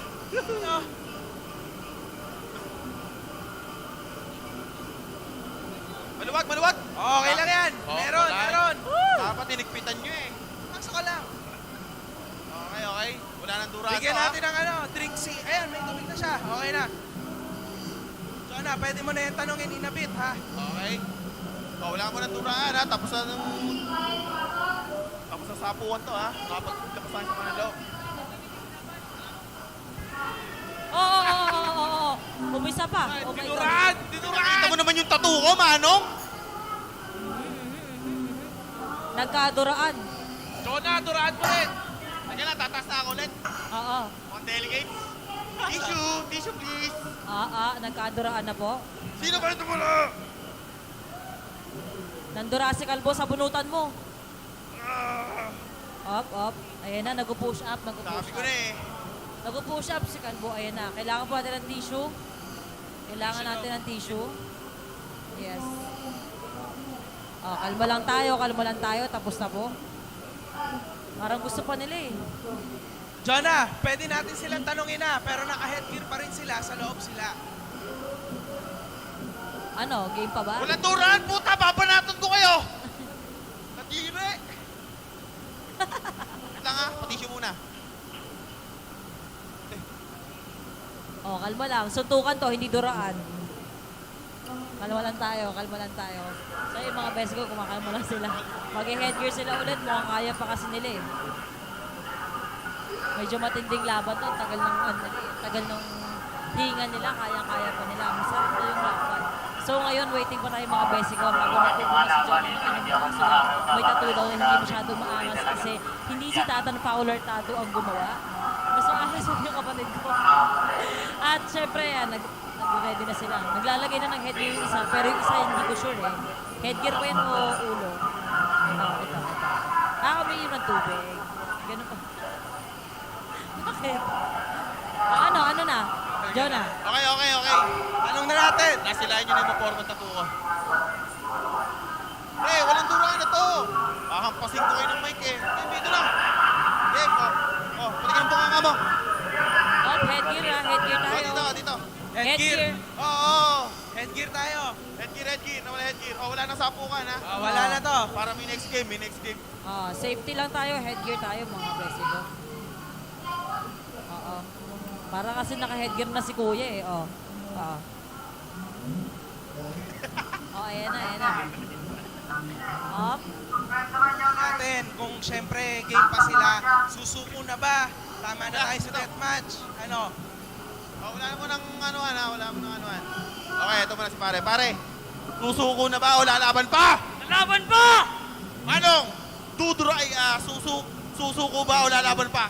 Maluwag. Okay lang yan. Meron. Dapat tinigpitan nyo eh. Pasok ka lang. Okay. Wala nang duraso. Bigyan natin ng drink si... Ayan, may tubig na siya. Okay na. So pwede mo na yung tanongin inabit, ha? Okay. Wala mo ng duraan ha. Tapos na sapuan to ha. Nakapaglakas tayo sa kanila. Oo. Umisa pa. Oh my God. Nakita mo naman yung tattoo ko, Manong. Nagkaduraan. Jonah, duraan mo rin. Teka lang, tataas na ako ulit. Oo. Mga delegates. Tissue please. Nagkaduraan na po. Sino ba ito mula? Nandura si Kalbo sa bunutan mo. Up. Ayan na, nag-push up. Sabi ko na eh. Nag-push up si Kalbo. Ayan na. Kailangan po natin ng tissue. Kailangan natin ng tissue. Yes. Kalma lang tayo. Tapos na po. Parang gusto pa nila eh. Jonah, pwede natin silang tanongin na, pero naka-headgear pa rin sila, sa loob sila. Game pa ba? Walang duraan, puta! Babanatan ko kayo! Natire! Wait lang ha, patisyo muna. Kalma lang. Suntukan to, hindi duraan. Kalma lang tayo. So yung mga best ko, kumakalma lang sila. Mag-headgear sila ulit, mukhang kaya pa kasi nila eh. Medyo matinding laban to. Tagal ng hinga nila, kaya pa nila. Masarap na yung laban. So ngayon, waiting pa tayo mga basic ko. Habang nagpupunan si John ng kanyang braso na may tattoo daw na hindi masyadong maangas kasi hindi si Tatan Fowler tattoo ang gumawa. Mas maangas yung kapatid ko. At syempre, nag-ready na sila. Naglalagay na ng headgear yung isa, pero yung isa hindi ko sure eh. Headgear pa yan o ulo? Ito. Kami yun ng tubig. Ganun pa. Bakit? Ano na? Jonah. Okay. Anong na natin? Nasilayan nyo na yung maporma tattoo ko. Pre, walang duraan na to. Hahampasin ko kayo ng mic eh. Dito lang. Game, patigyan po nga mo. Headgear tayo. Dito. Headgear. Oo. Headgear tayo. Headgear. Nawala headgear. Wala na sapukan ha. Wala na to. Para may next game. Safety lang tayo, headgear tayo mga basic ko. Oo. Para kasi naka-headgear na si Kuya eh. Ayan na. Up. Natin kung syempre game pa sila, susuko na ba? Tama na tayo sa deathmatch. Ano? Wala mo nang anuan. Okay, ito muna si pare. Pare, susuko na ba o lalaban pa? Lalaban pa! Manong, susuko ba o lalaban pa?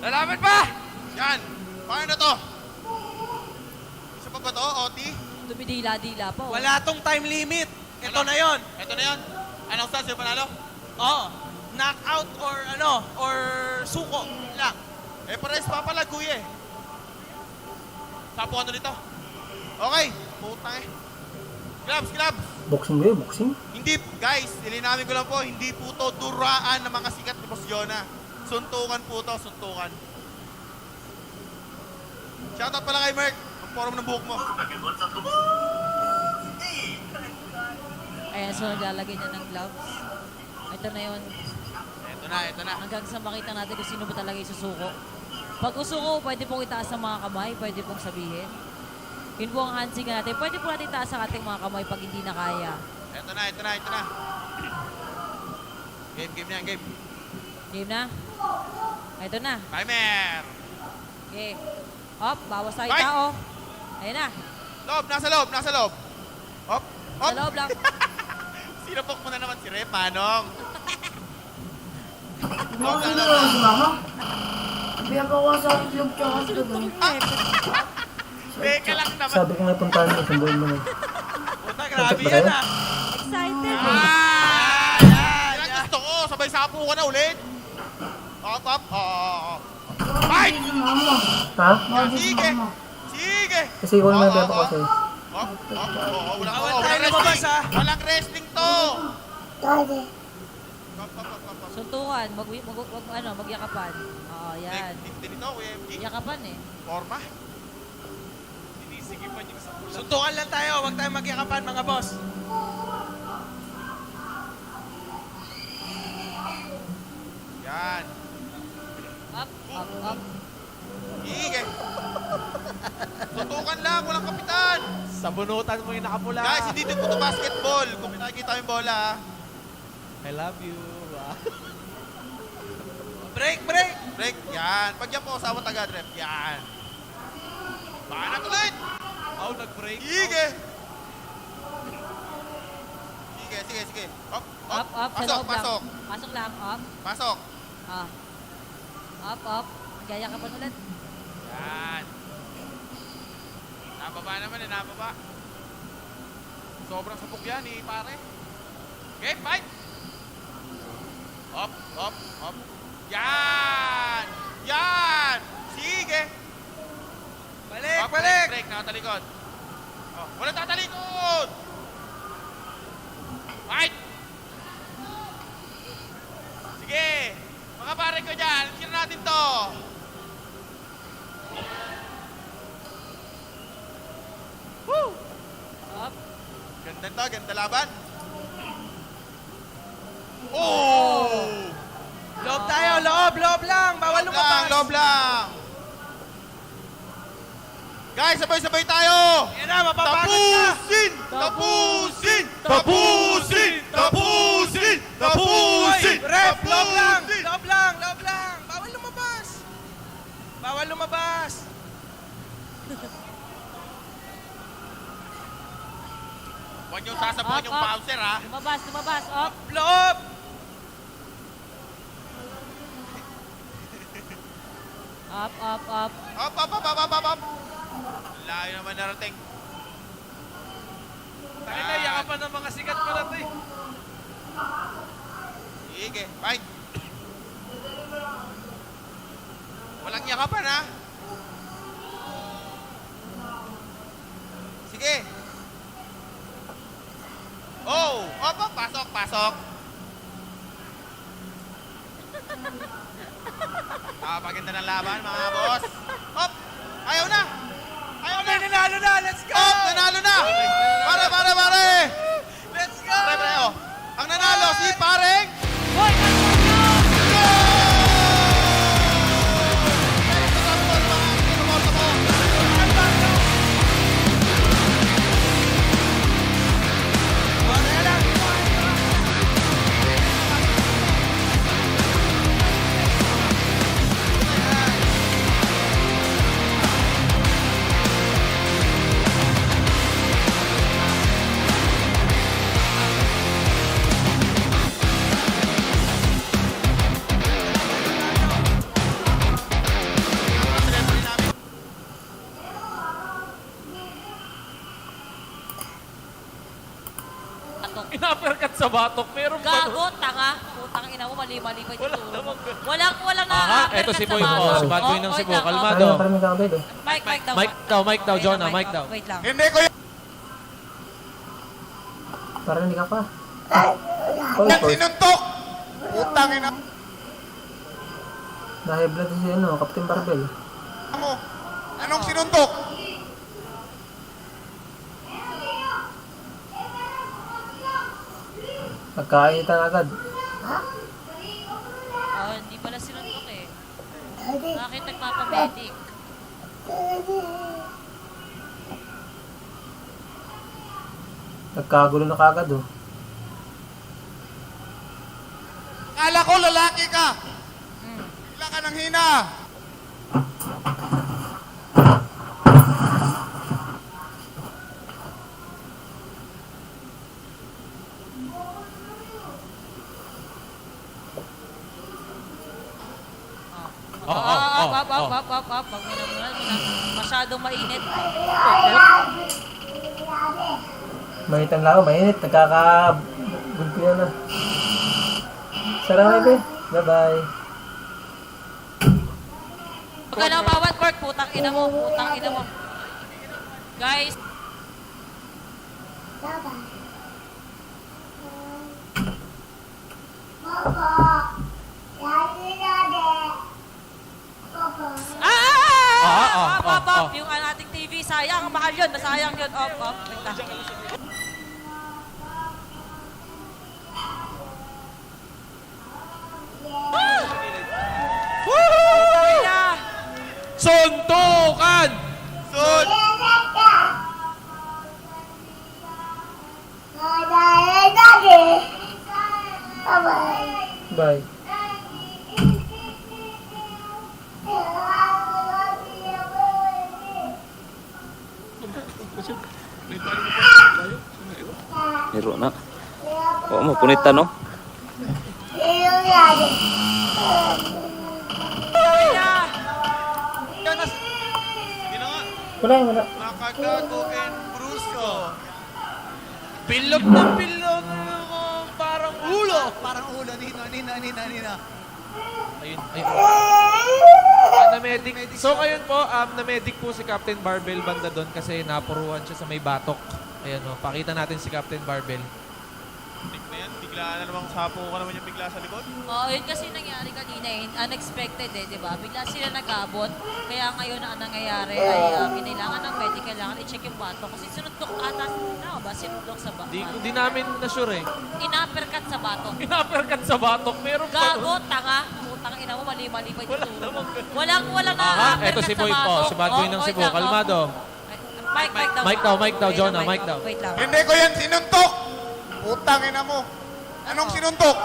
Lalaban pa! Yan. Paano na to? Isa pa ba to, Oti? Dumidila-dila pa. Wala tong time limit. Ito na yon. Anong stance yung panalo? Oo. Knockout or suko lang. Pares papalag, kuya eh. Sapo ano dito? Okay. Putang eh. Gloves. Boxing ba yun? Boxing? Hindi, guys, ilinamin ko lang po, hindi po to duraan ng mga sikat ni Boss Jonah. Suntukan po to, suntukan. Shoutout pala kay Merk, ang forum ng buhok mo. Ayan, so naglalagay niya ng gloves. Ito na yun. Ito na. Hanggang sa makita natin kung sino ba talaga isusuko. Pag usuko, pwede pong itaas ang mga kamay, pwede pong sabihin. Yun po ang handshake natin. Pwede po natin itaas ang ating mga kamay pag hindi na kaya. Ito na. Game. Game na? Ito na. Timer! Okay. Hop, bawas tayo Fight! tao. Ayan na. Nasa loob. Hop. Sa loob lang. Sinapok mo na naman si Rep, Manong. Bakit na lang si Mama? Kaya pa ako sa itlog tsaka sa doon. Teka lang naman. Sabi ko nga puntahan mo, sumbuhin mo na. Puta, grabe yan ah. Excited. Yan gusto ko. Sabay sapo ka na ulit. Up. Fight! Ha? Sige. Kasi ikaw naman beto kasi. Walang wrestling to. Suntukan, magyakapan. Oo, yan. Dito, Kuya MG. Yakapan eh. Forma. Suntukan lang tayo, huwag tayo magyakapan mga boss. Yan. Up. Sige. Tutukan lang, walang kapitan. Sabunutan mo yung nakapula. Guys, hindi din po ito basketball. Kung nakikita yung bola, I love you. Break! Yan. Pag yan po, usawat agad, ref. Yan. Baka na tuloy. Nag-break. Sige. Up. Sa loob lang. Pasok. Pasok lang. Up. Pasok. Up. Magyakapan ulit. Yan. Nababa naman nababa. Sobrang sapok yan pare. Okay, fight! Up. Yan! Sige! Balik! Break, nakatalikod. Wala tatalikod! Fight! Sige! Mga pare ko dyan, sino natin to? Woo! Up. Ganda laban. Oh! Loob tayo, loob lang. Bawal lumabas. Loob lang. Guys, sabay-sabay tayo. Yan na, mapapagod na. Tapusin! Rep, loob lang. Bawal lumabas. Huwag niyong sasabuhan yung bouncer, ha? Lumabas, lumabas. Up. Loob! Up, up, up. Up. Layo naman narating. Tayo na, yakapan ng mga sikat pala to eh. Sige, fine. Walang yakapan, ha? Sige. Oh! Opo, pasok. Paganda ng laban, mga boss. Op! Ayaw na! Nanalo na! Let's go! Op! Nanalo na! Pare! Let's go! Pare, oh. Ang nanalo, si Pareng! Ina-uppercut sa batok. Meron ba? Gago, tanga. Putang ina mo, mali-mali pa yung tuturo mo. Walang Aha, eto si Boy po. Si Bad Boy ng Cebu. Kalmado. Mic daw, Jonah. Mic daw. Wait lang. Hindi ko yan! Parang hindi ka pa. Sinuntok! Putang ina Na-high-blood si Captain Barbell. mo. Anong sinuntok? Nagkainitan agad. Hindi pala sinuntok eh. Bakit nagpapamedic? Nagkagulo na kagad oh. Kala ko lalaki ka! Hila ka ng hina! Up. Pag minamunan mo na. Masyadong mainit. Mainit ang lao, mainit. Nagkakabulpihan na. Sarang Bye-bye. Huwag ka lang bawat court. Putang ina mo. Guys. Up. Yung ating TV, sayang. Mahal yun. Masayang yun. Up. Wait lang. Suntukan! Bye. Niro na. Oo mo, punitan no? Wala. Nakagago and Brusco. Pilot na pilot. Parang ulo. Nina. Ayun. Na-medic. So, ayun po, na-medic po si Captain Barbell banda doon kasi napuruan siya sa may batok. Ayan o, pakita natin si Captain Barbell. Tik na yan, bigla na namang sapo ka naman yung bigla sa likod. Oo, yun kasi nangyari kanina eh. Unexpected eh, di ba? Bigla sila nag-abot. Kaya ngayon ang nangyayari ay kinailangan ng medic, kailangan i-check yung batok. Kasi sinuntok ata, sinuntok sa batok. Di namin na-sure eh. Ina-uppercut sa batok. Ina-uppercut sa batok? Meron pa. Gago, tanga. Putang ina mo, mali-mali pa yung tuturo mo. Walang Aha, eto na-uppercut si sa Boy po. batok. Si Bad Boy ng Cebu. Kalmado. Mic daw, Jonah. Mic daw. Wait lang. Hindi ko yan sinuntok! Putang ina mo. Anong sinuntok?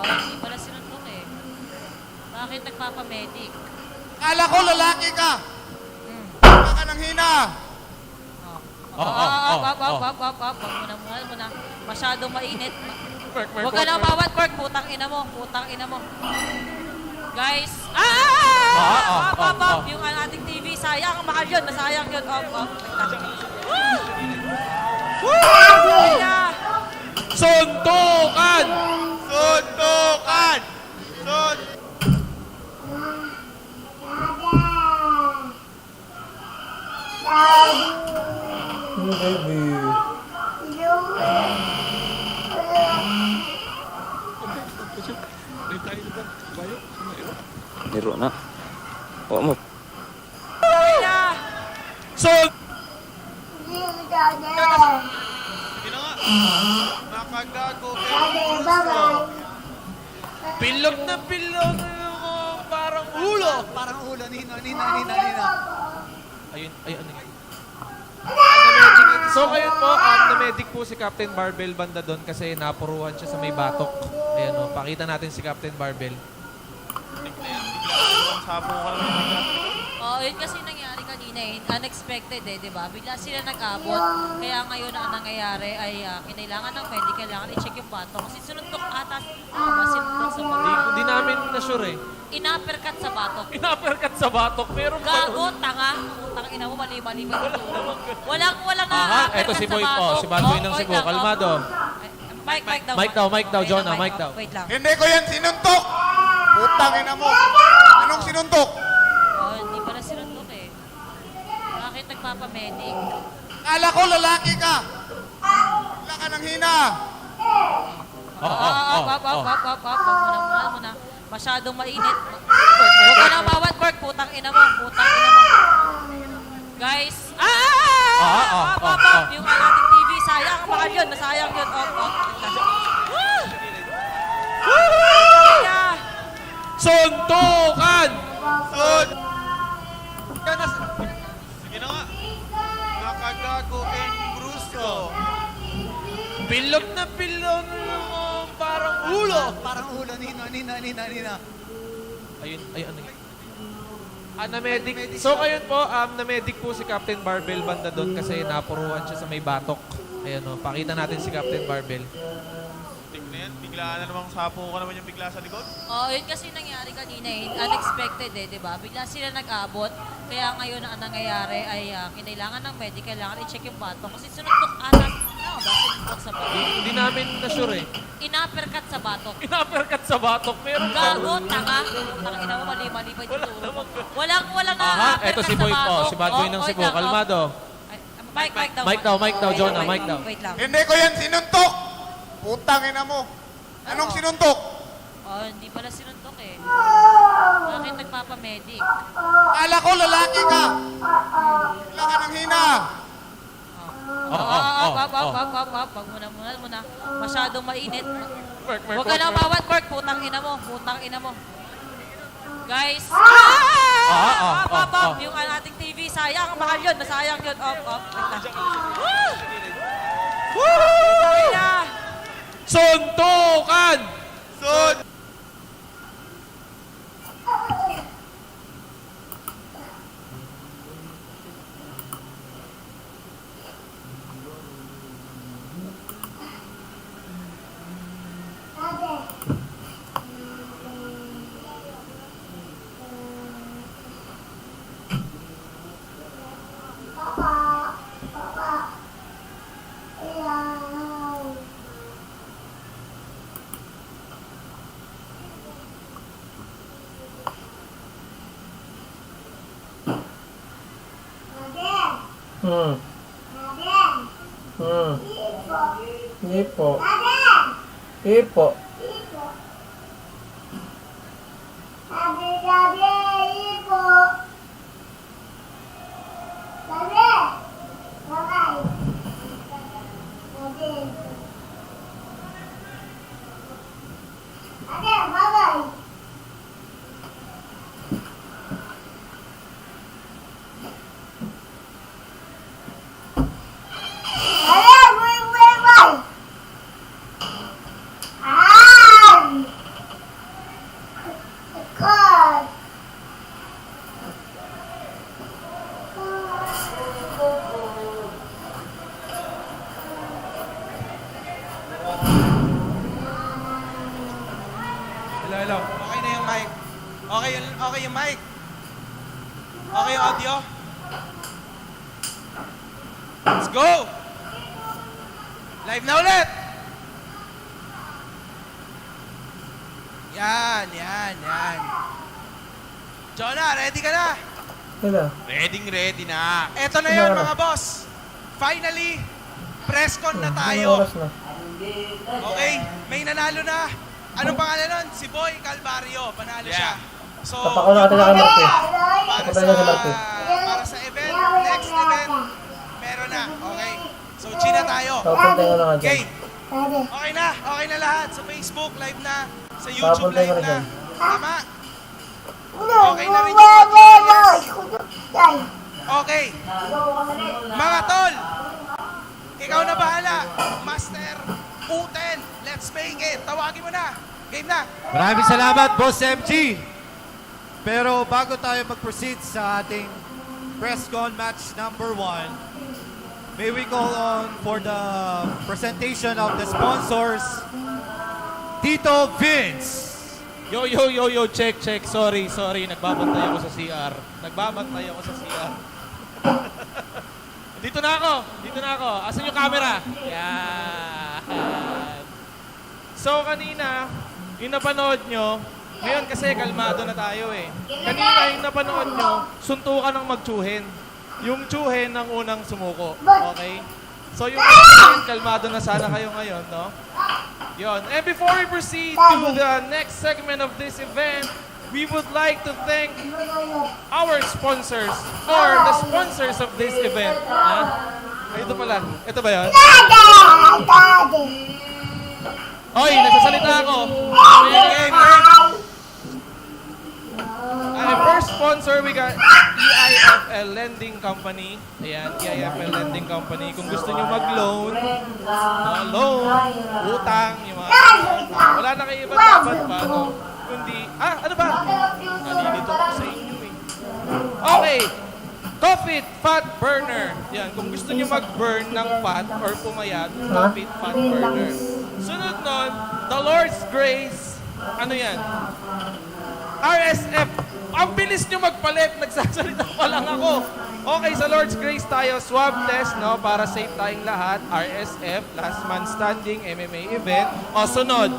Hindi pala sinuntok eh. Bakit nagpapamedic? Kala ko lalaki ka! Hila ka ng hina! Wag muna. Masyadong mainit. Huwag ka nang bawat cork, putang ina mo. Guys, yung ating TV, sayang, mahal yun, masayang yun. Suntukan! Baby. Biro na. Oo mo. Nakagago Bilog na bilog parang ulo. Nino. Ayun, ano yun? So ngayon po, na-medic po si Captain Barbell banda doon kasi napuruhan siya sa may batok. Ayan o, pakita natin si Captain Barbell. Yun kasi nangyari kanina unexpected di ba? Bigla sila nag-abot. Kaya ngayon ang nangyayari ay kinailangan ng medic, kailangan i-check yung batok. Kasi sunundok atas, sinundok sa batok. Di namin na-sure eh. Inuppercut sa batok. Inuppercut sa batok, pero gago, tanga. Utang ina mo, mali-mali ba ito? Walang eto si Boy po, si Bad Boy ng Cebu. Kalmado. Mic daw, Jonah, mic daw. Wait lang. Hindi ko yan sinuntok! Putang ina mo! Anong sinuntok? Hindi pala sinundok eh. Bakit nagpapamedic? Kala ko lalaki ka! Wala ka ng hina! Muna. Masyadong mainit. Huwag ka nang bawat cork, putang ina mo. Guys, yung ating TV, sayang, mahal yun, masayang yun. Suntukan! Sige na nga. Nakagago Brusco. Bilog na bilog parang ulo. Nino. Ayun, ano yun? Na-medic. So ngayon po, na-medic po si Captain Barbell banda doon kasi napuruhan siya sa may batok. Ayan o, pakita natin si Captain Barbell. Tignan yan, biglaan na namang sapo ka naman yung bigla sa likod. Yun kasi nangyari kanina unexpected di ba? Bigla sila nag-abot. Kaya ngayon ang nangyayari ay kinailangan ng medic, kailangan i-check yung batok. Kasi sunundok atas, sinundok sa batok. Di namin na-sure eh. Inuppercut sa batok. Pero gago, tanga. Ina mo, mali-mali ba ito? Walang eto si Boy po, si Bad Boy ng Cebu. Kalmado. Mic daw, Jonah, mic daw. Wait lang. Hindi ko yan sinuntok! Putang ina mo! Anong sinuntok? Hindi pala sinundok eh. Bakit nagpapamedic? Kala ko lalaki ka! Wala ka ng hina! Wag muna. Masyadong mainit. Huwag ka nang bawat cork, putang ina mo. Guys, yung ating TV, sayang, mahal yun, masayang yun. Suntukan! Ipo. hello. Okay na yung mic. Okay yung mic. Okay yung audio. Let's go! Live na ulit! Yan. Jonah, ready ka na? Wala. Ready na. Eto na yun mga boss. Finally, press con na Anong tayo. oras na? Okay, may nanalo na. Anong pangalan nun? Si Boy Calvario. Panalo siya. So, Papakuna natin na kay Mark eh. para Papakuna natin kay Mark eh. sa event, next event, meron na. Okay. So, G na tayo. Papunta ko na nga dyan. Okay. Okay na lahat. Sa Facebook, live na. Sa YouTube, Papunta ko live na na. dyan. Tama? Okay na rin yung audio. Okay. Mga tol, ikaw na bahala. Master Uten, let's make it. Tawagin mo na. Game na. Maraming salamat, Boss MG. Pero bago tayo mag-proceed sa ating press con match number 1, may we call on for the presentation of the sponsors, Tito Vince. Yo, check. Sorry. Nagbabantay ako sa CR. Dito na ako. Asan yung camera? Yan. So, kanina, yung napanood nyo, ngayon kasi kalmado na tayo eh. Kanina yung napanood nyo, suntukan ng magtsuhin. Yung tsuhin ng unang sumuko. Okay? So, yung kalmado na sana kayo ngayon, no? Yon. And before we proceed to the next segment of this event, we would like to thank our sponsors or the sponsors of this event. Ito pala. Ito ba yun? Oy, nagsasalita ako. First sponsor, we got EIFL Lending Company. Ayan, EIFL Lending Company. Kung gusto nyo mag-loan, loan, utang, yung mga wala na kayo ibang dapat pa, no? Kundi, ano ba? Nalilito ako sa inyo eh. Okay, Coffee Fat Burner. Yan, kung gusto nyo mag-burn ng fat or pumayat, Coffee Fat Burner. Sunod nun, The Lord's Grace. Ano yan? RSF. Ang bilis nyo magpalit. Nagsasalita pa lang ako. Okay, sa Lord's Grace tayo. Swab test, no? Para safe tayong lahat. RSF, Last Man Standing, MMA event. O, sunod.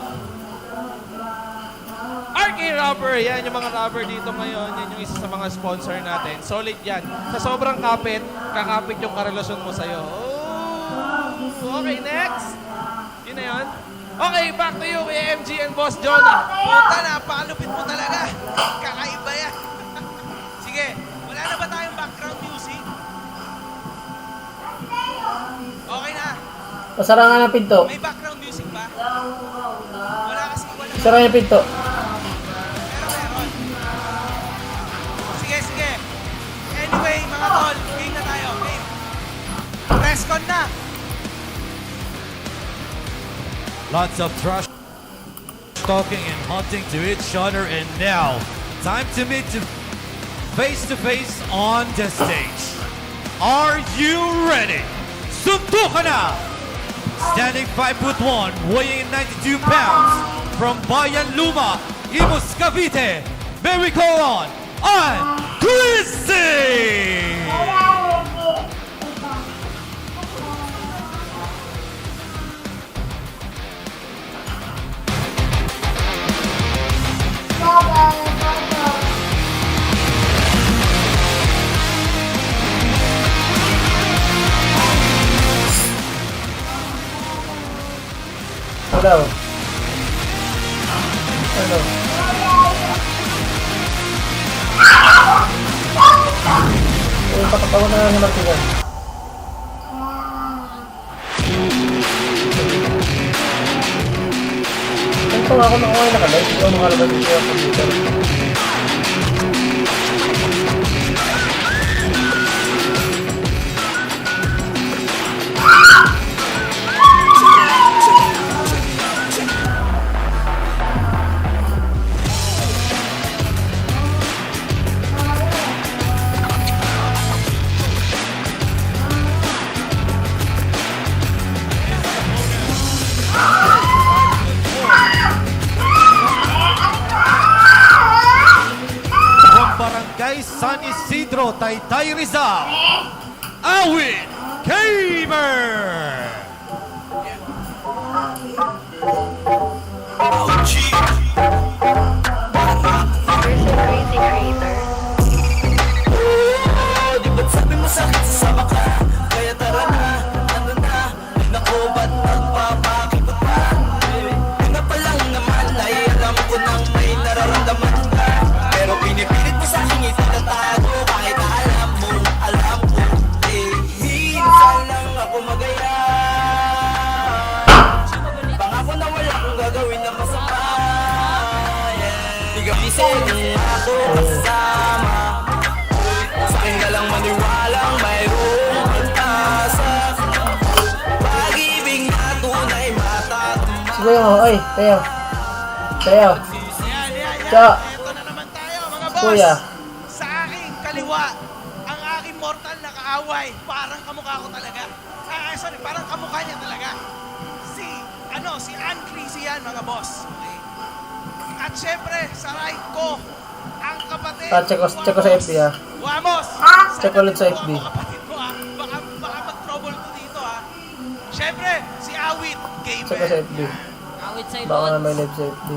RK Rubber. Yan, yung mga rubber dito ngayon. Yan yung isa sa mga sponsor natin. Solid yan. Sa sobrang kapit, kakapit yung karelasyon mo sa'yo. Oh, okay, next. Yun na yun. Okay, back to you, kay MG and Boss Jonah. Puta, napakalupit mo talaga. Kakaiba yan. Sige, wala na ba tayong background music? Okay na. Pasara nga ng pinto. May background music ba? Wala kasi, wala. Pasara yung pinto. Meron. Sige. Anyway, mga tol, game na tayo. Game. Press con na. Lots of trash talking and hunting to each other, and now time to meet face to face on the stage. Are you ready? Suntukan na! Standing 5'1", weighing 92 pounds, from Bayan Luma, Imus Cavite, may we call on Chrissy! Hello. Pakatawa na lang naman sila. Ito nga ako nakakuha na kalay. Ito ang mga laban dito sa computer. kay San Isidro, Taytay Rizal, Awit Gamer! Crazy Crazer. Di ba't sabi mo sakit sasama ka? Kaya tara na, ano na? Nako ba't nagpapakipot pa? Yun na pa lang naman ay alam ko nang may nararamdaman ka. Pero pinipilit mo sa'king itinatago kahit alam ko. Minsan lang ako magaya. Pangako na wala kong gagawin na masama. Igapising ako kasama. Sa akin ka lang maniwalang mayroong pag-asa. Pag-ibig na tunay matatumba. Sige mo, oy, tayo. Tayo. Cha. Kuya. Sa aking kaliwa, ang aking mortal na kaaway, parang kamukha ko talaga. Parang kamukha niya talaga. Si Ann Creasy yan, mga boss. Okay. At syempre, sa right ko, ang kapatid. Check ko sa FB ha. Wamos! Check ulit sa FB. Kapatid mo ha. Baka mag-trouble ko dito ha. Syempre, si Awit Gamer. Check ko sa FB. Awit sa Baka na may live sa FB.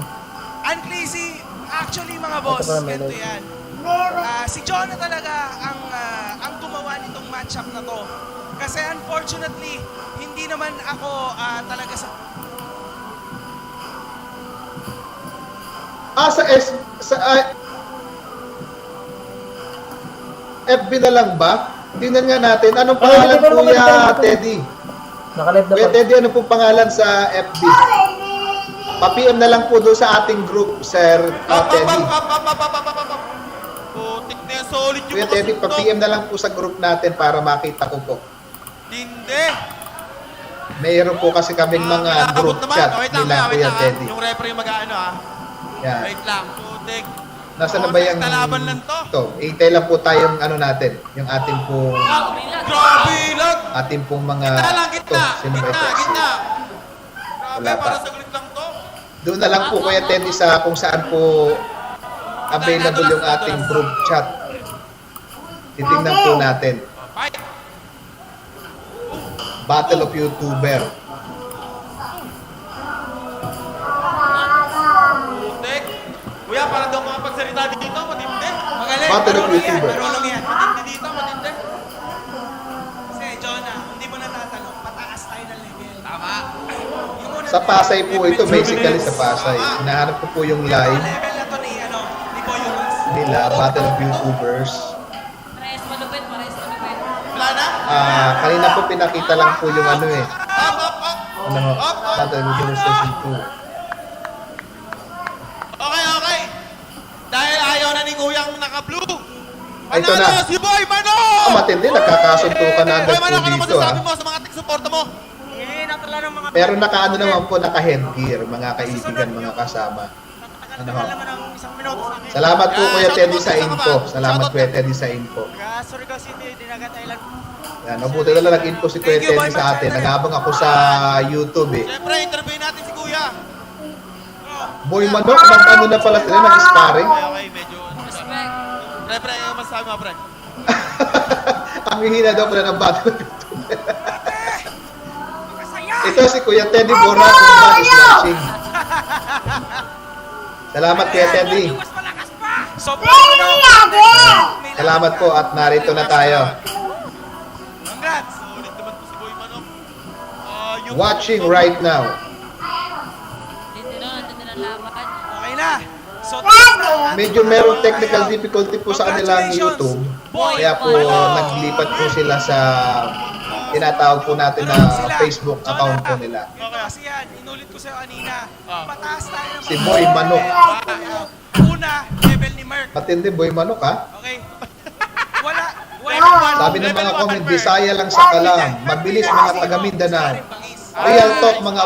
Ann Creasy, actually mga boss, ganito yan. Si Jonah talaga ang gumawa nitong matchup na to. Kasi unfortunately, hindi naman ako talaga sa... FB na lang ba? Tingnan nga natin. Anong pangalan, Kuya Teddy? Nakalive na Kuya Teddy, ano pong pangalan sa FB? Pa-PM na lang po doon sa ating group, Sir Teddy. Putik na yan, solid yung Kuya Teddy, pa-PM na lang po sa group natin para makita ko po. Hindi. Mayroon po kasi kaming mga group chat nila, Kuya Teddy. Yung referee mag-ano Yan. Wait lang, putik. Nasaan na ba yung... Talaban lang to. Ito, hintay lang po tayong ano natin. Yung ating pong... Grabe lang. Ating pong mga... Gitna lang, gitna. Sino ba ito? Gitna. Wala Grabe, pa. para saglit lang to. Doon na lang po, Kuya Teddy, sa kung saan po available yung ating group chat. Titingnan po natin. Battle of YouTuber. Putik. Kuya, parang daw makapagsalita dito, matindi. Magaling. Battle of Marunong yan, YouTuber. marunong yan. Matindi dito, matindi. Kasi, Jonah, hindi mo natatanong, pataas tayo ng level. Tama. Sa Pasay po ito, basically sa Pasay. Hinahanap ko po yung live Level na to ni Boy Yumas. nila, Battle of YouTubers. Pares malupit, pares malupit. Wala na? Kanina po pinakita lang po yung ano eh. Ano, Battle of YouTubers Season 2. Okay. Dahil ayaw na ni Kuyang naka-blue. Ito na. Panalo si Boy Mano! Matindi, nagkakasuntukan na agad Boy po Mano, ano dito masasabi ah. mo sa mga tig-suporta mo? Pero nakaano naman po, naka-headgear, mga kaibigan, mga kasama. Ano ho? Salamat po Kuya Teddy sa info. Salamat Kuya Teddy sa info. Surigao City, Dinagat Island. Yan, mabuti na lang nag-info si Kuya Teddy sa atin. Nag-abang ako sa YouTube eh. Siyempre, interview natin si Kuya. Boy Manok, nag-ano na pala sila, nag-sparring. Okay, medyo... Pre, ano masasabi mo, pre? Ang hihina daw pala ng battle of YouTuber. Ito si Kuya Teddy Bora kung is watching. Salamat Kuya Teddy. Salamat po at narito na tayo. Congrats! Ulit naman po si Boy Manok. Watching right now. Okay na. So, Medyo merong technical difficulty po sa kanilang YouTube. Kaya po naglipat po sila sa tinatawag po natin na Facebook account po nila. kasi yan, inulit ko sa'yo kanina, pataas tayo ng Si Boy Manok. Una, level ni Merc. Matindi Boy Manok ha. Okay? Wala. Sabi ng mga comment, Bisaya lang sa kalam. Mabilis mga taga Mindanao. Real talk mga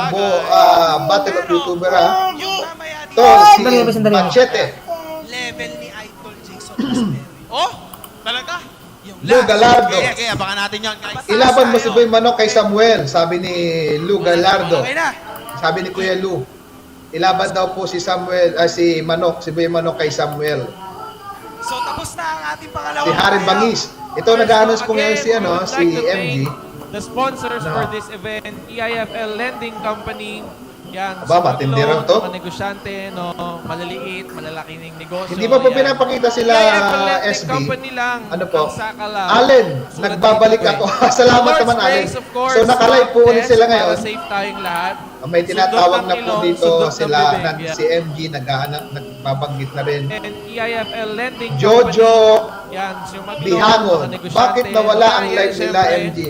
battle of YouTuber ha. To si Machete. Level ni Idol Jason Raspberry. Oh? Talaga? Lou Galardo. Okay, abangan natin yan, guys. Ilaban mo si Boy Manok kay Samuel, sabi ni Lou Galardo. Okay na. Sabi ni Kuya Lou. Ilaban daw po si Samuel, si Manok, si Boy Manok kay Samuel. So tapos na ang ating pangalawang Si Harry player. Bangis. Ito nag-announce po ngayon si, Again, we would si like to MG. thank the sponsors for this event, EIFL Lending Company. Yan, Aba, matindi raw to. mga negosyante, no, maliliit, malalaking negosyo. Hindi pa po yan. pinapakita sila EIFL Lending SB. Company lang. Ano po? ang sakala. Allen, nagbabalik ako. Salamat Lord's naman, Allen. Grace, of course, So, nakalive po ulit test sila para ngayon. safe tayong lahat. May tinatawag na po Sundot ng dito ilong, sundot ng sila, bibig, yan. si MG, nagbabanggit na rin. And EIFL Lending Jojo Company. Yan, yung mag-loan, Bihangon, mga negosyante. bakit nawala ang Kaya, live nila, syempre, MG?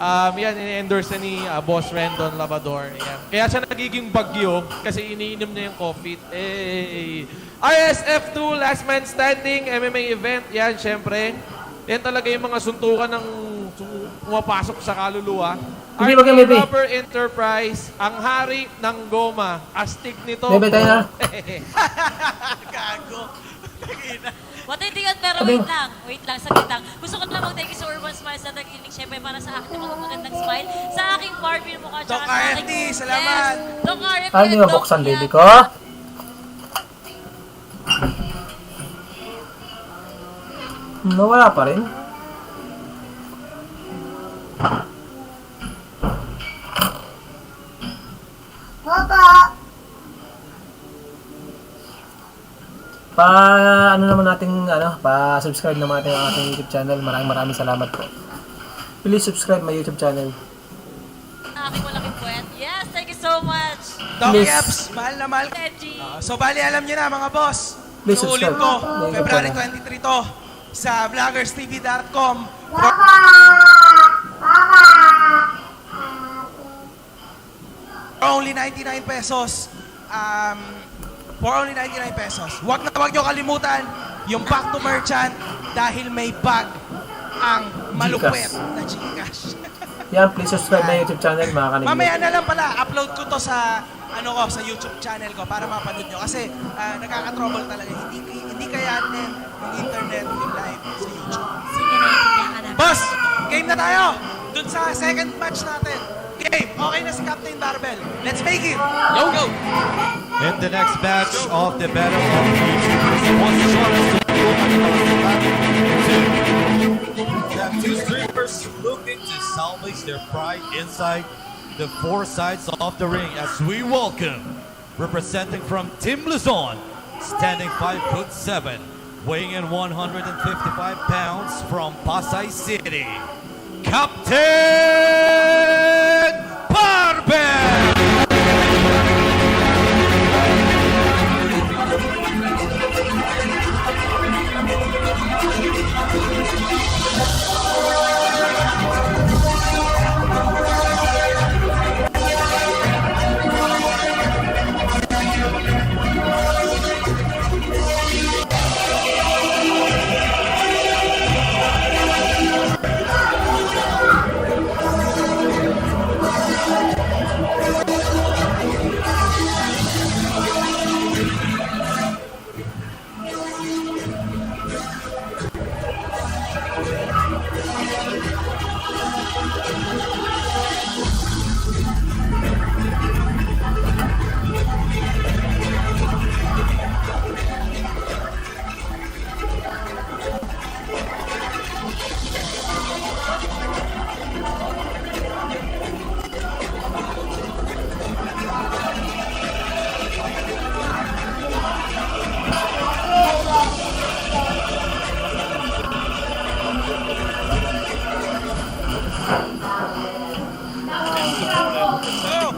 Yan, ini-endorse na ni Boss Rendon Labador. Yan. Kaya siya nagiging bagyo kasi iniinom niya yung coffee. RSF2, Last Man Standing, MMA event. Yan, syempre. Yan talaga yung mga suntukan ng pumapasok sa kaluluwa. Hindi ba kami, Bebe? Rubber Enterprise, ang hari ng goma. Astig nito. Bebe, tayo na. Gago. Matindigan pero wait lang, saglit lang. Gusto ko lang mag-thank you sa Urban Smiles na nag-inig syempre para sa akin mga magandang smile. Sa aking Barbie na mukha, tsaka Doc sa aking... RFT, salamat. Yes, Doc RFT. Ano yung Doc buksan, yan. baby ko? Nawala pa rin. Papa! Ano naman nating pa-subscribe naman natin ang ating YouTube channel. Maraming salamat po. Please subscribe my YouTube channel. Aking malaking puwet. Yes, thank you so much. Doc Please. Eps, mahal na mahal. MG. So bali alam niyo na mga boss. Please Uulit subscribe. ko, Thank you February po 23 to sa vloggerstv.com. For only 99 pesos. For only 99 pesos. Huwag niyo kalimutan yung back to merchant dahil may bag ang malupit na Gcash. Yan, please subscribe my YouTube channel, mga kanigli. Mamaya na lang pala, upload ko to sa sa YouTube channel ko para mapanood nyo. Kasi nakaka-trouble talaga. Hindi kayanin yung internet, yung live sa YouTube. Sige, naiintindihan ka na. Boss, game na tayo! Dun sa second match natin. Game, okay na si Captain Barbell. Let's make it! Yo, go! In the next match of the Battle of YouTubers, once join us to have two streamers looking to salvage their pride inside the four sides of the ring as we welcome, representing from Team Luzon, standing 5'7", weighing in 155 pounds from Pasay City, Captain Barbell!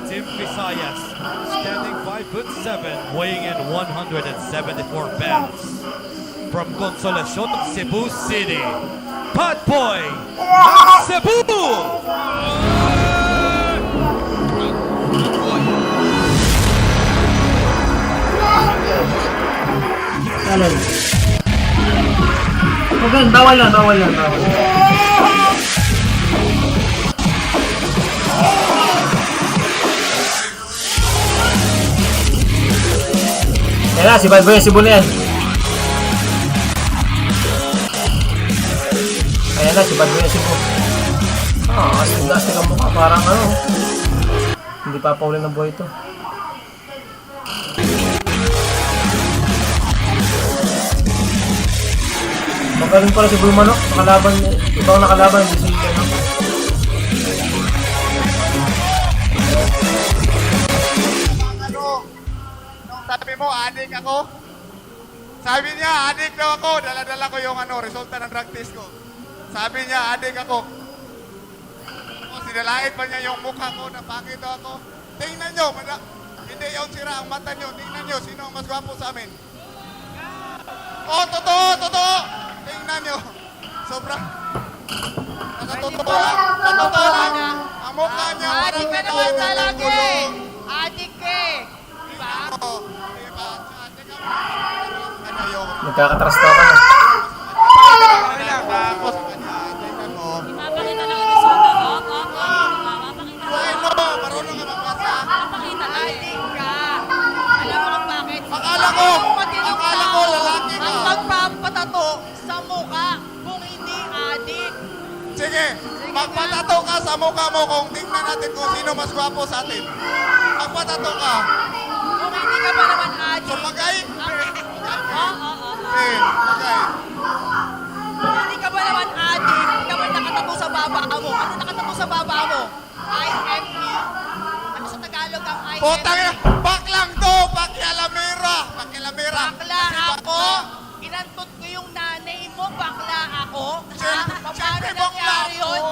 Team Visayas, standing 5'7", weighing in 174 pounds. From Consolacion, Cebu City, Bad Boy, Cebu! Alin? Okay, bawal yan. Yan na, si Bad Boy, si Cebu na yan. Ayan na, si Bad Boy, si Cebu. Astig ang mukha, parang hindi pa paulin ng buhay ito. Magaling pala si Boy Manok. Nakalaban, ibang nakalaban. Hindi si ano. Sabi mo, adik ako. Sabi niya, adik daw ako. Dala-dala ko yung resulta ng drug test ko. Sabi niya, adik ako. Sinalait pa niya yung mukha ko na pangit daw ako. Tingnan nyo, hindi yung sira ang mata nyo. Tingnan nyo, sino ang mas gwapo sa amin. Oh, totoo. Tingnan nyo. Sobrang. Totoo lang. Ang mukha niya, Adik ka naman talaga eh. Adik eh. Diba? Nagkakatras na ako na. Ipapakita lang ang resulta. Papakita lang. Adik ka. Alam mo lang bakit? Akala ko lalaki ka. Ang magpapatato sa mukha kung hindi adik. Sige, magpatato ka sa mukha mo kung tingnan natin kung sino mas gwapo sa atin. Magpatato ka. Kung hindi ka pa naman adik. Sumagay? Pagay. Kung hindi ka ba naman adik, hindi ka ba nakatato sa baba mo? Ano nakatato sa baba mo? IME? Ano sa Tagalog ang IME? Potang ina, baklang to, pakialamera. Bakla ako? Inantot ko yung nanay mo, bakla ako? Ha? Paano nangyari yun?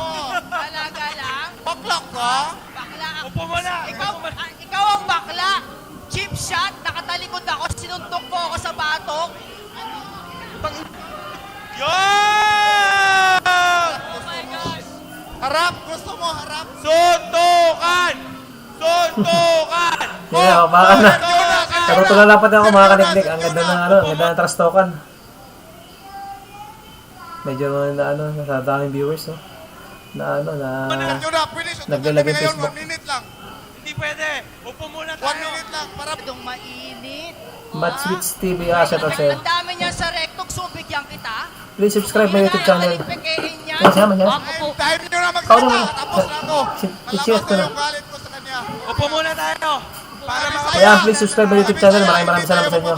Talaga lang? Bakla ka? Bakla ako. Upo mo na. Ikaw ang bakla. Cheap shot, nakatalikod ako, sinuntok ko ako sa batok. Yan! Harap, gusto mo harap? Suntukan! Yeah, baka na. Natutulala pa din ako mga kaniknik. Ang ganda ng ang ganda ng trash token. Medyo nasa daming viewers, no? Naglalagay Facebook. 1 minute lang. Hindi pwede. Upo muna 1 minute lang para Itong mainit. Match with TV, shoutout sa'yo. Ang dami niya sa rectog, subigyan kita. Please subscribe my YouTube channel. Pagkain niya. Yes, yaman yan. time nyo na Ikaw magsalita. naman. Tapos na ako. I-share ko na. Yung galit ko sa kanya. Upo muna tayo. Para Kaya please subscribe my YouTube channel. Maraming salamat sa inyo.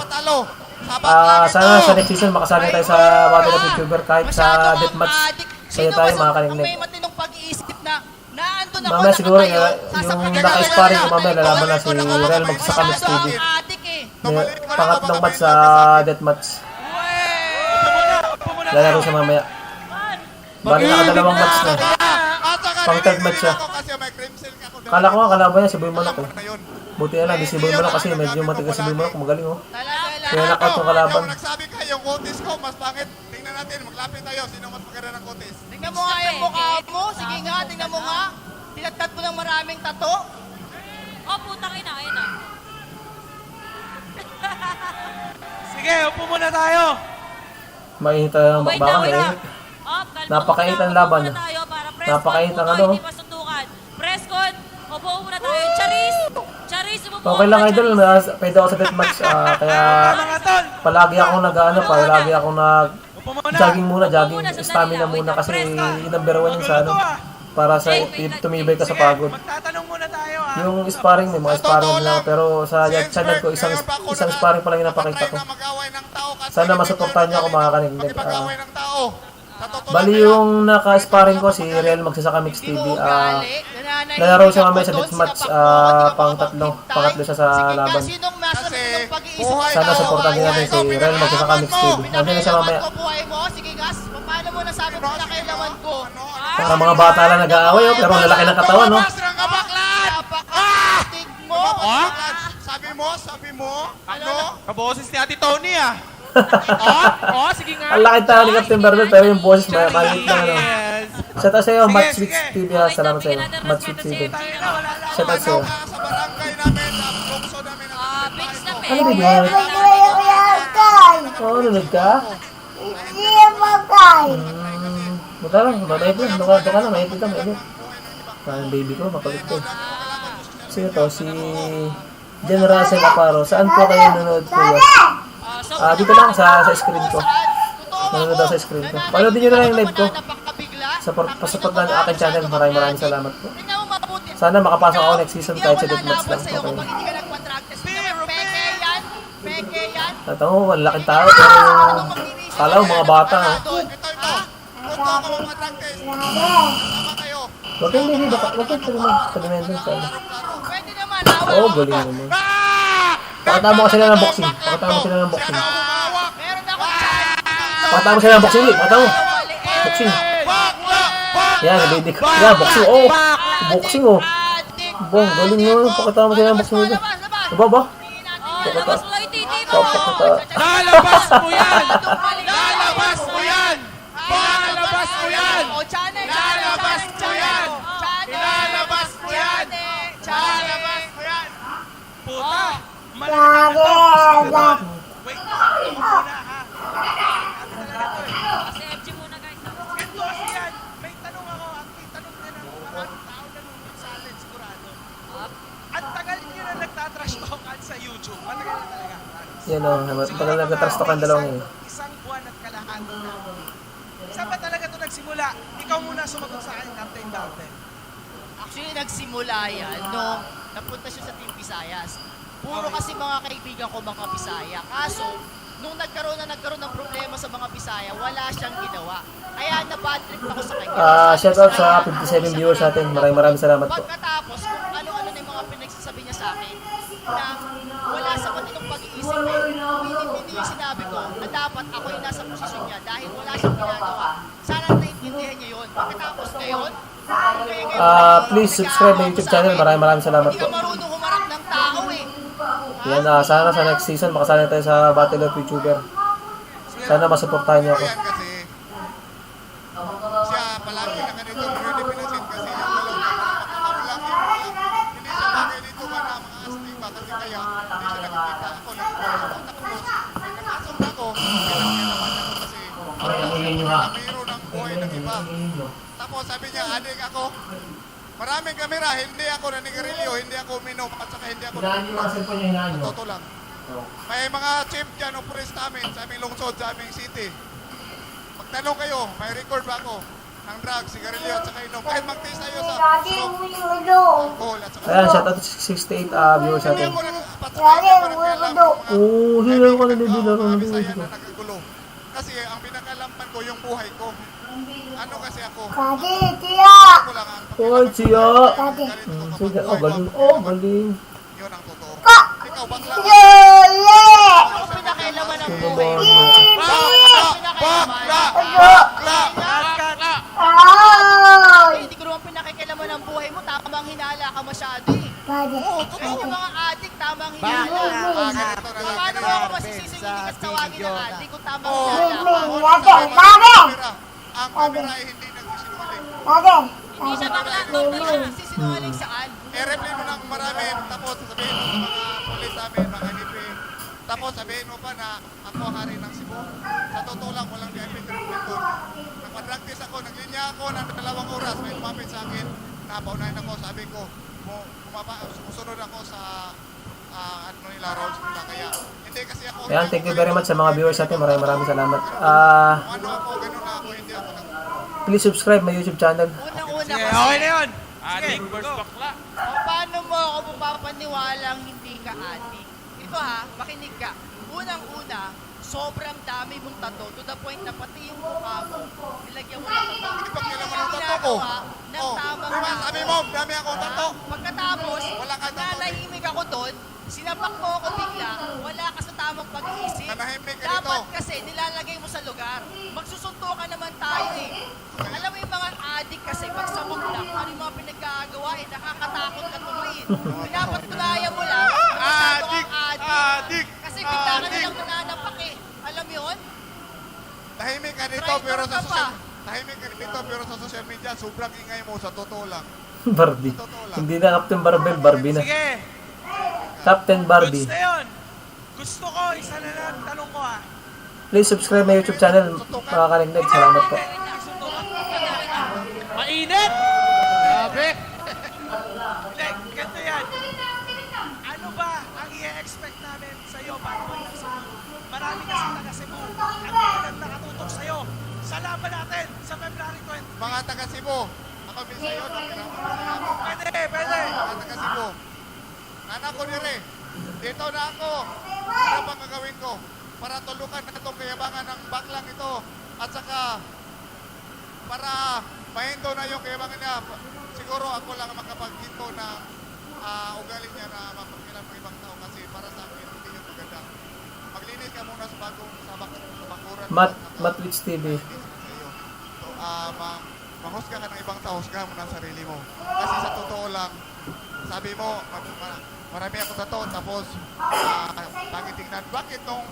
Sana sa next season makasali tayo sa Battle of YouTuber kahit sa deathmatch. Kaya tayo mga kaniknik. May matinong pag-iisip na naandun ako. Mamaya siguro yung naka-sparring ko mamaya lalaban na si Real magsasaka Mix TV. Pangatlong match sa deathmatch. Lalaro siya mamaya. Bali nakadalawang match na. Pang third match siya. Kala ko nga kalaban niya si Boy Manok eh. Buti na lang di si Boy Manok kasi medyo matigas si Boy Manok. Magaling oh. Kaya nakat yung kalaban. Nagsabi ka yung kutis ko mas pangit. Tingnan natin, maglapit tayo. Sino mas maganda ng kutis? Tingnan mo nga yung mukha mo. Sige nga, tingnan mo nga. Tinagtat mo ng maraming tato. Oh, putang ina. Ayun na. Sige, upo muna tayo. Mainit ang bakbakan. Mainit. Napakainit ang laban. Napakainit ang ano. Presscon, upo muna tayo. Charis, upo Okay lang idol, pwede ako sa deathmatch. Kaya palagi ako palagi ako jogging muna, stamina muna kasi number 1 yun sa para sa tumibay ka sa pagod. Yung sparring, may mga sparring lang pero sa channel ko isang sparring pa lang yung napakita ko. Sana masuportahan niyo ako mga kaniknik. Bali yung naka-sparring ko si Real magsasaka Mix TV. Lalaro siya mamaya sa deathmatch pangatlo siya sa laban. Sana supportahan niyo natin si Real magsasaka Mix TV. Nandiyan na siya mamaya. Sige gas, paano mo nasabi mo na kayo naman ko? Para mga bata lang nag-aaway pero lalaki ng katawan no. Sabi mo, ano? Kaboses ni Ate Tony ah. Sige nga. Ang laki tayo ni Captain Bernard pero yung boses maliit lang ano. Shout out sa'yo, Match with TV ha. Salamat sa'yo. Match with TV. Shout out sa'yo. Ano ba yan? Oo, nunod ka? Hindi magay. Buta lang, mainit lang. Doon ka lang, mainit lang, mainit. Parang baby ko, makulit ko. Sino to? Si Jen Russell Aparo. Saan po kayo nanonood kuya? Dito lang sa screen ko. Nanonood ako sa screen ko. Panoodin nyo na lang yung live ko. Pasupport na yung aking channel. Maraming salamat po. Sana makapasok ako next season kahit sa deathmatch lang. Okay. Peke yan. Tatawa mo, malaking tao pero Kala mo mga bata. Ha? Punto ako mga drug test. Kasama kayo. Huwag kang hindi. Huwag kang pag-mention sa ano. Pwede naman, Oo, galing naman. Pakatama ko sila ng boxing. Pakatama ko sila ng boxing. meron ako chance. Pakatama ko sila ng boxing. Pakatama. Boxing. Yan, nabidik. Yan, boxing. Oh, boxing oh. Bong, galing naman. Pakatama ko sila ng boxing nila. Diba ba? Pakata. Pakata. Lalabas mo yan! Lalabas mo yan! Lalabas mo yan! O, channel. Lalabas mo yan! Ilalabas mo yan! Channel. Lalabas mo yan! Puta! Malalakas! Wait, ako muna ha. Ano talaga to eh? Kasi FG muna guys. Ganito kasi yan. May tanong ako at may tanong din ang maraming tao nanonood sa atin, sigurado. Ang tagal nyo na nagtatrash talkan sa YouTube. Matagal na talaga. Yan o, tagal nag-trust talk ang dalawang yun. Isang buwan at kalahati na. Saan ba talaga ito nagsimula? Ikaw muna sumagot sa akin, Captain Dante. Actually, nagsimula yan nung napunta siya sa Team Visayas. Puro kasi mga kaibigan ko mga Bisaya. Kaso, nung nagkaroon ng problema sa mga Bisaya, wala siyang ginawa. Kaya na-bad trip ako sa kanya. Shout out sa 57 viewers natin. Maraming salamat po. Pagkatapos, kung ano-ano na yung mga pinagsasabi niya sa akin, na wala sa matinong pag-iisip eh. Hindi yung sinabi ko na dapat ako yung nasa posisyon niya dahil wala siyang ginagawa. Sana naiintindihan niya yun. Pagkatapos ngayon, Please subscribe na YouTube channel. Maraming salamat hindi po. ka marunong humarap ng tao eh. Yan, sana sa next season makasali tayo sa Battle of YouTuber. Sana masuportahan niyo ako. Yan kasi siya palagi na ganito really pinasin kasi yung dalaw na hindi siya bagay dito ba na mga astig ba kasi kaya hindi siya nakikita ako nakapasok ako pinagkinaman ako kasi mayroon ng buhay ng iba. Tapos sabi niya, adik ako, maraming kamera, hindi ako nanigarilyo, hindi ako uminom, at saka hindi ako nanigarilyo. Totoo lang. May mga chief dyan, operist namin, sa aming lungsod, sa aming city. Magtanong kayo, may record ba ako ng drugs, sigarilyo, at saka inom. Kahit mag-taste tayo sa alcohol, at saka Ayan, shout out to 68 viewers natin. Oo, sila ko na nililaro ng viewers ko. Kasi ang pinakalampan ko yung buhay ko. Ano kasi ako? Oy, siya! Sige, oh, galing. Oh, galing. Yun ang totoo. Ikaw, bakla. Ano pinakailaman ng buhay mo? Hindi ko naman pinakailaman ng buhay mo. Tamang hinala ka masyado eh. Oo, totoo. Yung mga adik, tamang hinala. Paano mo ako masisising hindi ka tawagin ng adik kung tamang hinala ka? Ang camera ay hindi nagsisinungaling. Hindi siya bakla. Nagsisinungaling saan? I-replay mo ng marami, tapos sabihin mo sa mga polis namin, mga NP. Tapos sabihin mo pa na ako ang hari ng Cebu. Sa totoo lang, walang VIP treatment doon. Nagpa-practice ako, naglinya ako ng 2 oras. May lumapit sa akin, napaunahin ako, sabi ko, sumusunod ako sa ano nila, roles nila. Kaya hindi kasi ako... Ayan, thank you very much sa mga viewers natin. Maraming salamat. Ano ako, ganun na ako, hindi ako nag... Please subscribe my YouTube channel. Unang-una Sige, kasi. okay na yun. Adik versus bakla. Paano mo ako mapapaniwalang hindi ka adik? Ito ha, makinig ka. Unang-una, sobrang dami mong tato to the point na pati yung mukha mo, nilagyan mo ng tato. Hindi pag nila mo ng tato ko. Ginagawa ng tamang Diba, tao. sabi mo, dami akong tato. Pagkatapos, Wala ka tato. nanahimik ako doon, sinapak mo ako bigla, wala ka sa tamang pag-iisip. Nanahimik ka Dapat dito. kasi nilalagay mo sa lugar. Magsusuntukan naman tayo eh. Alam mo yung mga adik kasi pag sa muklak, ano yung mga pinagkagawa eh, nakakatakot ka tuloy eh. Dapat tunaya mo lang, masyado kang adik. Kasi bigla ka nilang nananapak eh. Alam mo yun? Tahimik ka dito, Traitor pero sa ka pa. social... Tahimik ka dito, pero sa social media, sobrang ingay mo, sa totoo lang. Barbie. Hindi na Captain Barbell, Barbie na. Sige. Captain Barbie. Goods na yun. Gusto ko, isa na lang tanong ko ha. Please subscribe my YouTube channel. Mga kalingdeg, salamat po. Mainit! Grabe! Hindi, ganito yan. Ano ba ang i-expect namin sa'yo, Batboy ng Cebu? Marami kasi taga Cebu. Ang talagang nakatutok sa'yo sa laban natin sa February 20. Mga taga Cebu, ako Bisayon, Pwede, pwede. mga taga Cebu. Anak ko dire, dito na ako. Ano bang gagawin ko? para tulukan na itong kayabangan ng baklang ito. At saka, para mahinto na yung kayabangan niya, siguro ako lang makapaghinto na ugali niya na mapagkailan ng ibang tao kasi para sa akin, hindi yung maganda. Maglinis ka muna sa bagong bakuran. Matwitch TV. So, mahusga ka ng ibang tao, husga mo ng sarili mo. Kasi sa totoo lang, sabi mo, marami ako tato, tapos bakit tingnan, bakit nung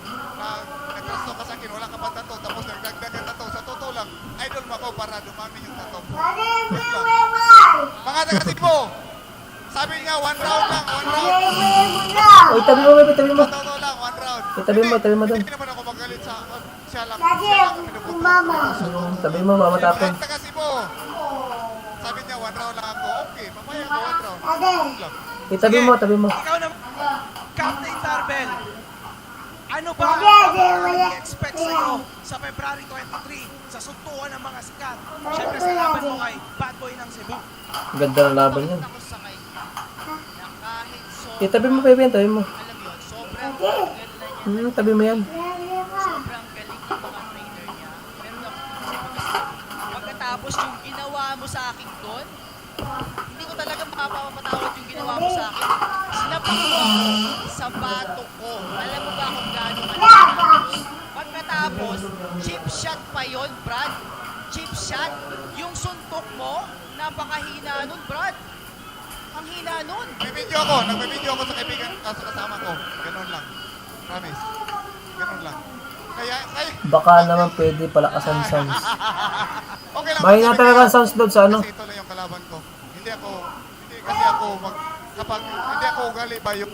nag-trasto ka sa akin, wala ka pa tato, tapos nagdagdag ka tato, sa totoo lang, idol mo ako para dumami yung tato. Mga taga-Cebu, sabi nga, 1 round lang, 1 round. O, itabi mo. Sa totoo lang, 1 round. Itabi mo doon. Hindi naman ako magalit sa siya lang Tabi mo, mamatapon. Mga taga-Cebu, sabi niya, 1 round lang ako. Okay, papayag ko 1 round. Itabi mo. Ikaw na, Captain Tarbel, ano ba ang expect sa'yo sa February 23 sa suntukan ng mga sikat? Siyempre sa laban mo kay Bad Boy ng Cebu. Ganda ng laban yan. Itabi mo, Pepe, tabi mo. Tabi mo yan. Sobrang galing ng mga trainer niya. Meron ako pagkatapos yung ginawa mo sa akin doon, hindi ko talaga mapapatawad yung ginawa mo sa akin. Sinapak mo ako sa bato ko. Alam mo ba kung gaano mananapos? Pagkatapos, chip shot pa yon, Brad. Chip shot. Yung suntok mo, napakahina nun, Brad. Ang hina nun. Nagbibideo ako sa kaibigan, sa kasama ko. Ganun lang. Promise. Ganun lang. Kaya Baka naman pwede palakasan sounds. okay lang. Mahina talaga ang sounds doon sa ano. Kasi ito lang yung kalaban ko. Hindi kasi ako kapag hindi ako ugali ba yung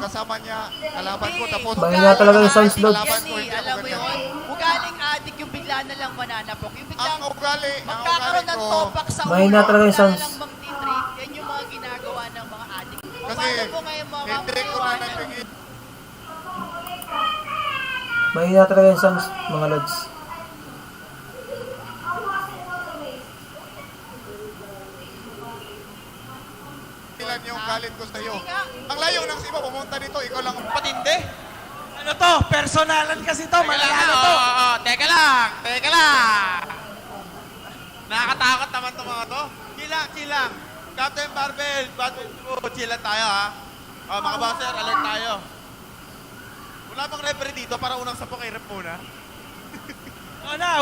kasama niya, kalaban ko tapos Mahina talaga yung sounds doon. kalaban ko, hindi ako Alam mo ganyan. yun, ugaling adik yung bigla na lang mananapok. Yung biglang Ang ugali magkakaroon ng ko, topak sa ulo. Mahina talaga yung sounds. Bigla na lang magtitrip. Yan yung mga ginagawa ng mga adik. kasi Paano mo ngayon hindi ko na nagpigil. Mahina talaga yung sounds, mga lods. Ilan yung galit ko sa iyo. Ang layo ng Cebu pumunta dito, ikaw lang ang patindi. Ano to? Personalan kasi to. Malayano to. Teka lang. Nakakatakot naman itong mga to. Chill lang. Captain Barbel, chill lang tayo ha. Mga boxer, alert tayo. Wala bang referee dito para unang sapo kay rep muna?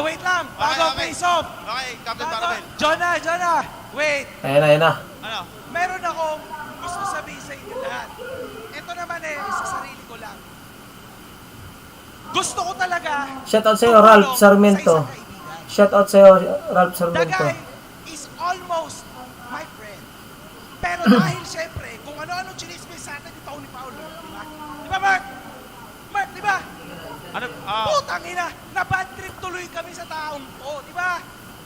Wait lang. Bago face off. Okay, Captain Barbel. Jonah, wait. Ayan na. Ano? Meron akong gusto sabihin sa inyo lahat. Ito naman sa sarili ko lang. Gusto ko talaga Shoutout sa'yo, Ralph Sarmiento. Shoutout sa'yo, Ralph The Sarmiento. guy is almost my friend. Pero dahil syempre, kung ano-ano chinismis sa atin ni Tony Paulo, di ba? Di ba, Mark? Mark, di ba? Ano? Putang ina, na bad trip tuloy kami sa taong to, di ba?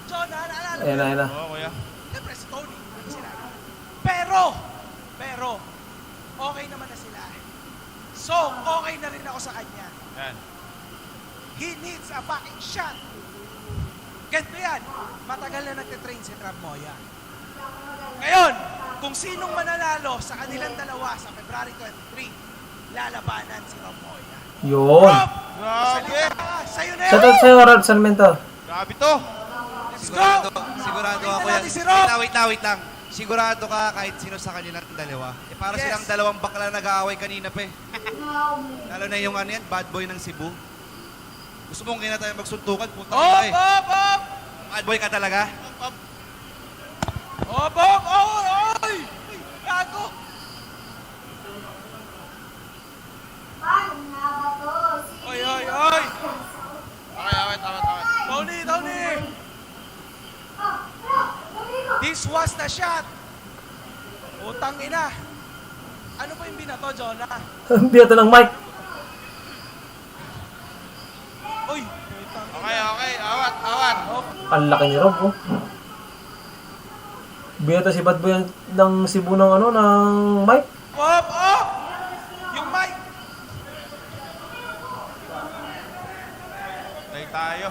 Jonah, naalala mo? Ayan na. Oo, kuya. Siyempre si Tony, ano sila? Pero, okay naman na sila. So, okay na rin ako sa kanya. Yan. He needs a fucking shot. Ganito yan. Matagal na nagtitrain si Rob Moya. Ngayon, kung sinong mananalo sa kanilang dalawa sa February 23, lalabanan si Rob Moya. Yun. Rob! Grabe! Sa'yo na yan! Shoutout sa'yo, Ralph Sarmiento. Grabe to! Let's go! Sigurado Pakita ako yan. natin si Rob! Wait lang. Sigurado ka kahit sino sa kanilang dalawa. Para Yes. silang dalawang bakla nag-aaway kanina pa eh. Lalo na yung ano yan, bad boy ng Cebu. Gusto mong kaya tayo magsuntukan? Puta ka eh. Op! Bad boy ka talaga? Op! Oy! Gago! Oy! Okay, tawad. Tony! This was the shot! Utang ina! Ano ba yung binato, Jonah? Biyato ng mic. Uy! Okay, awat. Ang laki ni Rob, oh. Biyato si Bad Boy ng Cebu ng mic. Op! Yung mic! Tayo tayo.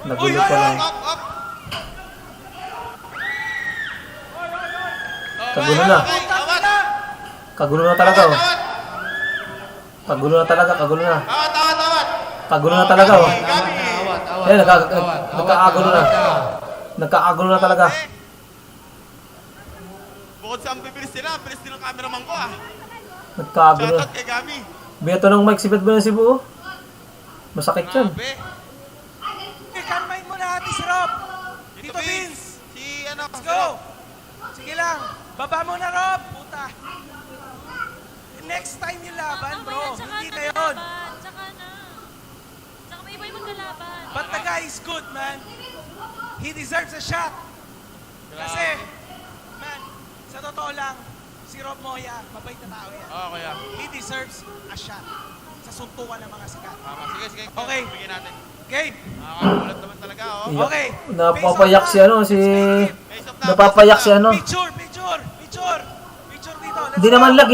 Nagulo pa lang. Up! Kagulo na. Okay, awat! Kagulo na talaga, oh. Kagulo na talaga, kagulo na. Tawad. Kagulo na talaga, oh. Gabi. Ayan, nagkaagulo na. Nagkaagulo na talaga. Bukod sa ang bibilis nila, ang bilis din ng cameraman ko ah. Nagkaagulo na. Shoutout kay Gabi. Beto ng Mike, sipit ba ng Cebu, oh? Masakit yan. Kalmain mo na si Rob. Tito Vince. Let's go. Sige lang. Baba mo na, Rob. Puta. Next time yung laban, bro. Hindi na yun. Tsaka na. Tsaka may iba yung magkalaban. But the guy is good, man. He deserves a shot. Kasi, man, sa totoo lang, si Rob Moya, mabait na tao yan. Oo, kuya. He deserves a shot sa suntukan ng mga sikat. Sige. Okay. Bigyan natin. Game. Nakakagulat naman talaga, oh. Okay. Napapayak si ano, si... Napapayak si ano. Picture dito. Hindi naman lag.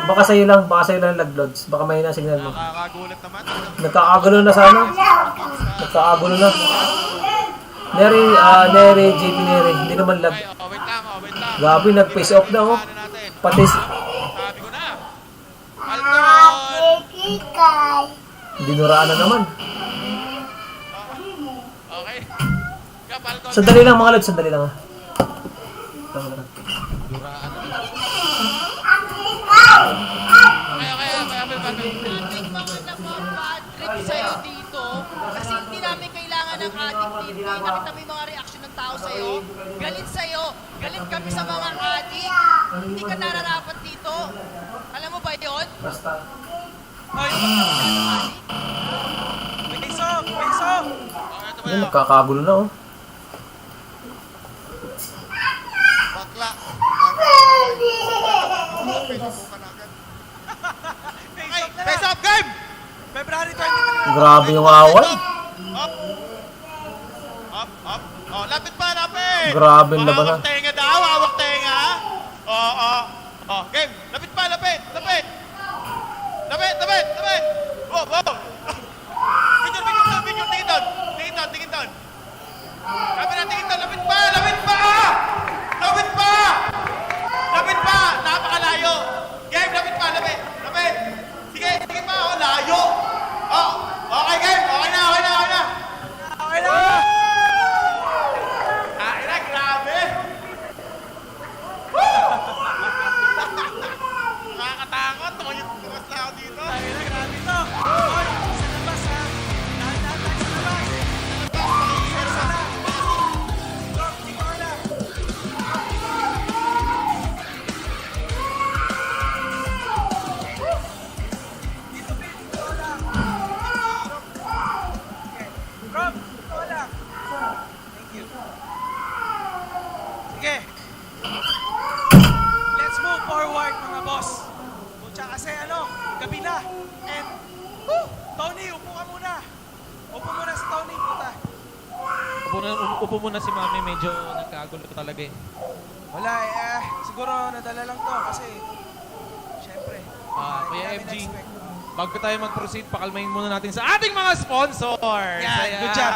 Baka sa'yo lang lag loads. Baka may na signal mo. Nakakagulat naman. Nagkaagulo na sa ano. Nagkaagulo na. Neri, JP Neri. Hindi naman lag. Wait lang. Gabi, nag-face off na, oh. Pati... Sabi ko na. Alton! Dinuraan na naman. Okay. Alton. Sandali lang mga lods, sandali lang, ah. Nating mga bad trip sa'yo dito kasi hindi namin kailangan ng addict dito. Nakita mo yung mga reaction ng tao sa'yo. Galit sa'yo. Galit kami sa mga addict. Hindi ka nararapat dito. Alam mo ba yun? Basta. Ay, Peso! Yan, nagkakagulo na, oh. Bakla. Face up game! February 23. Grabe yung away. Up. Oh, lapit pa. Grabe yung labanan. Hawak tenga daw, hawak tenga. Oh, game. Lapit pa. Lapit. Wow. Picture. Tingin doon. Sabi na, tingin doon. Lapit pa. Napakalayo. Game, lapit pa. Sige pa. Oh, layo. Oh, okay, game. Okay na. Grabe. Nakakatakot. Tumas na ako dito. Grabe to. Hoy, sa labas ha. Dahan-dahan tayo sa labas. Rob, dito ka lang. Rob, dito ka lang. Thank you. Sige. Let's move forward, mga boss. Pucha, kasi gabi na. And, Tony, upo ka muna. Upo muna si Tony, puta. Upo muna si Mami, medyo nagkagulo talaga eh. Wala siguro nadala lang to kasi, syempre. Kuya FG, bago tayo mag-proceed, pakalmahin muna natin sa ating mga sponsors. Yan, good job.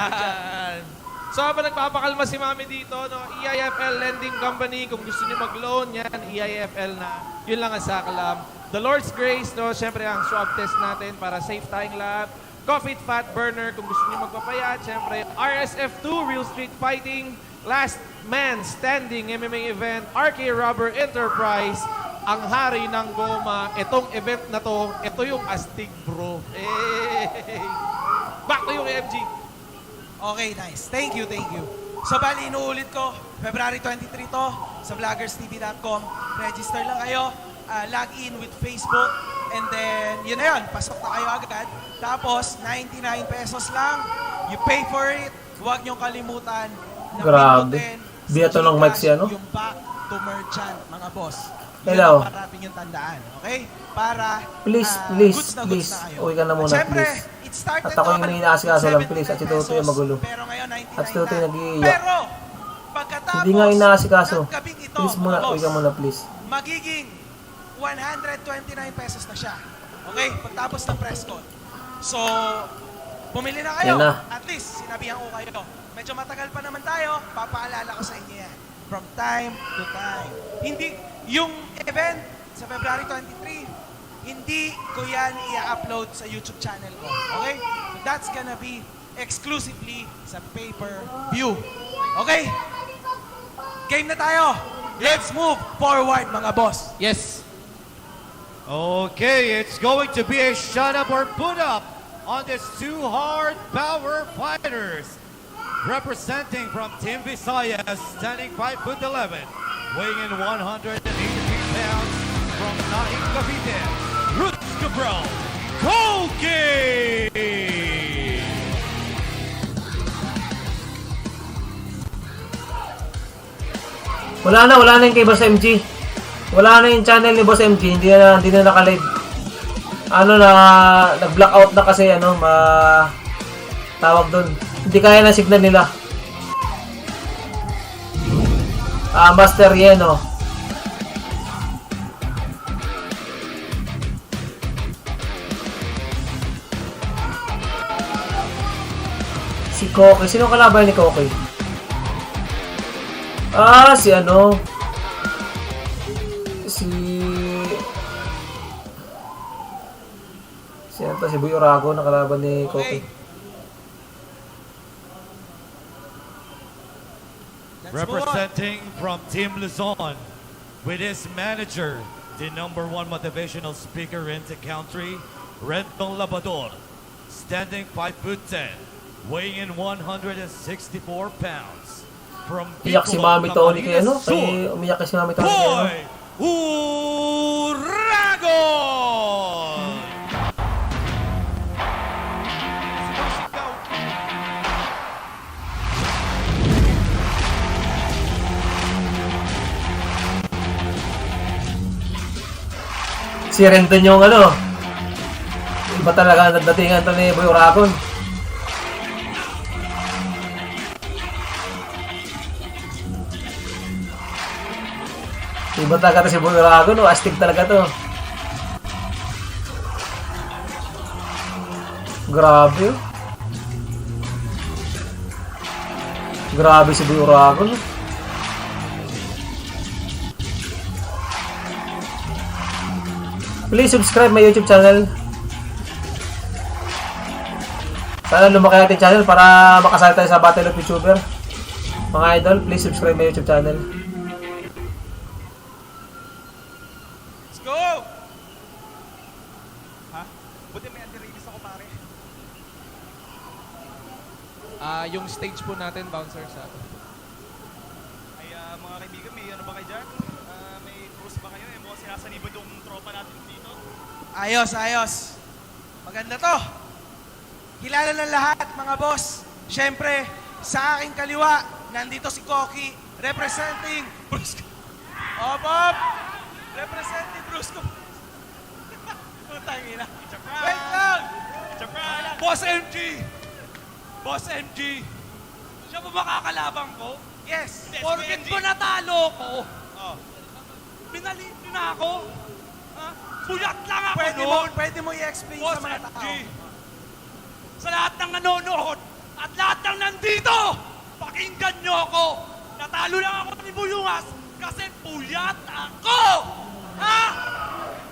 So, habang nagpapakalma si Mami dito, no, EIFL Lending Company, kung gusto niyo mag-loan, yan, EIFL na. Yun lang ang sakalam. The Lord's Grace, no, syempre ang swab test natin para safe tayong lahat. Coffee Fat Burner, kung gusto niyo magpapayat, syempre. RSF2, Real Street Fighting. Last Man Standing MMA event. RK Rubber Enterprise, ang hari ng goma. Itong event na to, ito yung astig, bro. Hey! Back to yung FG. Okay, nice. Thank you. So, bali, inuulit ko, February 23 to, sa vloggerstv.com. Register lang kayo, log in with Facebook, and then, yun na yun, pasok na kayo agad. Tapos, 99 pesos lang, you pay for it. Huwag niyong kalimutan na Grabe. pinutin Di ito ng mic si ano? yung back to merchant, mga boss. Hello. Yun ang parating yung tandaan, okay? Para, Please, goods na kayo. uwi ka na muna, Siyempre, please. it started At ako yung on inaasikaso lang, 70 please. At si Toto yung magulo. Pero ngayon, 99 At si Toto yung nag-iiyak. Pero, pagkatapos Hindi nga inaasikaso. ng gabing ito, Please muna, mga uwi ka boss, muna, please. magiging 129 pesos na siya. Okay? Pagtapos ng press con. So, bumili na kayo. Yan na. At least, sinabihan ko kayo. Medyo matagal pa naman tayo, papaalala ko sa inyo yan. From time to time. Hindi, yung event sa February 23, hindi ko yan i-upload sa YouTube channel ko. Okay? So that's gonna be exclusively sa pay-per-view. Okay? Game na tayo. Let's move forward, mga boss. Yes. Okay, it's going to be a shut up or put up on these two hard power fighters. Representing from Team Visayas, standing 5'11", weighing in 183 pounds from Naik Cavite, Roots Cabral, Koki! Wala na yung kay Boss MG. Wala na yung channel ni Boss MG, hindi na naka-live. Nag-blackout na kasi tawag doon. Hindi kaya na signal nila. Master Yeno. Si Koki. Sino kalaban ni Koki? Si si Boy Orago na kalaban ni Koki. Representing from Team Luzon, with his manager, the #1 motivational speaker in the country, Renton Labador, standing 5'10", weighing in 164 pounds. From Iyak si Mami Tony kay umiyak si Mami Tony kay Uragon! Si Renton yung iba talaga ang datingan to ni Boy Oragon. Iba talaga to si Boy Oragon, astig talaga to. Grabe. Grabe si Boy Oragon. Please subscribe my YouTube channel. Sana lumaki natin channel para makasali tayo sa Battle of YouTuber. Mga idol, please subscribe my YouTube channel. Let's go! Ha? Buti may anti-release ako, pare. Yung stage po natin, bouncer sa Ay, mga kaibigan, may ano ba kayo dyan? May cruise ba kayo? Mukhang sinasanibod yung tropa natin dito. Ayos, ayos. Maganda to. Kilala ng lahat, mga boss. Siyempre, sa aking kaliwa, nandito si Koki, representing Brusco. Op! Representing Brusco. Putang ina. Wait lang! Boss MG! Boss MG! Siya ba makakalaban ko? Yes! Porket po natalo ko, pinalito na ako. Buyat lang ako pwede mo i-explain sa mga tao. Sa lahat ng nanonood at lahat ng nandito, pakinggan nyo ako. Natalo lang ako ni Buyungas kasi puyat ako! Ha?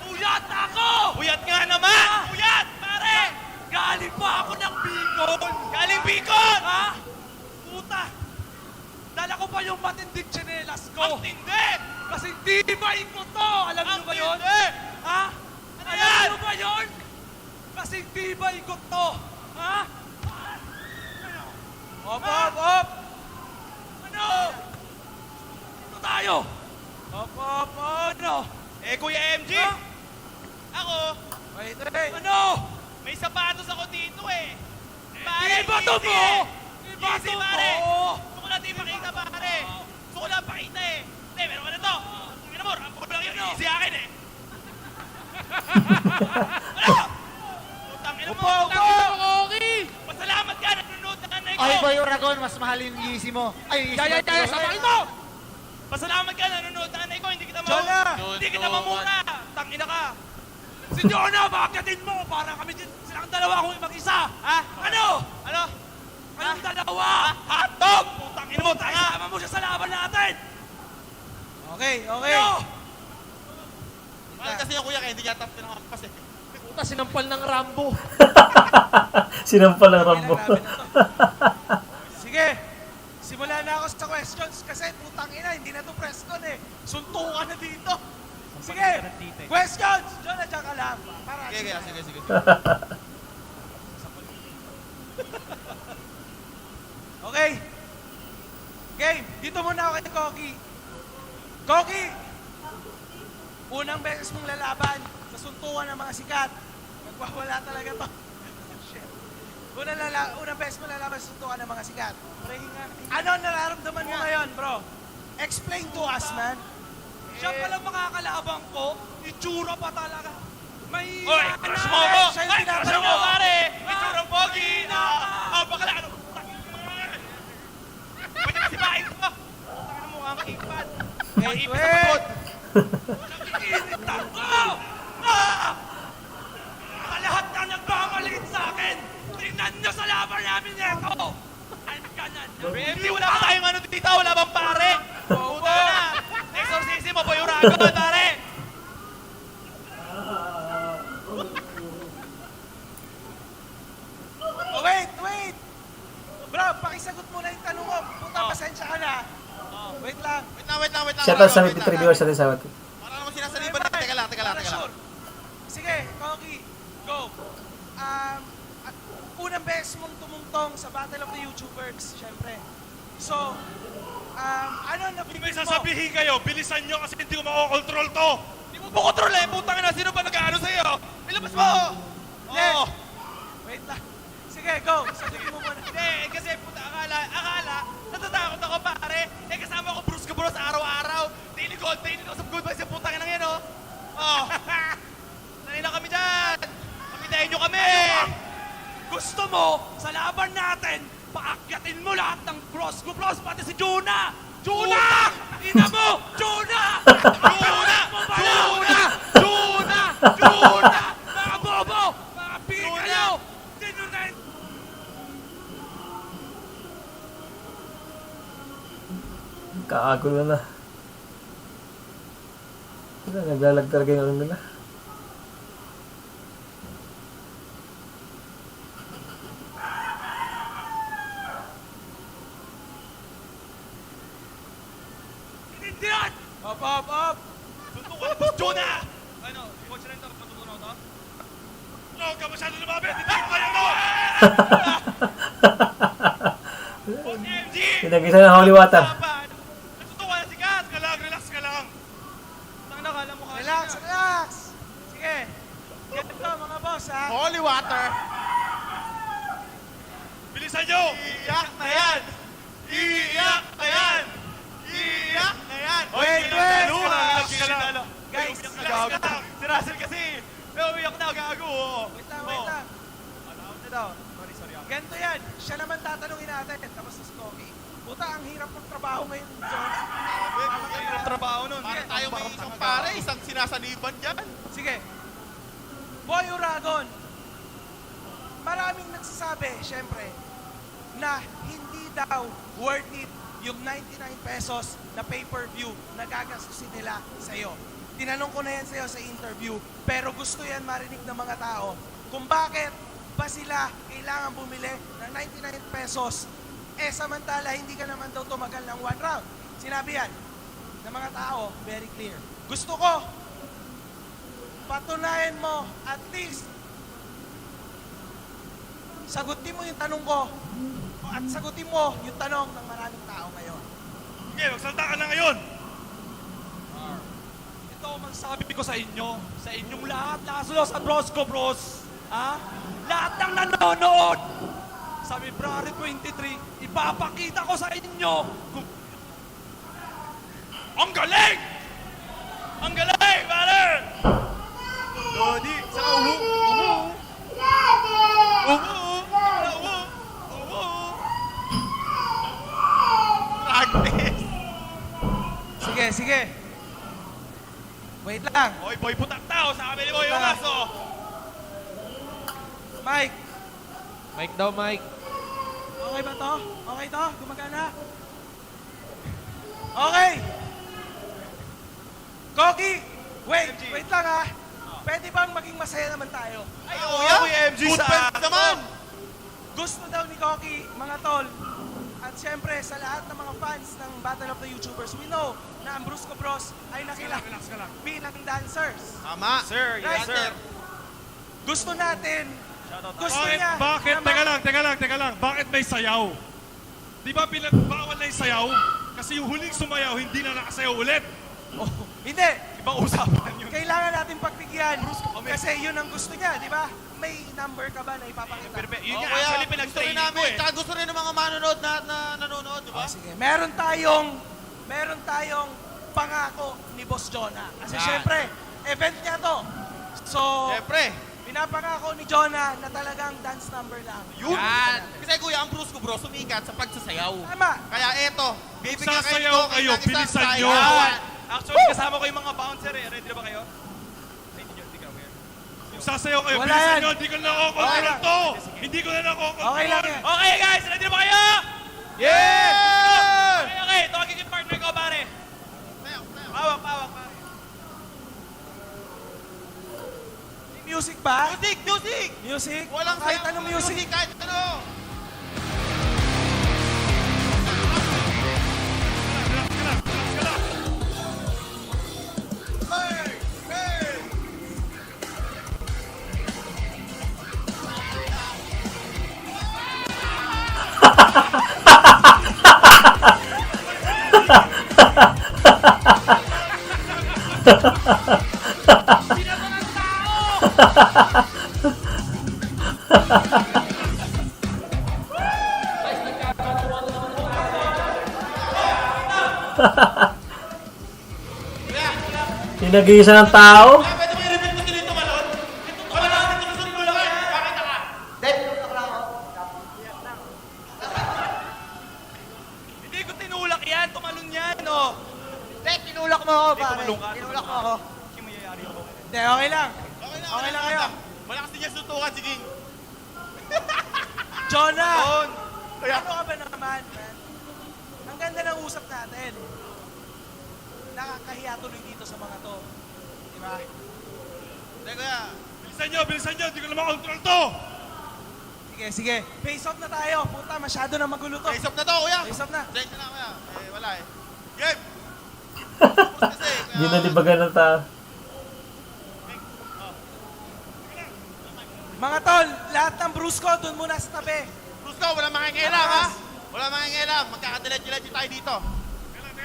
Puyat ako! Puyat nga naman! Puyat, pare! Galing pa ako ng Bicol! Galing Bicol! Ha? Puta! Dala ko pa yung matinding tsinelas ko! Ang tindi! Kasi tibay ko to! Alam nyo ba yun? Ha? Alam nyo ba yun? Kasi tibay ko to! Ha? Op! Ano? Ito tayo! Op! Ano? Kuya MG! Ako! Wait! Ano? May sapatos ako dito Ibato mo! Ibato mo! Gusto ko lang ipakita, pare! Gusto ko lang pakita Hindi, meron ka na to! Ang mo, rampo lang yun, easy akin Ano? Putang ina mo! Koki! Pasalamat ka, nanonood na nanay ko! Ay, Boy Oragon, mas mahal yung Yeezy mo. Ay, Kaya, samakin mo! Pasalamat ka, nanonood na nanay ko, hindi kita Jonah! Hindi kita mamura! Tangina ka! Si Jonah, bakyatin mo para kami silang dalawa kung mag-isa! Ha? Ano? Ano? Kayong dalawa! Hotdog! Putang ina mo, sama mo siya sa laban natin! Okay. Ano? kasi yung kuya kaya hindi yata pinakapas eh. Puta, sinampal ng Rambo. Sinampal ng Rambo. Sige, simula na ako sa questions kasi putang ina, hindi na to press con eh. Suntukan na dito. Sige, questions! Diyan na dyan ka lang. Para Sige. Okay. Game, dito muna ako kay Koki. Koki! Unang beses mong lalaban sa suntukan ng mga sikat. Nagwawala talaga to. Shit. Unang beses mong lalaban sa suntukan ng mga sikat. Ano ang nararamdaman mo ngayon, bro? Explain to us, man. Siya palang makakalabang ko, itsura pa talaga. May Oy, crush mo ako! Siya yung Ay, tinatanong crush mo, mo. pare! Itsurang pogi na! Bakala, ano? Pwede kasi bahay ko! Taka na mukha ang ipad. Wait, wait! Nakikita ko! Lahat na nagmamaliit sa akin! Tingnan nyo sa laban namin nito! Ano ka na? BMD, wala ka tayong ano dito, wala bang pare? Puta na! Exorcism mo, Boy Urago, pare! Oh, wait! Bro, pakisagot muna yung tanong mo. Puta, pasensya ka na. Wait lang. Wait lang. Shoutout sa reviewers natin sa atin. Para naman sinasaliban natin. Teka lang. Sure. Sige, Koki, go. Unang beses mong tumungtong sa Battle of the YouTubers, syempre. So, ano na May sasabihin kayo, bilisan nyo kasi hindi ko makokontrol to. Hindi mo makokontrol eh, putang ina, sino ba nag-ano sa'yo? Ilabas mo! Oo. Wait lang. Sige, go. Sagutin mo muna. Hindi, kasi puta, akala, natatakot ako pare. Kasama ko Bruce araw-araw. Daily ko sa good vibes yung putang ina yan, oh. Oh. Sanay na kami dyan. Pamidahin nyo kami. Gusto mo, sa laban natin, paakyatin mo lahat ng bros, pati si Juna! Juna! Ina mo! Juna! Mga bobo! Mga pili kayo! Tinunin! Kakagulo na. Naglalag talaga yung ano nila. Inindihan! Up! Suntukan mo, Juna! Ano, coach rin ito, matutunan ko to? Huwag ka masyado lumabit! Hindi ko kaya to! MG! Pinag-isa ng holy water. Nagsutukan na si Kat! Relax ka lang! Nakala mo ka. Relax! Sige. Ganito mga boss, ha? Holy water! Bilisan nyo! Iyak na yan! Wait! Guys, relax ka lang! Si Russell kasi! May umiyak na, gago! Wait lang. Sorry. Ganito yan. Siya naman tatanungin natin. Tapos na si Koki. Puta, ang hirap ng trabaho ngayon, John. Ang trabaho nun. Para tayo may isang pare, isang sinasaniban dyan. Sige. Boy Uragon, maraming nagsasabi, syempre, na hindi daw worth it yung 99 pesos na pay-per-view na gagastusin nila sa'yo. Tinanong ko na yan sa'yo sa interview, pero gusto yan marinig ng mga tao kung bakit ba sila kailangan bumili ng 99 pesos samantala hindi ka naman daw tumagal ng 1 round. Sinabi yan ng mga tao, very clear. Gusto ko, patunayan mo, at least, sagutin mo yung tanong ko, at sagutin mo yung tanong ng maraming tao ngayon. Okay, magsalta ka na ngayon! Ito ang magsabi ko sa inyo, sa inyong lahat, lalo sa bros ko, bros. Ha? Lahat ng nanonood sa February 23, ipapakita ko sa inyo kung... Ang galing! Ang galing, pare! Lodi, sa umu! Practice! Sige. Wait lang. Hoy, boy, putak tao sa kabili mo yung aso! Mike, Mike daw, Mike. okay ba to? Okay to? Gumagana? Okay! Koki, Wait lang ha. Pwede bang maging masaya naman tayo? Ay, Kuya MG Good sa... friends naman! Gusto daw ni Koki, mga tol, at syempre sa lahat ng mga fans ng Battle of the YouTubers, we know na ang Brusco Bros ay nakilala bilang dancers. Tama. Sir, Right? yes sir. Gusto natin, gusto niya. Teka lang. Bakit may sayaw? Di ba bawal na yung sayaw? Kasi yung huling sumayaw, hindi na nakasayaw ulit. Hindi. Ibang usapan yun. Kailangan natin pagbigyan. Kasi yun ang gusto niya, di ba? May number ka ba na ipapakita? Yun nga, actually pinag-train ko eh. Tsaka gusto rin ng mga manonood na nanonood, di ba? Sige, meron tayong pangako ni Boss Jonah. Kasi Yan. syempre, event niya to. So, Syempre. pinapangako ni Jonah na talagang dance number lang. Yun! Kasi kuya, ang Brusco Bros sumikat sa pagsasayaw. Tama. Kaya eto, bibigyan Sasayaw kayo, ng isang bilisan sayaw. nyo. Actually, kasama ko yung mga bouncer eh. Ready na ba kayo? Kung sasayaw kayo, Wala bilisan yan. nyo, hindi ko na nakokontrol to. Hindi ko na nakokontrol. Okay lang yan. Okay guys, ready na ba kayo? Yeah! Okay, tawagin yung partner ko, pare. Pawak, pare. Music ba? Music! Music? Walang kahit sayaw, anong music. kahit ano. Pinag-iisa ng tao? Pwede mo i-repeat mo dito malon? Wala na dito sa sunod mo lang. Pakita ka. Hindi ko tinulak yan. Tumalon yan, oh. Tinulak mo ako, pare. tumalong ka. Tinulak mo ako. Hindi mayayari ako. Hindi, okay lang. Okay lang kayo. Malakas din niya suntukan, sige. Jonah! Kaya, Ano ka ba naman, man? Ang ganda ng usap natin. Nakakahiya tuloy dito sa mga to. Di ba? Hindi, kuya. Bilisan nyo, hindi ko na makontrol to. Sige. Face off na tayo. Puta, masyado na magulo to. Face off na to, kuya. Face off na. Change na, kuya. Eh, wala eh. Game! Binalibagan ng tao. Mga tol, lahat ng Brusco, dun muna sa tabi. Brusco, walang makingilam, ha? Walang makingilam. Magkakadilet-dilet tayo dito.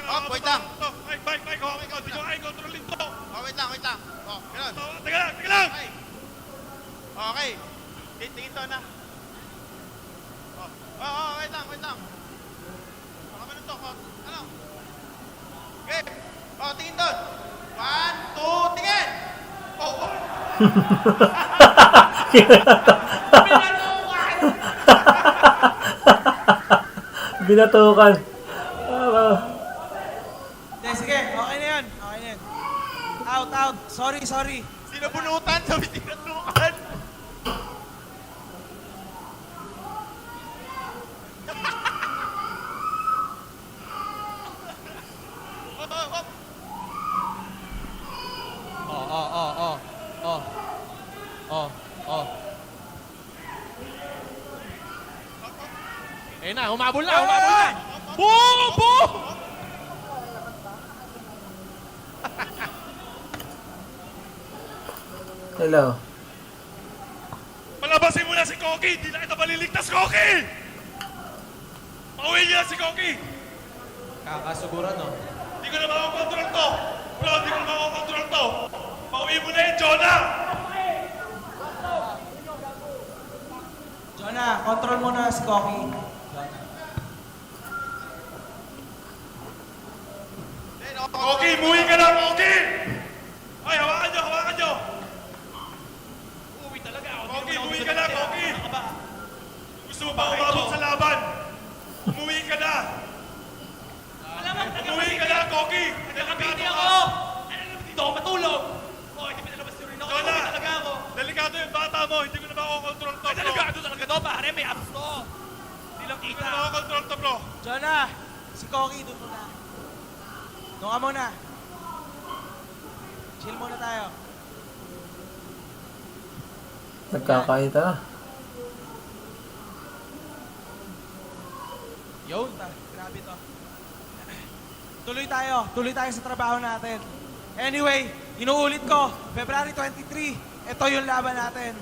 Oh, wait lang. Mike, okay ko. Hindi ko kaya kontrolin to. Oh, wait lang. Oh, ganun. Teka lang. Okay. Tingin to na. Wait lang. Baka man to. Ano? Okay. Tingin doon. 1, 2, tingin! Binatukan. Sige, okay na yan. Out. Sorry. Sinabunutan, sabi tinatukan. Humabol na. Boom! Hello. Palabasin mo na si Koki. Hindi na kita maliligtas, Koki. Pauwi niya si Koki. Kakasuguran, no? Hindi ko na makakontrol to. Bro, hindi ko na makakontrol to. Pauwi mo na yun, Jonah. Jonah, control mo na si Koki. Koki, muwi ka na, Koki! Ay, hawakan nyo! Uwi talaga ako. Koki, muwi ka na, Koki! Gusto mo ba umabot sa laban? Umuwi ka na! Umuwi ka na, Koki! Nakabiti ako! Dito ako matulog! Hindi pinalabas yung rin ako. Uwi talaga ako. Delikado yung bata mo, hindi ko na makokontrol to, bro. Delikado talaga to, pare. May abs to. Hindi lang Hindi ko kita. na makokontrol to, bro. Jonah, si Koki, doon muna. Doon ka muna. Chill muna tayo. Nagkakaita na. Yun, grabe to. Tuloy tayo sa trabaho natin. Anyway, inuulit ko, February 23, ito yung laban natin.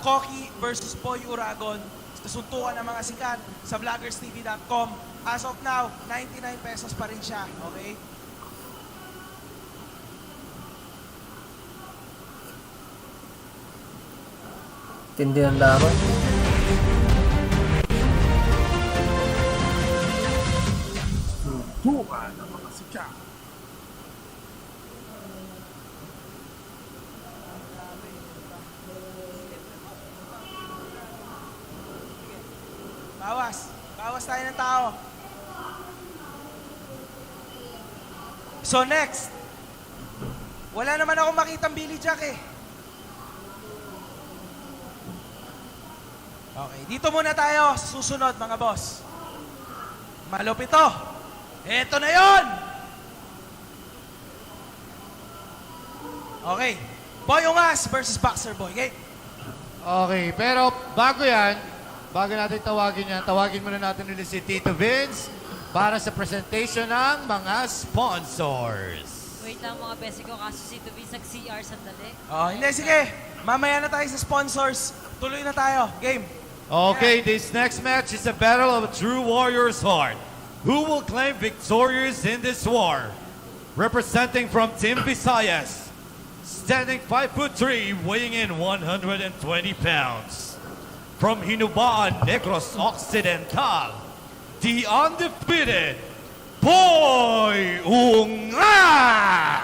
Koki versus Boy Uragon. Suntukan ng mga sikat sa vloggerstv.com. As of now, 99 pesos pa rin siya. Okay? Tindi ng laban. Suntukan ng mga sikat. Bawas tayo ng tao. So next, wala naman akong makitang Billy Jack eh. Okay, dito muna tayo sa susunod mga boss. Malupit to. Eto na yon. Okay, Boy Ungas versus Boxer Boy. Okay? Okay, pero bago yan, bago natin tawagin yan, tawagin muna natin ulit si Tito Vince para sa presentation ng mga sponsors. Wait lang mga besi ko, kaso si Tubis nag-CR sandali. Oh, hindi, sige. Mamaya na tayo sa sponsors. Tuloy na tayo. Game. Okay, this next match is a battle of a true warrior's heart. Who will claim victorious in this war? Representing from Team Visayas, standing 5'3", weighing in 120 pounds. From Hinubaan, Negros Occidental, the undefeated Boy Ungas!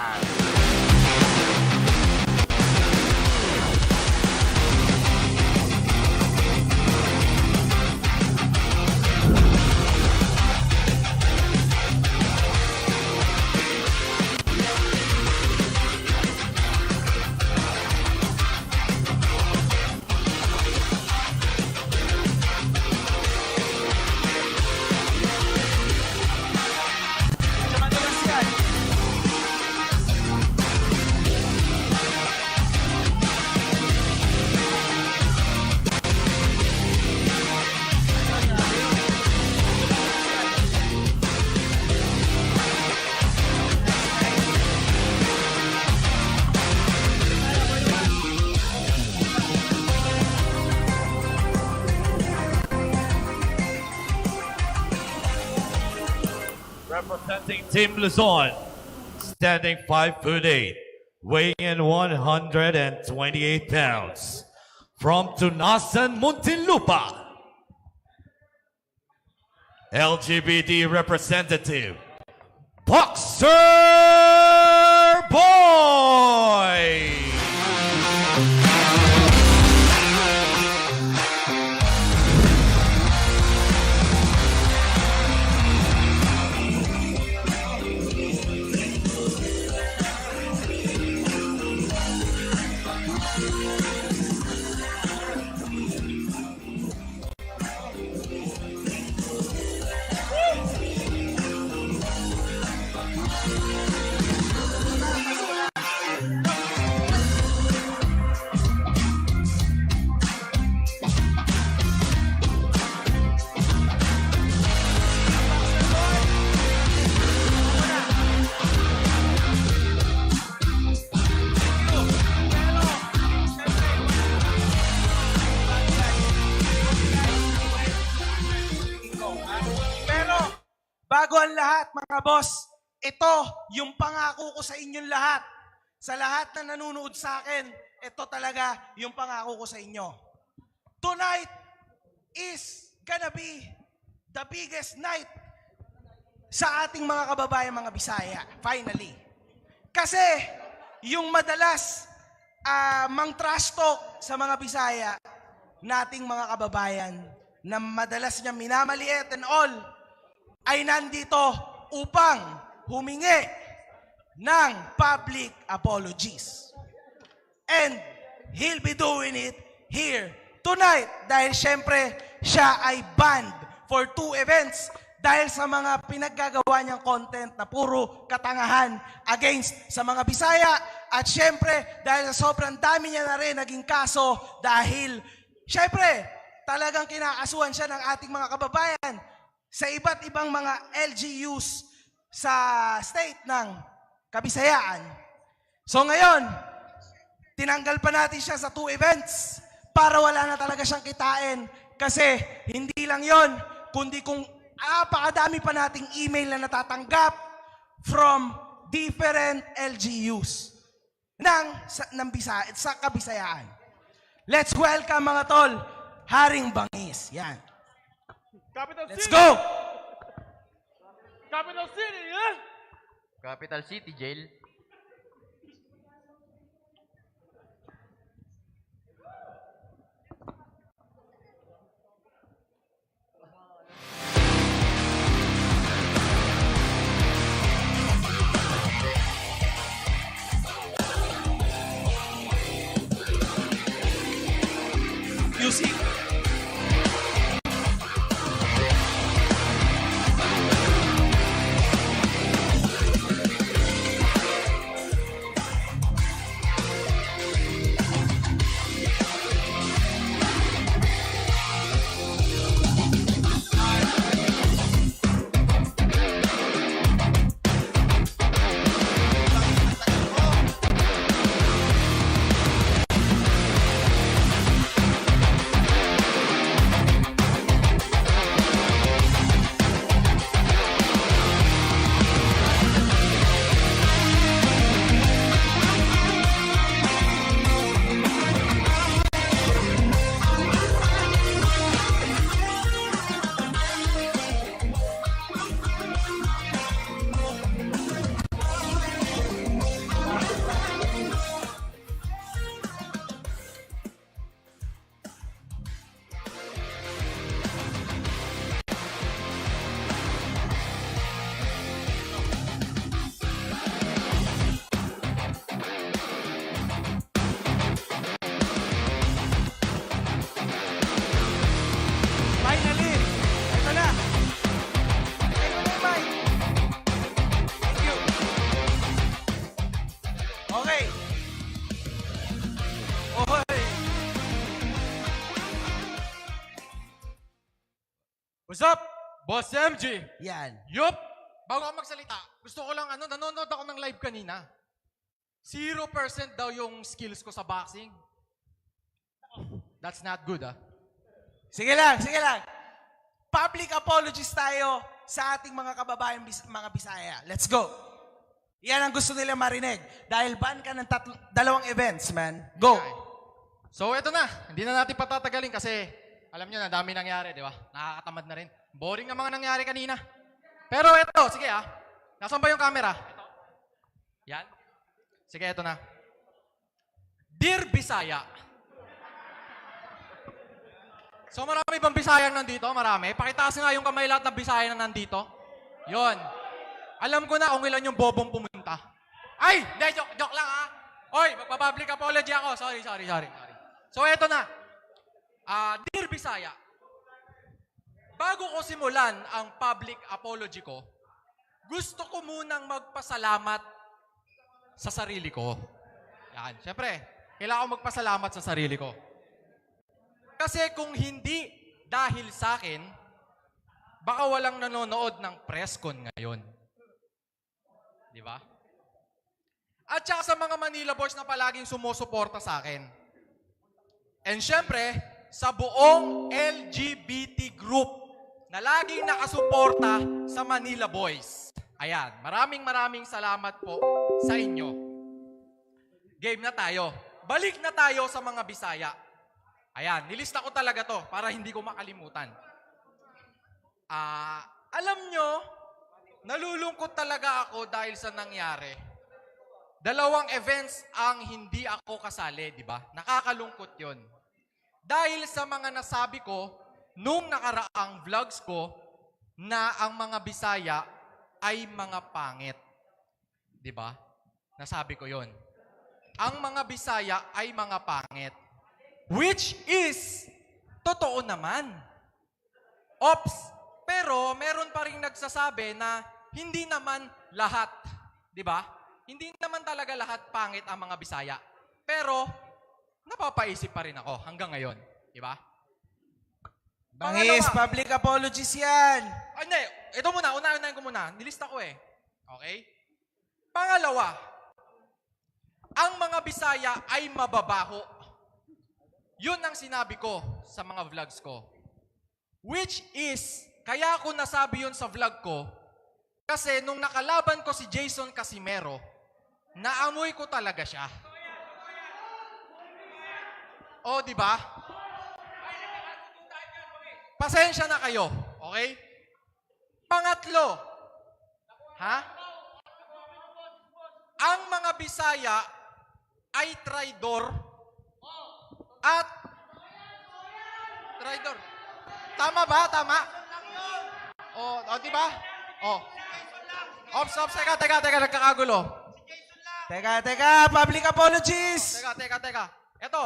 Representing Team Luzon, standing 5'8", weighing in 128 pounds. From Tunasan, Muntinlupa, LGBT representative, Boxer Boy! Bago ang lahat, mga boss, ito yung pangako ko sa inyong lahat. Sa lahat na nanonood sa akin, ito talaga yung pangako ko sa inyo. Tonight is gonna be the biggest night sa ating mga kababayan, mga Bisaya. Finally. Kasi yung madalas mang trash talk sa mga Bisaya, nating mga kababayan, na madalas niya minamaliit and all, ay nandito upang humingi ng public apologies. And he'll be doing it here tonight dahil syempre siya ay banned for 2 events dahil sa mga pinaggagawa niyang content na puro katangahan against sa mga Bisaya. At syempre, dahil sa sobrang dami niya na rin naging kaso dahil, syempre, talagang kinakasuhan siya ng ating mga kababayan sa iba't ibang mga LGUs sa state ng Kabisayaan. So ngayon, tinanggal pa natin siya sa 2 events para wala na talaga siyang kitain. Kasi hindi lang yon, kundi kung napakadami pa nating email na natatanggap from different LGUs sa Kabisayaan. Let's welcome mga tol, Haring Bangis. Yan. Capital Let's City. go! Capital City, yeah? Capital City Jail. Music. Finally! Ito na! Ito na, Mike! Thank you! Okay! Okay! What's up? Boss MG! Yan. Yup! Bago ako magsalita, gusto ko lang nanonood ako ng live kanina. 0% daw yung skills ko sa boxing. That's not good, ah. Sige lang, sige lang. Public apologies tayo sa ating mga kababayan mga Bisaya. Let's go. Yan ang gusto nila marinig. Dahil ban ka ng 2 events, man. Go. So, eto na. Hindi na natin patatagalin kasi alam nyo na, dami nangyari, di ba? Nakakatamad na rin. Boring ang mga nangyari kanina. Pero eto, sige ah. Nasaan ba yung camera? Yan. Sige, eto na. Dear Bisaya. So marami bang Bisaya nandito? Marami. Pakitaas nga yung kamay lahat ng Bisaya na nandito. Yon. Alam ko na kung ilan yung bobong pumunta. Ay! Hindi, joke lang ha. Oy, magpa-public apology ako. Sorry. So eto na. Dear Bisaya, bago ko simulan ang public apology ko, gusto ko munang magpasalamat sa sarili ko. Yan. Siyempre, kailangan ko magpasalamat sa sarili ko. Kasi kung hindi dahil sa akin, baka walang nanonood ng presscon ngayon. Di ba? At saka sa mga Manila boys na palaging sumusuporta sa akin. And syempre, sa buong LGBT group na laging nakasuporta sa Manila boys. Ayan, maraming salamat po sa inyo. Game na tayo. Balik na tayo sa mga Bisaya. Ayan, nilista ko talaga to para hindi ko makalimutan. Alam nyo, nalulungkot talaga ako dahil sa nangyari. 2 events ang hindi ako kasali, di ba? Nakakalungkot yon. Dahil sa mga nasabi ko nung nakaraang vlogs ko na ang mga Bisaya ay mga pangit. Di ba? Nasabi ko yon. Ang mga Bisaya ay mga pangit. Which is, totoo naman. Ops, Pero meron pa rin nagsasabi na hindi naman lahat, di ba? Hindi naman talaga lahat pangit ang mga Bisaya. Pero napapaisip pa rin ako hanggang ngayon, di ba? Bangis, public apologies yan. Ay, hindi. Ito muna, unahin ko muna. Nilista ko eh. Okay? Pangalawa, ang mga Bisaya ay mababaho. Yun ang sinabi ko sa mga vlogs ko. Which is, kaya ako nasabi yun sa vlog ko, kasi nung nakalaban ko si Jason Casimero, naamoy ko talaga siya. O, di ba? Pasensya na kayo, okay? Pangatlo, ang mga Bisaya ay traidor at traidor. Tama ba? Tama? O di ba? Ops, teka, nagkakagulo. Teka, public apologies. Teka. Eto.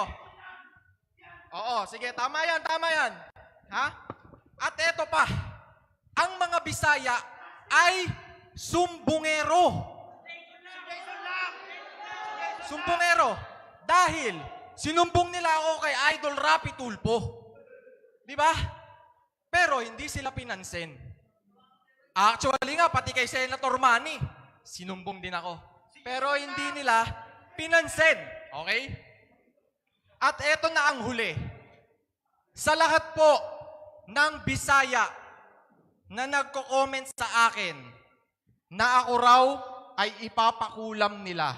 Oo, sige, tama yan. At eto pa, ang mga Bisaya ay sumbungero. Sumbungero. Dahil sinumbong nila ako kay Idol Rapi Tulfo. Di ba? Pero hindi sila pinansin. Actually nga, pati kay Senator Manny, sinumbong din ako. Pero hindi nila pinansin. Okay? At eto na ang huli. Sa lahat po ng Bisaya na nagko-comment sa akin na ako raw ay ipapakulam nila.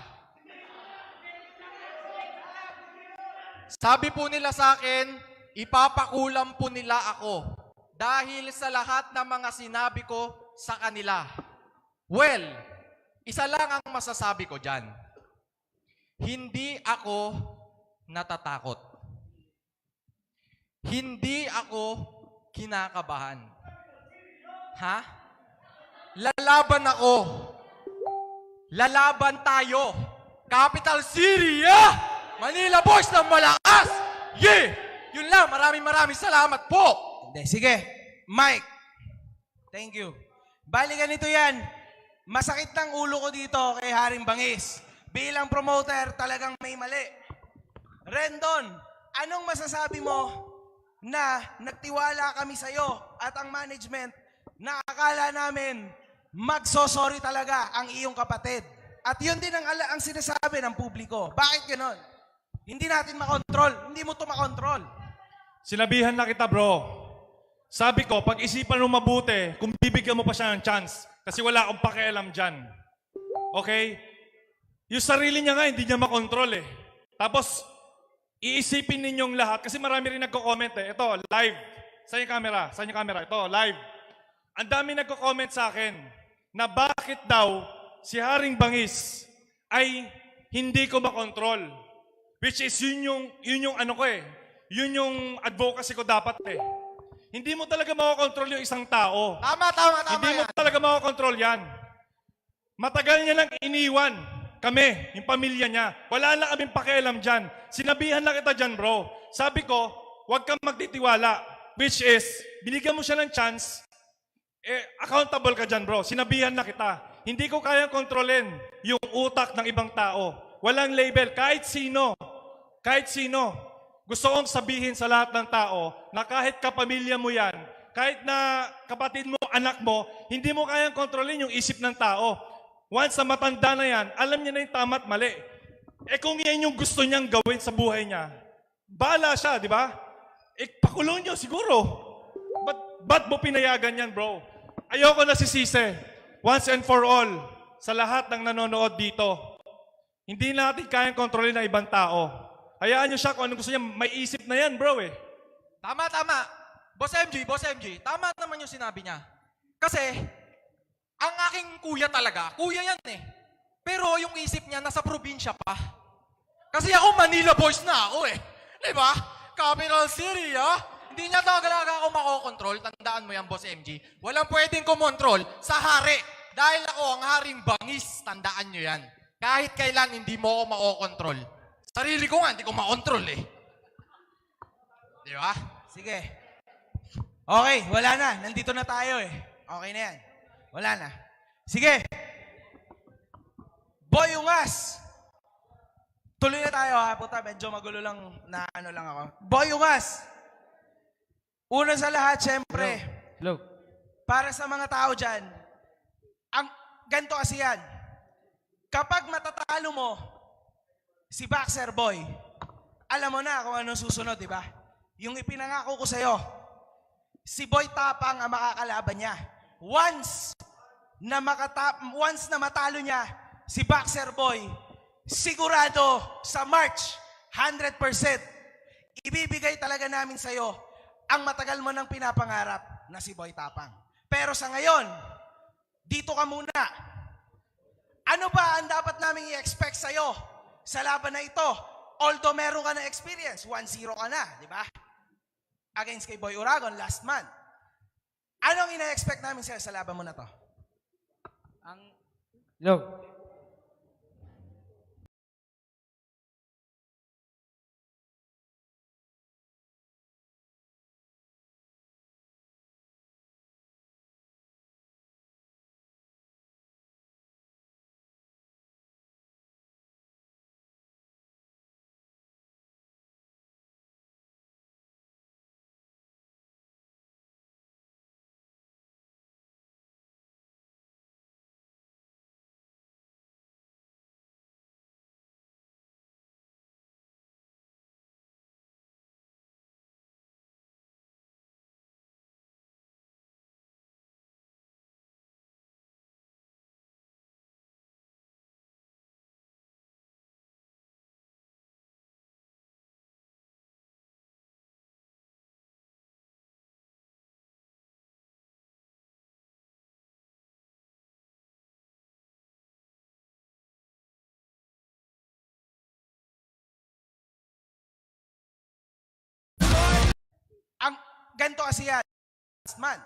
Sabi po nila sa akin, ipapakulam po nila ako dahil sa lahat ng mga sinabi ko sa kanila. Well, isa lang ang masasabi ko dyan. Hindi ako natatakot. Hindi ako kinakabahan. Lalaban ako. Lalaban tayo. Capital City, Manila Boys ng malakas! Yeah! Yun lang, maraming salamat po! Sige, Mike. Thank you. Bali ganito yan. Masakit ng ulo ko dito kay Haring Bangis. Bilang promoter, talagang may mali. Rendon, anong masasabi mo na nagtiwala kami sa'yo at ang management na akala namin magsosorry talaga ang iyong kapatid? At yun din ang sinasabi ng publiko. Bakit ganon? Hindi natin makontrol. Hindi mo ito makontrol. Sinabihan na kita, bro. Sabi ko, pag-isipan mo mabuti kung bibigyan mo pa siya ng chance. Kasi wala akong pakialam dyan. Okay? Yung sarili niya nga, hindi niya makontrol eh. Tapos, iisipin ninyong lahat. Kasi marami rin nagko-comment eh. Ito, live. Saan yung camera? Ito, live. Ang dami nagko-comment sa akin na bakit daw si Haring Bangis ay hindi ko makontrol. Which is, yun yung ano ko eh. Yun yung advocacy ko dapat eh. Hindi mo talaga makakontrol yung isang tao. Tama Hindi mo talaga makakontrol yan. Matagal niya lang iniwan kami, yung pamilya niya. Wala na kaming pakialam dyan. Sinabihan na kita dyan, bro. Sabi ko, huwag kang magtitiwala. Which is, binigyan mo siya ng chance, accountable ka dyan, bro. Sinabihan na kita. Hindi ko kayang kontrolin yung utak ng ibang tao. Walang label. Kahit sino. Gusto kong sabihin sa lahat ng tao na kahit kapamilya mo yan, kahit na kapatid mo, anak mo, hindi mo kayang kontrolin yung isip ng tao. Once na matanda na yan, alam niya na yung tama at mali. Kung yan yung gusto niyang gawin sa buhay niya, bahala siya, di ba? Pakulong niyo siguro. Ba't mo pinayagan yan, bro? Ayoko na sisisi. Once and for all, sa lahat ng nanonood dito, hindi natin kayang kontrolin ng ibang tao. Hayaan niyo siya kung anong gusto niya. May isip na yan, bro eh. Tama. Boss MG, tama naman yung sinabi niya. Kasi, ang aking kuya talaga, kuya yan eh. Pero yung isip niya, nasa probinsya pa. Kasi ako, Manila Boys na ako eh. Diba? Capital City, Hindi niya talaga ako makokontrol. Tandaan mo yan, Boss MG. Walang pwedeng kumontrol sa hari. Dahil ako ang Haring Bangis. Tandaan nyo yan. Kahit kailan, hindi mo ako makokontrol. Sarili ko nga, hindi ko makontrol eh. Di ba? Sige. Okay, wala na. Nandito na tayo eh. Okay na yan. Wala na. Sige. Boy Ungas. Tuloy na tayo ha. Puta, medyo magulo lang na ano lang ako. Boy Ungas. Una sa lahat, syempre. Hello. Para sa mga tao dyan, ang ganito kasi yan. Kapag matatalo mo si Boxer Boy, alam mo na kung anong susunod, di ba? Yung ipinangako ko sa'yo, si Boy Tapang ang makakalaban niya. Once na matalo niya si Boxer Boy, sigurado sa March, 100%, ibibigay talaga namin sa'yo ang matagal mo nang pinapangarap na si Boy Tapang. Pero sa ngayon, dito ka muna. Ano ba ang dapat naming i-expect sa'yo sa laban na ito? Although meron ka na experience, 1-0 ka na, di ba? Against kay Boy Uragon last month. Anong ina-expect namin sa'yo sa laban mo na to? Hello. Ang ganito kasi yan, man.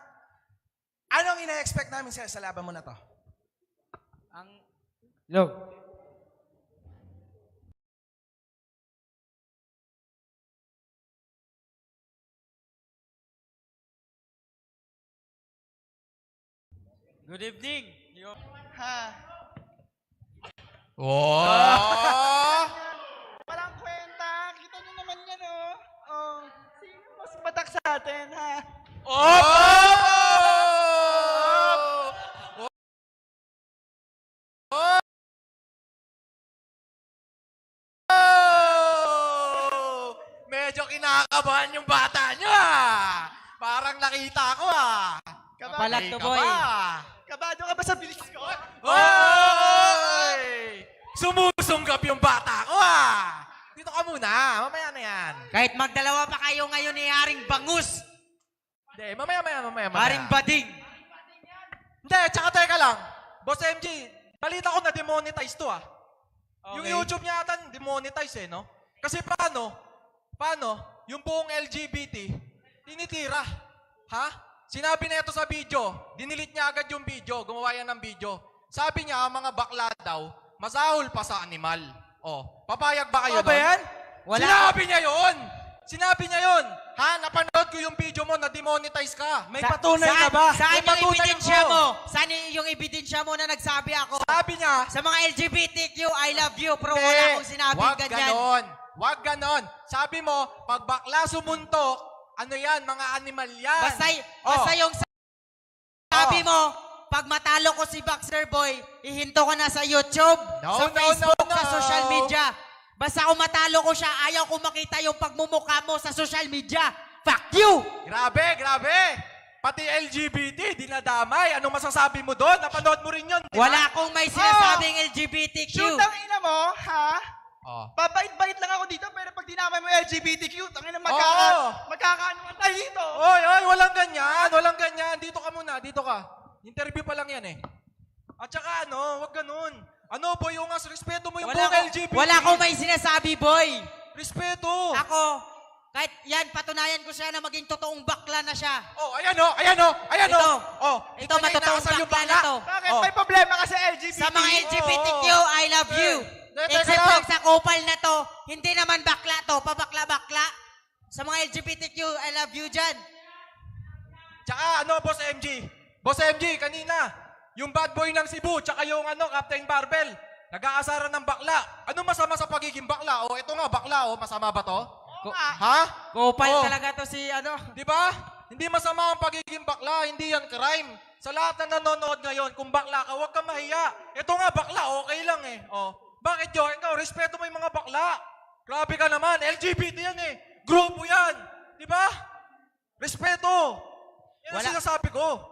Anong ina-expect namin sa'yo sa laban mo na to? Hello. Good evening. Ha? Oh! Walang kwenta. Kita nyo naman yan, oh. Oh. Sino mas batak sa atin, ha? Medyo kinakabahan yung bata nyo ah. Parang nakita ko ah. Palag to, boy. Kabado ka ba sa bilis ko? Hoy! Sumusunggap yung bata ko ah. Dito ka muna, mamaya na yan. Kahit magdalawa pa kayo ngayon ni Haring Bangus. Hindi, mamaya. Haring Bading. Hindi, tsaka teka lang. Boss MG, balita ko na demonetize to ah. Yung YouTube niya ata demonetize eh, no? Kasi paano, yung buong LGBT, tinitira. Ha? Sinabi na ito sa video, dinilit niya agad yung video, gumawa yan ng video. Sabi niya, ang mga bakla daw, masahol pa sa animal. Oh, papayag ba kayo Ano ba yan? Sinabi niya yun! Ha? Napanood ko yung video mo na demonetize ka. May patunay ka ba? Saan May yung patunay ebidensya ako. mo? Saan yung ebidensya mo na nagsabi ako? Sabi niya, Sa mga LGBTQ, I love you, pero wala akong sinabing ganyan. Wag ganon. Sabi mo, pag bakla sumuntok, ano yan, mga animal yan. Basta yung sabi mo, pag matalo ko si Boxer Boy, ihinto ko na sa YouTube, sa Facebook, sa social media. Basta kung matalo ko siya, ayaw ko makita yung pagmumukha mo sa social media. Fuck you! Grabe. Pati LGBT, dinadamay. Anong masasabi mo doon? Napanood mo rin yun, di ba? Wala akong may sinasabing LGBTQ. Shoot ang ina mo, ha? Oh. Babait-bait lang ako dito, pero pag dinamay mo LGBTQ, tangina magkakaano tayo dito. Oy, walang ganyan. Dito ka muna, dito ka. Interview pa lang yan eh. At saka wag ganun. Boy, yung respeto mo yung buong LGBT. Wala akong may sinasabi, boy. Respeto. Ako, kahit yan, patunayan ko siya na maging totoong bakla na siya. Oh, ayan o. Ito matotoong bakla na to. Bakit may problema ka sa LGBT? Sa mga LGBTQ, I love you. Except lang sa kupal na to, hindi naman bakla to, pabakla-bakla. Sa mga LGBTQ, I love you dyan. Tsaka Boss MG. Boss MG, kanina, yung bad boy ng Cebu, tsaka yung Captain Barbell, nag-aasaran ng bakla. Ano masama sa pagiging bakla? Ito nga, bakla, masama ba to? Ha? Kupal talaga to si Di ba? Hindi masama ang pagiging bakla, hindi yan crime. Sa lahat na nanonood ngayon, kung bakla ka, huwag kang mahiya. Ito nga, bakla, okay lang eh. Bakit yun? Ikaw, respeto mo yung mga bakla. Grabe ka naman, LGBT yan eh. Grupo yan. Di ba? Respeto. Yan ang sinasabi ko.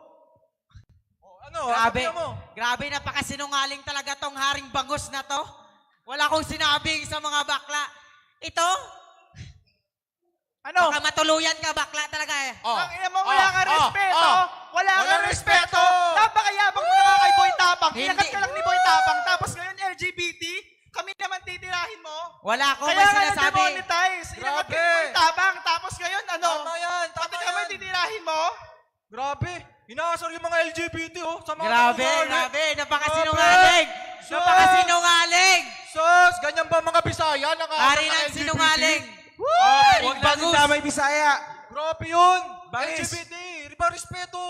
Grabe. Sabi mo. Grabe, napakasinungaling talaga tong haring bangus na to. Wala akong sinabing sa mga bakla. Ito? Baka matuluyan ka, bakla talaga eh. Ang ina mo, wala kang respeto. Wala kang respeto. Napakayabang mo na kay Boy Tapang. Kinakat ka lang ni Boy Tapang. Tapos ngayon, LGBT, kami naman titirahin mo. Wala akong Kaya may sinasabi. Kaya na-demonetize. Kinakat ka ni Boy Tapang. Tapos ngayon, Tama yan. Pati kami titirahin mo. Grabe. Inaasar yung mga LGBT sa mga Grabe. Napakasinungaling. Napakasinungaling. Sus, ganyan ba mga Bisaya? Hari ng sinungaling. Huwag natin damay Bisaya. Grabe yun. Bangis. LGBT. Iba respeto.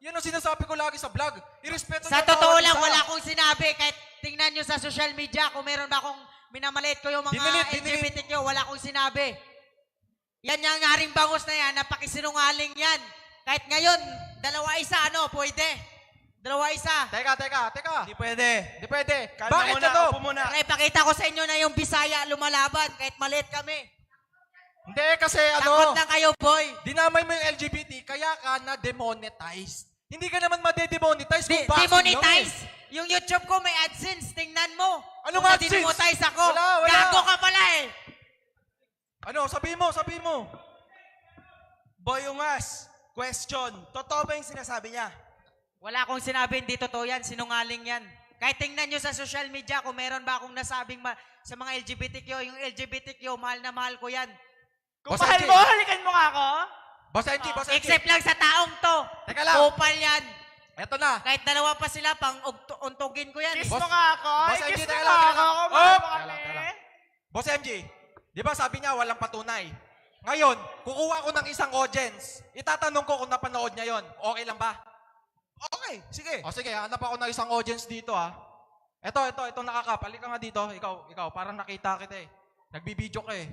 Yan ang sinasabi ko lagi sa vlog. Irespeto Sa niyo ang totoo bawat lang, isa. wala akong sinabi. Kahit tingnan nyo sa social media, kung meron ba akong minamaliit ko yung mga LGBTQ, wala akong sinabi. Yan yung haring bangus na yan, napakisinungaling yan. Kahit ngayon, dalawa isa, pwede. Dalawa isa. Teka. Hindi pwede. Hindi pwede. Kalma Bakit muna, ito? upo muna. Kaya pakita ko sa inyo na yung Bisaya lumalaban, kahit maliit kami. Hindi, kasi Takot lang kayo, boy. dinamay mo yung LGBT, kaya ka na-demonetize. Hindi ka naman made-demonetize kung vaccine Demonetize. Yung YouTube ko may AdSense, tingnan mo. Anong Kung AdSense? na-demonetize ako. Wala. Gago ka pala eh. Sabi mo. Boy Ungas, question. Totoo ba yung sinasabi niya? Wala akong sinabi, hindi totoo yan. Sinungaling yan. Kahit tingnan nyo sa social media kung meron ba akong nasabing sa mga LGBTQ. Yung LGBTQ, mahal na mahal ko yan. Kung mahal mo, halikan mo nga ako. Boss NG. Except lang sa taong to. Teka lang. Kupal yan. Eto na. Kahit dalawa pa sila, pang untugin ko yan. Kiss mo nga ako. Boss MG, Kiss mo teka nga lang. ako. Mahal mo kami. Boss MG, di ba sabi niya walang patunay? Ngayon, kukuha ko ng isang audience. Itatanong ko kung napanood niya yon. Okay lang ba? Okay, sige. Sige, hanap ako ng isang audience dito Ito nakakap. Halika nga dito. Ikaw, parang nakita kita eh. Nagbibideo ka eh.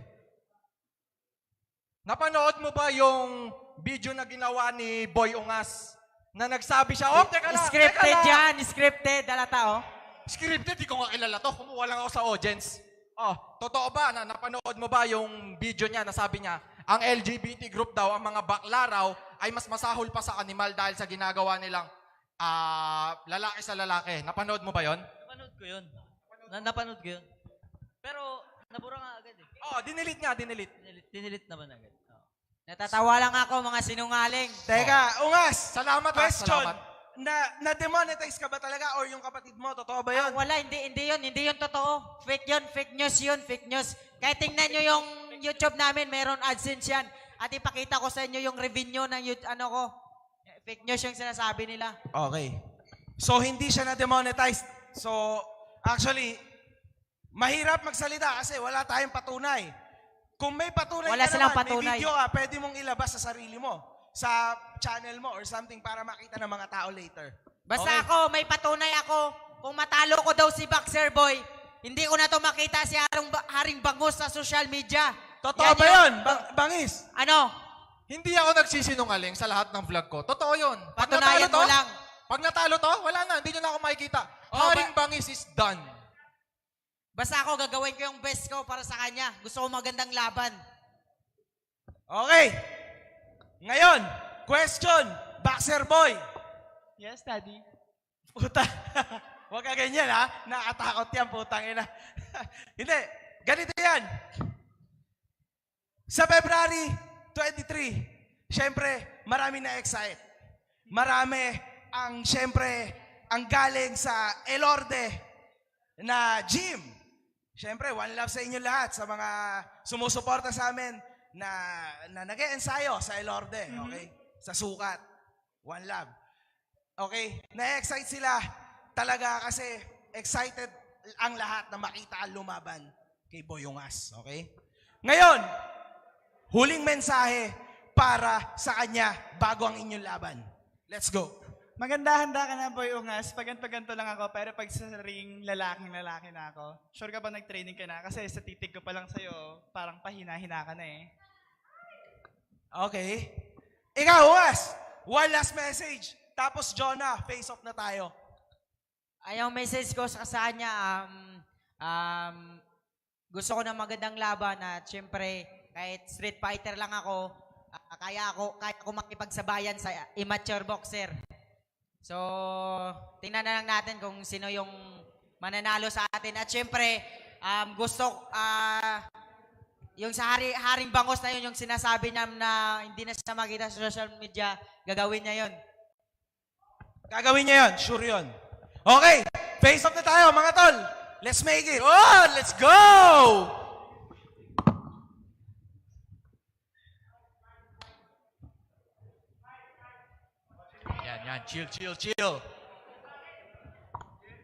Napanood mo ba yung video na ginawa ni Boy Ungas? Na nagsabi siya, teka lang. Scripted yan. Scripted. Dalata, Scripted, di ko nga kilala to. Kumuha lang ako sa audience. Totoo ba na napanood mo ba yung video niya na sabi niya, ang LGBT group daw, ang mga bakla raw, ay mas masahol pa sa animal dahil sa ginagawa nilang lalaki sa lalaki. Napanood mo ba yon? Napanood ko yun. Napanood ko yun. Pero, nabura nga agad eh. Dinilit naman agad. Natatawa lang ako, mga sinungaling. Teka, Ungas. Salamat Question. salamat. Na-demonetize ka ba talaga or yung kapatid mo? Totoo ba yun? Wala, hindi yun totoo. Fake news yun. Kahit tingnan nyo yung YouTube namin, meron AdSense yan. At ipakita ko sa inyo yung revenue ng fake news yung sinasabi nila. Okay. So, hindi siya na-demonetize. So, actually, mahirap magsalita kasi wala tayong patunay. Kung may patunay Wala ka silang naman, patunay. may video ka, pwede mong ilabas sa sarili mo. Sa channel mo or something para makita ng mga tao later. Basta Okay? ako, may patunay ako. Kung matalo ko daw si Boxer Boy, hindi ko na to makita si Haring Bangus sa social media. Totoo ba yun? Bangis? Hindi ako nagsisinungaling sa lahat ng vlog ko. Totoo yun. Patunayan mo lang. Pag natalo to, wala na. Hindi nyo na ako makikita. Haring Bangis is done. Basta ako, gagawin ko yung best ko para sa kanya. Gusto ko magandang laban. Okay. Ngayon, question. Boxer Boy. Yes, Daddy. Puta. Huwag ka ganyan, ha? Nakatakot yan, putang ina. Hindi. Ganito yan. Sa February 23, syempre, marami na-excite. Marami ang galing sa Elorde na gym. Syempre, one love sa inyo lahat, sa mga sumusuporta sa amin na nag-e-ensayo sa Elorde, okay? Sa sukat. One love. Okay? Na-excite sila talaga kasi excited ang lahat na makita ang lumaban kay Boy Ungas, okay? Ngayon, huling mensahe para sa kanya bago ang inyong laban. Let's go. Maganda, handa ka na, Boy Ungas. Pag ganto-ganto lang ako, pero pag sa ring, lalaking-lalaki na ako. Sure ka ba nag-training ka na? Kasi sa titig ko pa lang sa'yo, parang pahina-hina ka na eh. Okay. Ikaw, Ungas! One last message. Tapos, Jonah, face off na tayo. Ay, ang message ko sa kanya, gusto ko ng magandang laban at syempre, kahit street fighter lang ako, kaya ako makipagsabayan sa immature boxer. So, tingnan na lang natin kung sino yung mananalo sa atin. At syempre, yung sa Haring Bangos na yun, yung sinasabi niya na hindi na siya makita sa social media, gagawin niya yun. Gagawin niya yun. Sure yun. Okay. Face off na tayo, mga tol. Let's make it. Oh, let's go! Yan. Chill.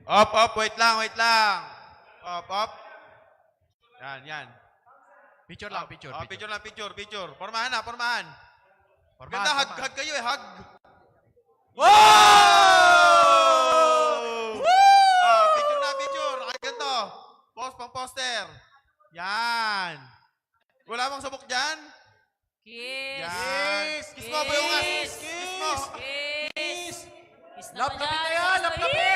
Up, wait lang. Up. Yan. Picture lang, picture. Picture. Pormahan. Ganda, hug kayo eh, hug. Wow! Picture. Nakaganto. Pang poster. Yan. Wala bang sabok dyan? Kiss! Yan. Kiss mo, Boy Ungas. Kiss mo. Kiss naman Laplapin na yan.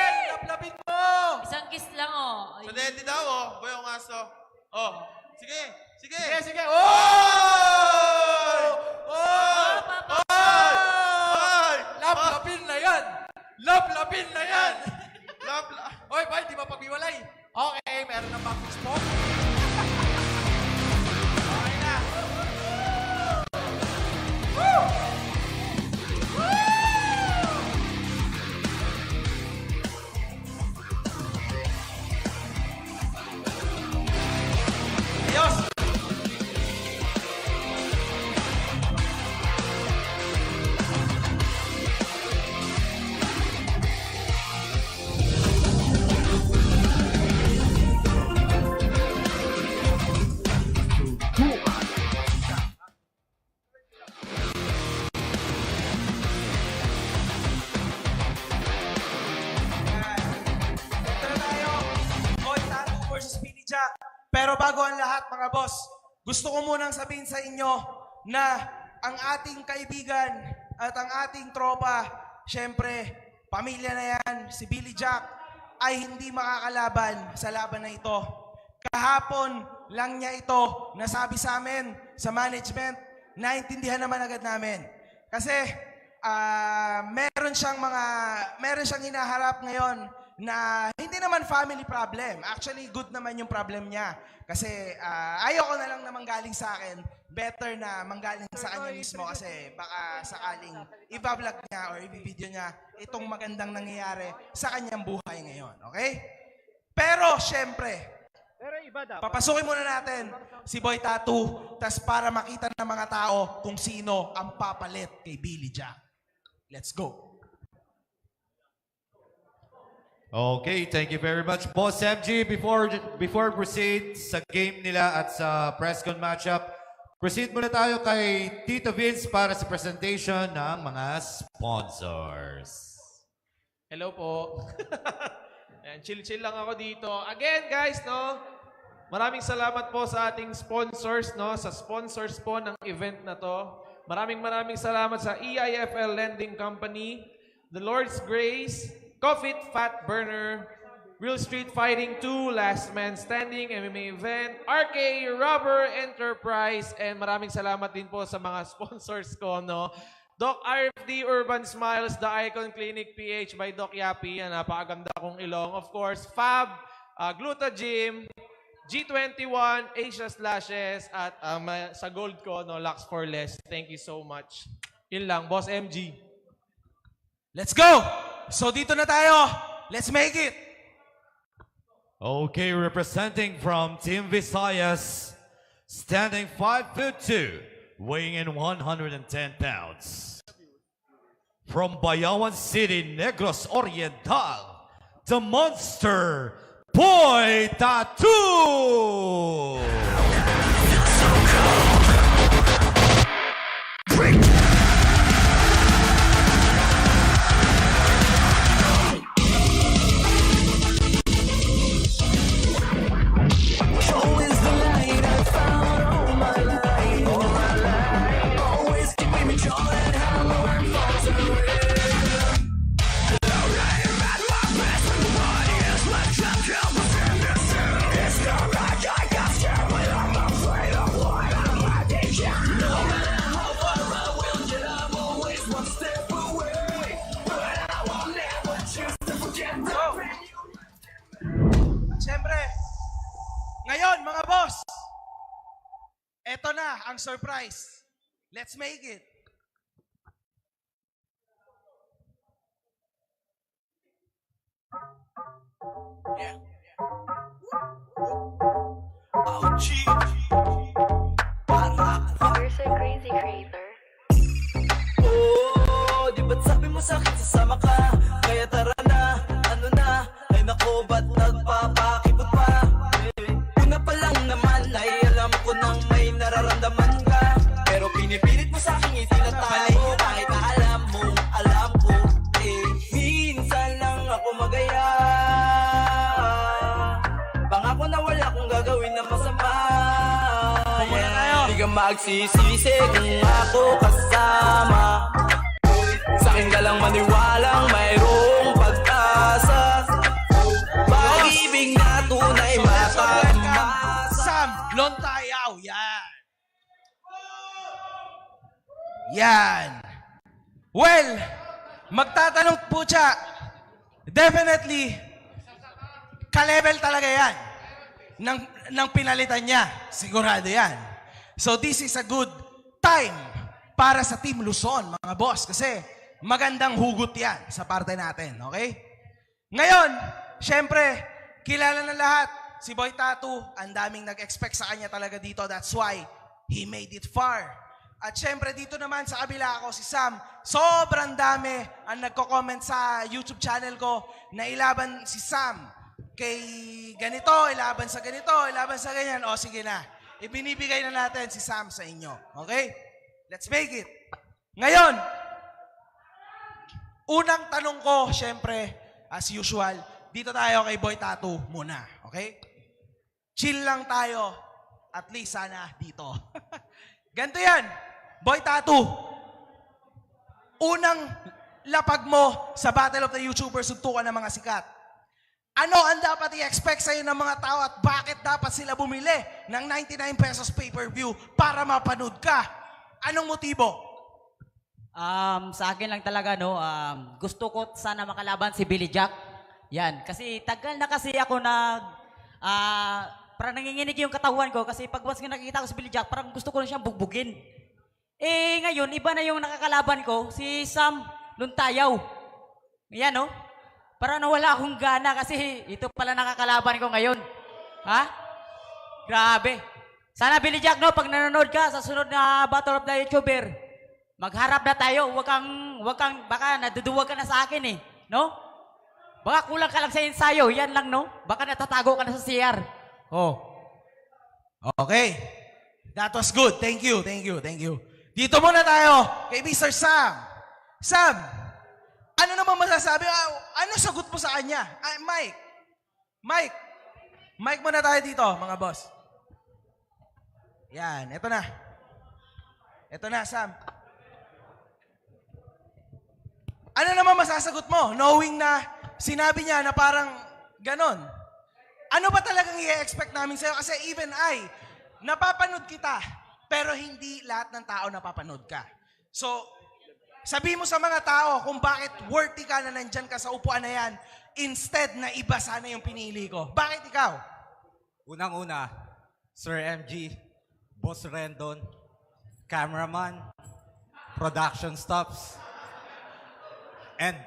yan, laplapin mo! Isang kiss lang, oh. Sa dede daw, oh. Boy Ungas, oh. Oh. Sige. Oh! Laplapin na yan! Oy, Bay, di ba pagbiwalay? Okay, meron ng backfist po. Okay na. Ayos. Pero bago ang lahat, mga boss, gusto ko munang sabihin sa inyo na ang ating kaibigan at ang ating tropa, syempre, pamilya na yan, si Billy Jack, ay hindi makakalaban sa laban na ito. Kahapon lang niya ito nasabi sa amin, sa management, naintindihan naman agad namin. Kasi meron siyang hinaharap ngayon na hindi naman family problem. Actually, good naman yung problem niya. Kasi ayoko na lang na manggaling sa akin. Better na manggaling sa kanya mismo kasi baka sakaling i-vlog niya or i-video niya itong magandang nangyayari sa kanyang buhay ngayon. Okay? Pero, syempre, papasukin muna natin si Boy Tattoo tas para makita ng mga tao kung sino ang papalit kay Billy Jack. Let's go. Okay, thank you very much, Boss MG. Before proceed sa game nila at sa press con matchup, proceed muna tayo kay Tito Vince para sa presentation ng mga sponsors. Hello po. Ayan, chill lang ako dito. Again, guys, no? Maraming salamat po sa ating sponsors, no? Sa sponsors po ng event na to. Maraming salamat sa EIFL Lending Company, The Lord's Grace, Coffee Fat Burner, Real Street Fighting 2, Last Man Standing, MMA Event, RK Rubber Enterprise, and maraming salamat din po sa mga sponsors ko, no? Doc RFD Urban Smiles, The Icon Clinic PH by Doc Yapi, napakaganda kong ilong. Of course, Fab, Gluta Gym, G21, Asia Slashes, at sa gold ko, no, Lux for Less. Thank you so much. Yun lang, Boss MG. Let's go! So dito na tayo. Let's make it! Okay, representing from Team Visayas, standing 5'2", weighing in 110 pounds. From Bayawan City, Negros Oriental, the Monster, Boy Tattoo! Eto na ang surprise. Let's make it. You're so crazy, creator. Oh, di ba't sabi mo sa'kin sasama ka? Kaya tara na, ano na? Ay nako, ba't nagpapakipot pa? Una pa lang naman ay alam ko nang may nararamdaman ka. Pero pinipilit mo sa'kin itilat tayo. Kahit na alam ko, minsan lang ako magaya. Pangako na wala akong gagawin na masama. Di ka magsisisi kung ako kasama. Sa'kin ka lang maniwalang mayroong pag-asa. Pag-ibig na tunay matamasa. Sam Lontayaw, yan. Yan. Well, magtatanong po siya. Definitely, ka-level talaga yan. Nang pinalitan niya. Sigurado yan. So this is a good time para sa Team Luzon, mga boss. Kasi magandang hugot yan sa parte natin. Okay? Ngayon, syempre, kilala na lahat. Si Boy Tattoo, ang daming nag-expect sa kanya talaga dito. That's why he made it far. At syempre, dito naman sa kabila ako, si Sam. Sobrang dami ang nagko-comment sa YouTube channel ko na ilaban si Sam kay ganito, ilaban sa ganito, ilaban sa ganyan. O sige na, ibinibigay na natin si Sam sa inyo. Okay? Let's make it. Ngayon, unang tanong ko, syempre, as usual, dito tayo kay Boy Tattoo muna. Okay? Chill lang tayo. At least sana dito. Ganito yan. Boy Tattoo. Unang lapag mo sa Battle of the YouTubers, suntukan ng mga sikat. Ano ang dapat i-expect sa'yo ng mga tao at bakit dapat sila bumili ng 99 pesos pay-per-view para mapanood ka? Anong motibo? Sa akin lang talaga, no, gusto ko sana makalaban si Billy Jack. Yan, kasi tagal na kasi ako parang nanginginig yung katawan ko kasi pag once nakikita ko si Billy Jack, parang gusto ko na siyang bugbugin. Ngayon, iba na yung nakakalaban ko, si Sam Lontayaw. Yan, no? Parang nawala akong gana kasi ito pala nakakalaban ko ngayon. Ha? Grabe. Sana Billy Jack, no, pag nanonood ka sa sunod na Battle of the YouTuber, magharap na tayo. Huwag kang, baka naduduwag ka na sa akin eh. No? Baka kulang ka lang sa ensayo. Yan lang, no? Baka natatago ka na sa CR. Oh. Okay. That was good. Thank you. Dito muna tayo kay Mr. Sam. Sam, ano naman masasabi? Ano sagot mo sa kanya? Mike muna tayo dito, mga boss. Yan, eto na. Eto na, Sam. Ano naman masasagot mo, knowing na sinabi niya na parang ganon? Ano ba talagang i-expect namin sa'yo? Kasi even napapanood kita, pero hindi lahat ng tao napapanood ka. So, sabi mo sa mga tao kung bakit worthy ka na nandyan ka sa upuan na yan, instead na iba sana yung pinili ko. Bakit ikaw? Unang-una, Sir MG, Boss Rendon, cameraman, production stops, and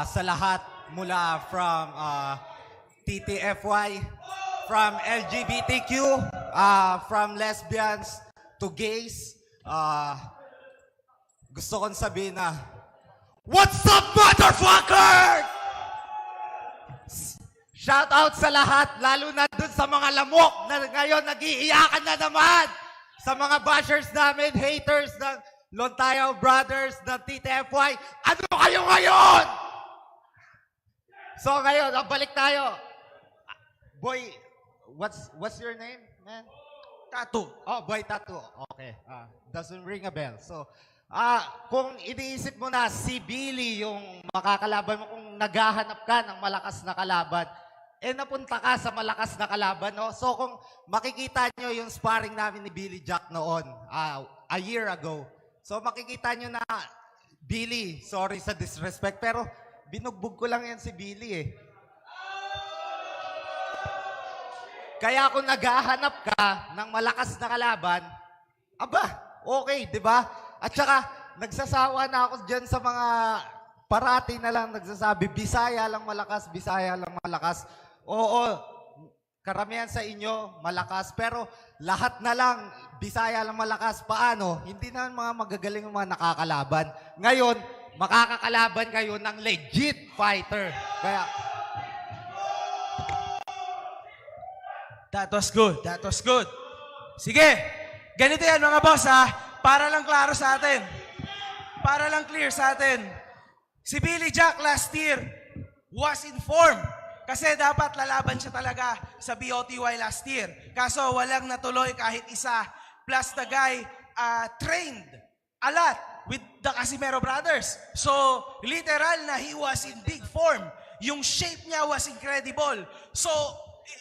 sa lahat mula from TTFY, from LGBTQ, from lesbians to gays, gusto kong sabihin na, what's up, motherfucker? Shout out sa lahat, lalo na dun sa mga lamok na ngayon nag-iiyakan na naman. Sa mga bashers namin, haters ng Lontayaw Brothers, ng TTFY, ano kayo ngayon? So ngayon, balik tayo. Boy, what's your name, man? Tattoo. Oh, Boy Tattoo. Okay. Doesn't ring a bell. So, kung iniisip mo na si Billy yung makakalaban mo, kung naghahanap ka ng malakas na kalaban, napunta ka sa malakas na kalaban, no? So, kung makikita nyo yung sparring namin ni Billy Jack noon, a year ago, so makikita nyo na, Billy, sorry sa disrespect, pero binugbog ko lang yan si Billy eh. Kaya kung naghahanap ka ng malakas na kalaban, aba, okay, di ba? At saka, nagsasawa na ako dyan sa mga parati na lang nagsasabi, Bisaya lang malakas, Bisaya lang malakas. Oo, karamihan sa inyo, malakas. Pero lahat na lang, Bisaya lang malakas. Paano? Hindi na mga magagaling yung mga nakakalaban. Ngayon, makakakalaban kayo ng legit fighter. Kaya, That was good. That was good. Sige, ganito yan mga boss ha. Para lang klaro sa atin. Para lang clear sa atin. Si Billy Jack last year was informed. Kasi dapat lalaban siya talaga sa BOTY last year. Kaso walang natuloy kahit isa. Plus the guy trained a lot with the Casimero brothers. So literal na he was in big form. Yung shape niya was incredible. So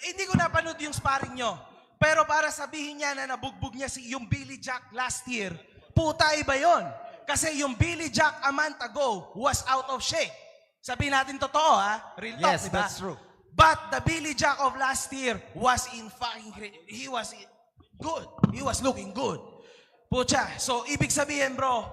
hindi ko napanood yung sparring nyo. Pero para sabihin niya na nabugbog niya yung Billy Jack last year, puta iba yon. Kasi yung Billy Jack a month ago was out of shape. Sabihin natin totoo ha. Real talk, yes, diba? that's true. But the Billy Jack of last year was in fucking he was good. He was looking good. Pucha, so ibig sabihin bro,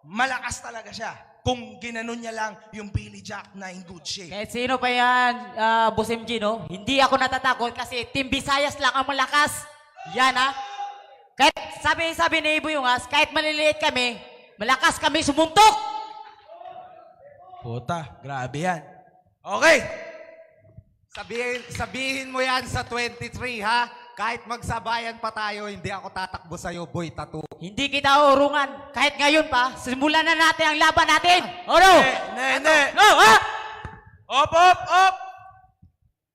malakas talaga siya. Kung ginanon niya lang yung Billy Jack na in good shape. Kahit sino pa yan, Boss MG, no? Hindi ako natatakot kasi Team Visayas lang ang malakas. Yan, ha? Kahit sabi ni Ibo yung kahit maliliit kami, malakas kami sumuntok! Puta, grabe yan. Okay. Sabihin mo yan sa 23, ha? Kahit magsabayan pa tayo, hindi ako tatakbo sa'yo, boy tattoo. Hindi kita urungan. Kahit ngayon pa, simulan na natin ang laban natin. O no? Hindi. No, ha? Op!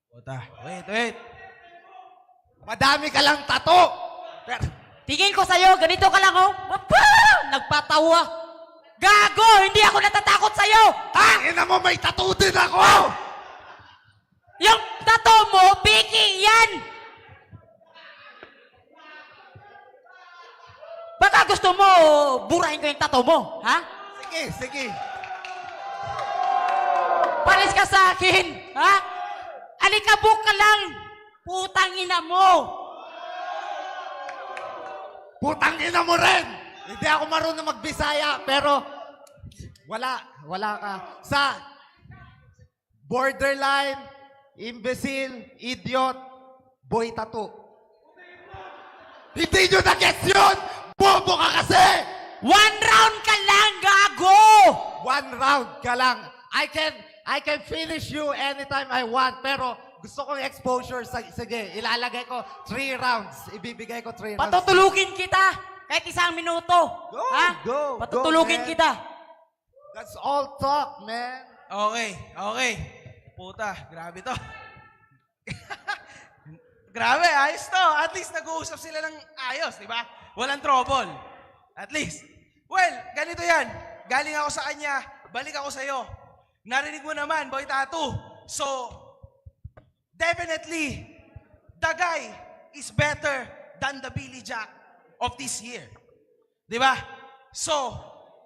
Puta, wait. Madami ka lang tattoo! Tingin ko sa'yo, ganito ka lang, oh. Nagpatawa. Gago! Hindi ako natatakot sa'yo! Ha? Ina mo, may tattoo din ako! Yung tattoo mo, piki yan! Baka gusto mo, burahin ko yung tattoo mo, ha? Sige. Palis ka sa akin, ha? Alikabok ka lang! Putang ina mo! Putang ina mo rin! Hindi ako marunong magbisaya, pero wala ka. Sa borderline, imbecile, idiot, boy tattoo. Hindi nyo na-gets yun! Bobo ka kasi! 1 round ka lang, gago! 1 round ka lang. I can finish you anytime I want, pero gusto kong exposure. Sige, ilalagay ko 3 rounds. Ibibigay ko 3 rounds. Patutulugin kita! Kahit 1 minuto. Ha? Go, Patutulugin man. kita. That's all talk, man. Okay. Puta, grabe to. Grabe, ayos to. At least nag-uusap sila ng ayos, di ba? Walang trouble. At least. Well, ganito yan. Galing ako sa kanya, balik ako sa'yo. Narinig mo naman, boy tattoo. So, definitely, the guy is better than the Billy Jack of this year. Di ba? So,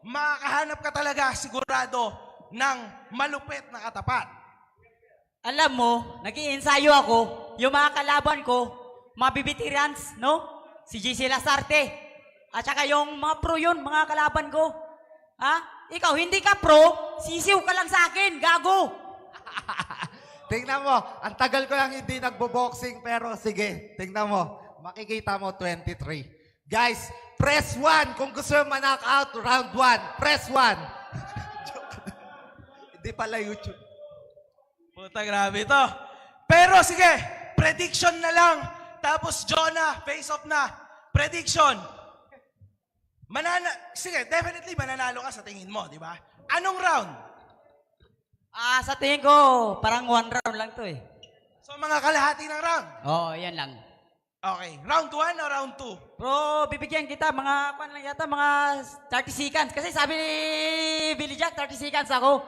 makakahanap ka talaga sigurado ng malupit na katapat. Alam mo, nag-iensayo ako, yung mga kalaban ko, mga bibitirans, no? Si JC Lasarte. At saka yung mga pro yun, mga kalaban ko. Ha? Ikaw, hindi ka pro, sisiw ka lang sa akin, gago. Tingnan mo, ang tagal ko lang hindi nagbo-boxing, pero sige, tingnan mo. Makikita mo 23. Guys, press 1 kung gusto mo ma-knock out round 1. Press 1. Hindi pala YouTube. Puta, grabe to. Pero sige, prediction na lang. Tapos Jonah, face off na. Prediction. Sige, definitely mananalo ka sa tingin mo, di ba? Anong round? Sa tingin ko, parang 1 round lang to eh. So mga kalahati ng round? Oo, yan lang. Okay, round 1 o round 2? Bro, bibigyan kita mga, lang yata, mga 30 seconds. Kasi sabi ni Billy Jack, 30 seconds ako.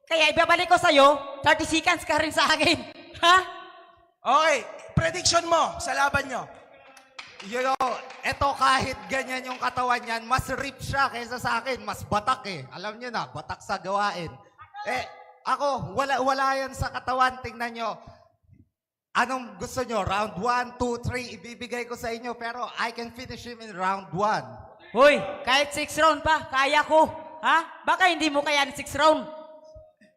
Kaya ibabalik ko sa'yo, 30 seconds ka rin sa akin. Ha? Okay, prediction mo sa laban nyo. Eto kahit ganyan yung katawan niyan, mas rip siya kaysa sa akin. Mas batak eh. Alam niyo na, batak sa gawain. Ako, wala yan sa katawan. Tingnan nyo. Anong gusto nyo? Round 1, 2, 3, ibibigay ko sa inyo. Pero I can finish him in round 1. Hoy, kahit 6 round pa, kaya ko. Ha? Baka hindi mo kaya 6 round.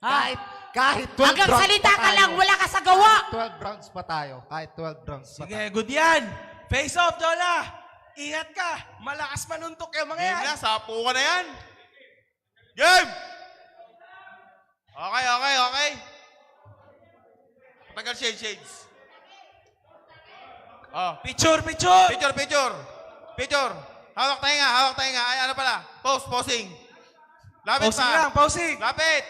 Ha? Kahit 12 Hanggang rounds salita pa ka tayo. lang, wala ka sa gawa. 12 rounds pa tayo. Kahit 12 rounds pa Sige, tayo. good yan. Face off, Jola. Ingat ka. Malakas manuntok yung mga yan. Game na, sapo ka na yan. Game! Okay. Tagal shades. Oh. Picture. Picture. Hawak tainga. Ay, ano pala? Posing. Lapit Posing pa. lang, posing. Lapit.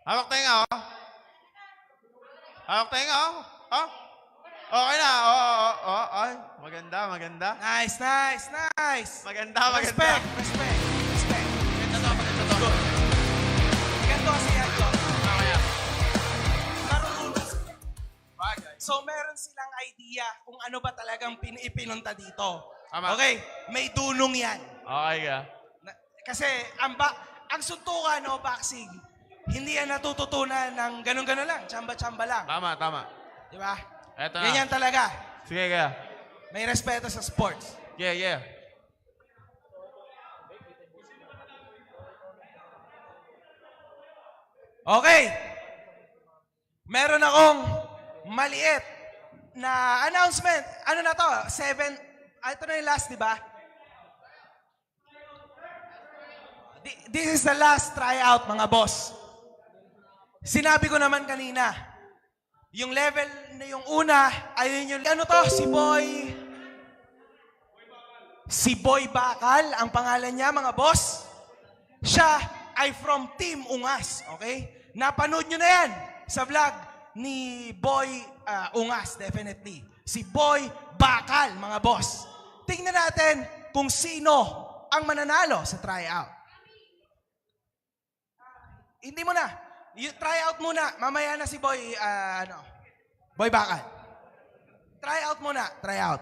Hawak tainga, oh. Oh. Okay na. Ay, maganda. Nice. Maganda. Respect. Maganda to. Ganito kasi yan, Jola. Marunong. So, meron silang idea kung ano ba talagang ipinunta dito. Tama. Okay, may dunong yan. Okay ka. Kasi ang suntukan o boxing, hindi yan natututunan ng ganun-ganun lang, tsamba-tsamba lang. Tama. Di ba? Eto na. Ganyan talaga. Sige kaya. May respeto sa sports. Yeah. Okay. Meron akong maliit na announcement. Ano na to? 7. Ito na yung last, di ba? This is the last tryout, mga boss. Sinabi ko naman kanina, yung level na yung una, ayun yung, ano to, si Boy Bakal, ang pangalan niya, mga boss. Siya ay from Team Ungas, okay? Napanood nyo na yan sa vlog ni Boy Ungas, definitely. Si Boy Bakal, mga boss. Tingnan natin kung sino ang mananalo sa tryout. Hindi mo na. Tryout muna. Mamaya na si Boy, Boy Bakal. Tryout muna. Tryout.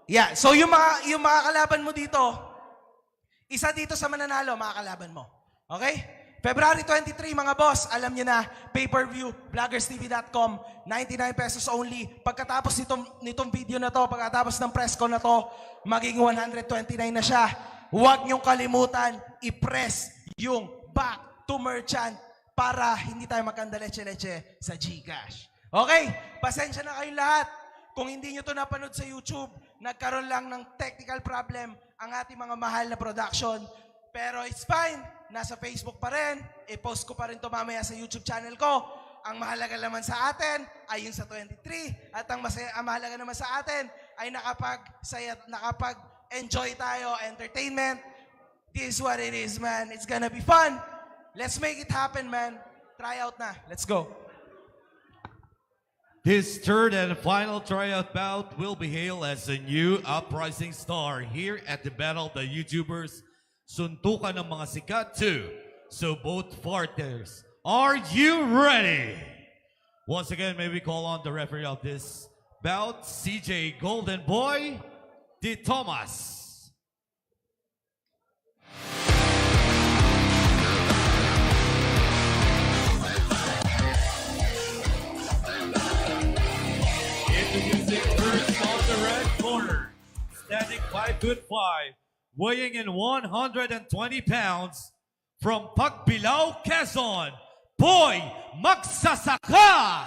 Yeah. So yung mga kalaban mo dito, isa dito sa mananalo, mga kalaban mo. Okay? February 23, mga boss, alam niyo na, pay-per-view, vloggerstv.com, 99 pesos only. Pagkatapos nitong video na to, pagkatapos ng press ko na to, maging 129 na siya. Huwag niyong kalimutan, i-press yung back to merchant para hindi tayo magkandaleche-leche sa GCash. Okay? Pasensya na kayong lahat. Kung hindi nyo to napanood sa YouTube, nagkaroon lang ng technical problem ang ating mga mahal na production. Pero it's fine. Nasa Facebook pa rin. I-post ko pa rin to mamaya sa YouTube channel ko. Ang mahalaga naman sa atin ay yung sa 23. At ang mahalaga naman sa atin ay nakapag-enjoy tayo, entertainment. This is what it is, man. It's gonna be fun. Let's make it happen, man. Try out na. Let's go. This third and final tryout bout will be hailed as a new uprising star here at the Battle of the YouTubers. Suntukan ng mga sikat too. So both fighters, are you ready? Once again, may we call on the referee of this bout, CJ Golden Boy De Thomas. Introducing first on the red corner, standing 5'5", weighing in 120 pounds, from Pagbilao, Quezon, Boy Magsasaka!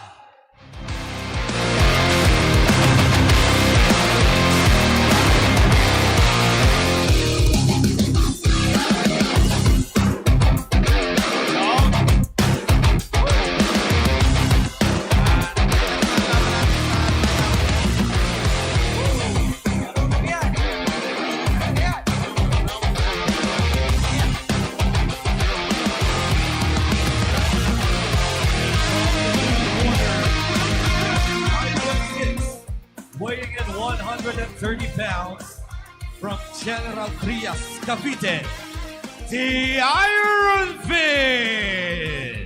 Weighing in 130 pounds, from General Trias, Cavite, the Iron Fist!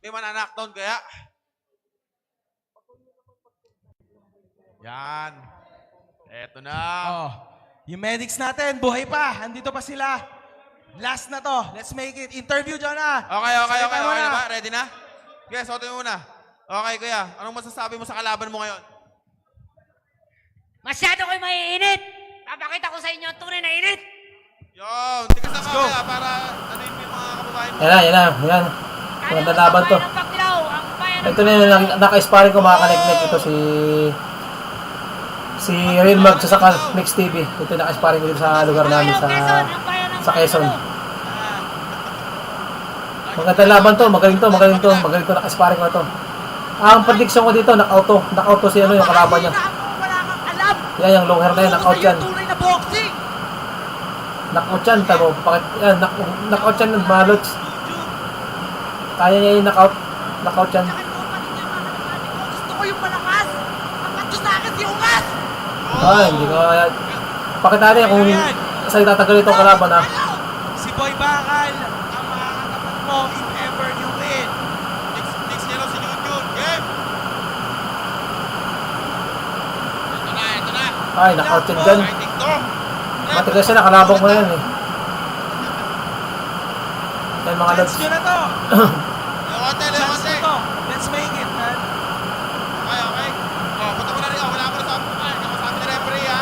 May mananakdown kaya? Yan. Eto na. Oh, yung medics natin, buhay pa. Andito pa sila. Last na to. Let's make it. Interview, Jonah. Okay. Salita mo Okay na. na ba? Ready na? Okay, suotin mo muna. Okay, kuya. Anong masasabi mo sa kalaban mo ngayon? Masyado kayo maiinit! Papakita ko sa inyo ang tunay na init! Yo, hindi ka sama kaya para ano yung mga kababayan mo. Yan. Maganda laban to. Ito na yung naka-sparring ko mga ka-Neknek. Ito si Real Mag sa Mix TV. Ito yung naka-sparring ko dito sa lugar namin sa Quezon. Maganda laban to, magaling to naka-sparring ko to. Ang prediction ko dito, knockout to si yung kalaban niya. Yan, yung long hair na yan, knockout yan. Knockout yan, tamo. Knockout yan ng malots. Kaya niya yung knockout yan. Gusto ko yung malakas. Ang sa akin si Ungas. Hindi ko kaya. Pakita natin kung saan itatagal itong kalaban ha. Si Boy Bakal ang makakatapat mo if ever you win. Next yellow si Junjun. Game! Ito na. Ay, knockout yan dyan. Matigas siya, nakalabang ko na yan eh. Yan mga lods. Chance nyo na to. Chance na to. Let's make it, man. Okay. Oh, punta mo na rin. Wala ko na sa apukan. Kapasabi ni referee ha.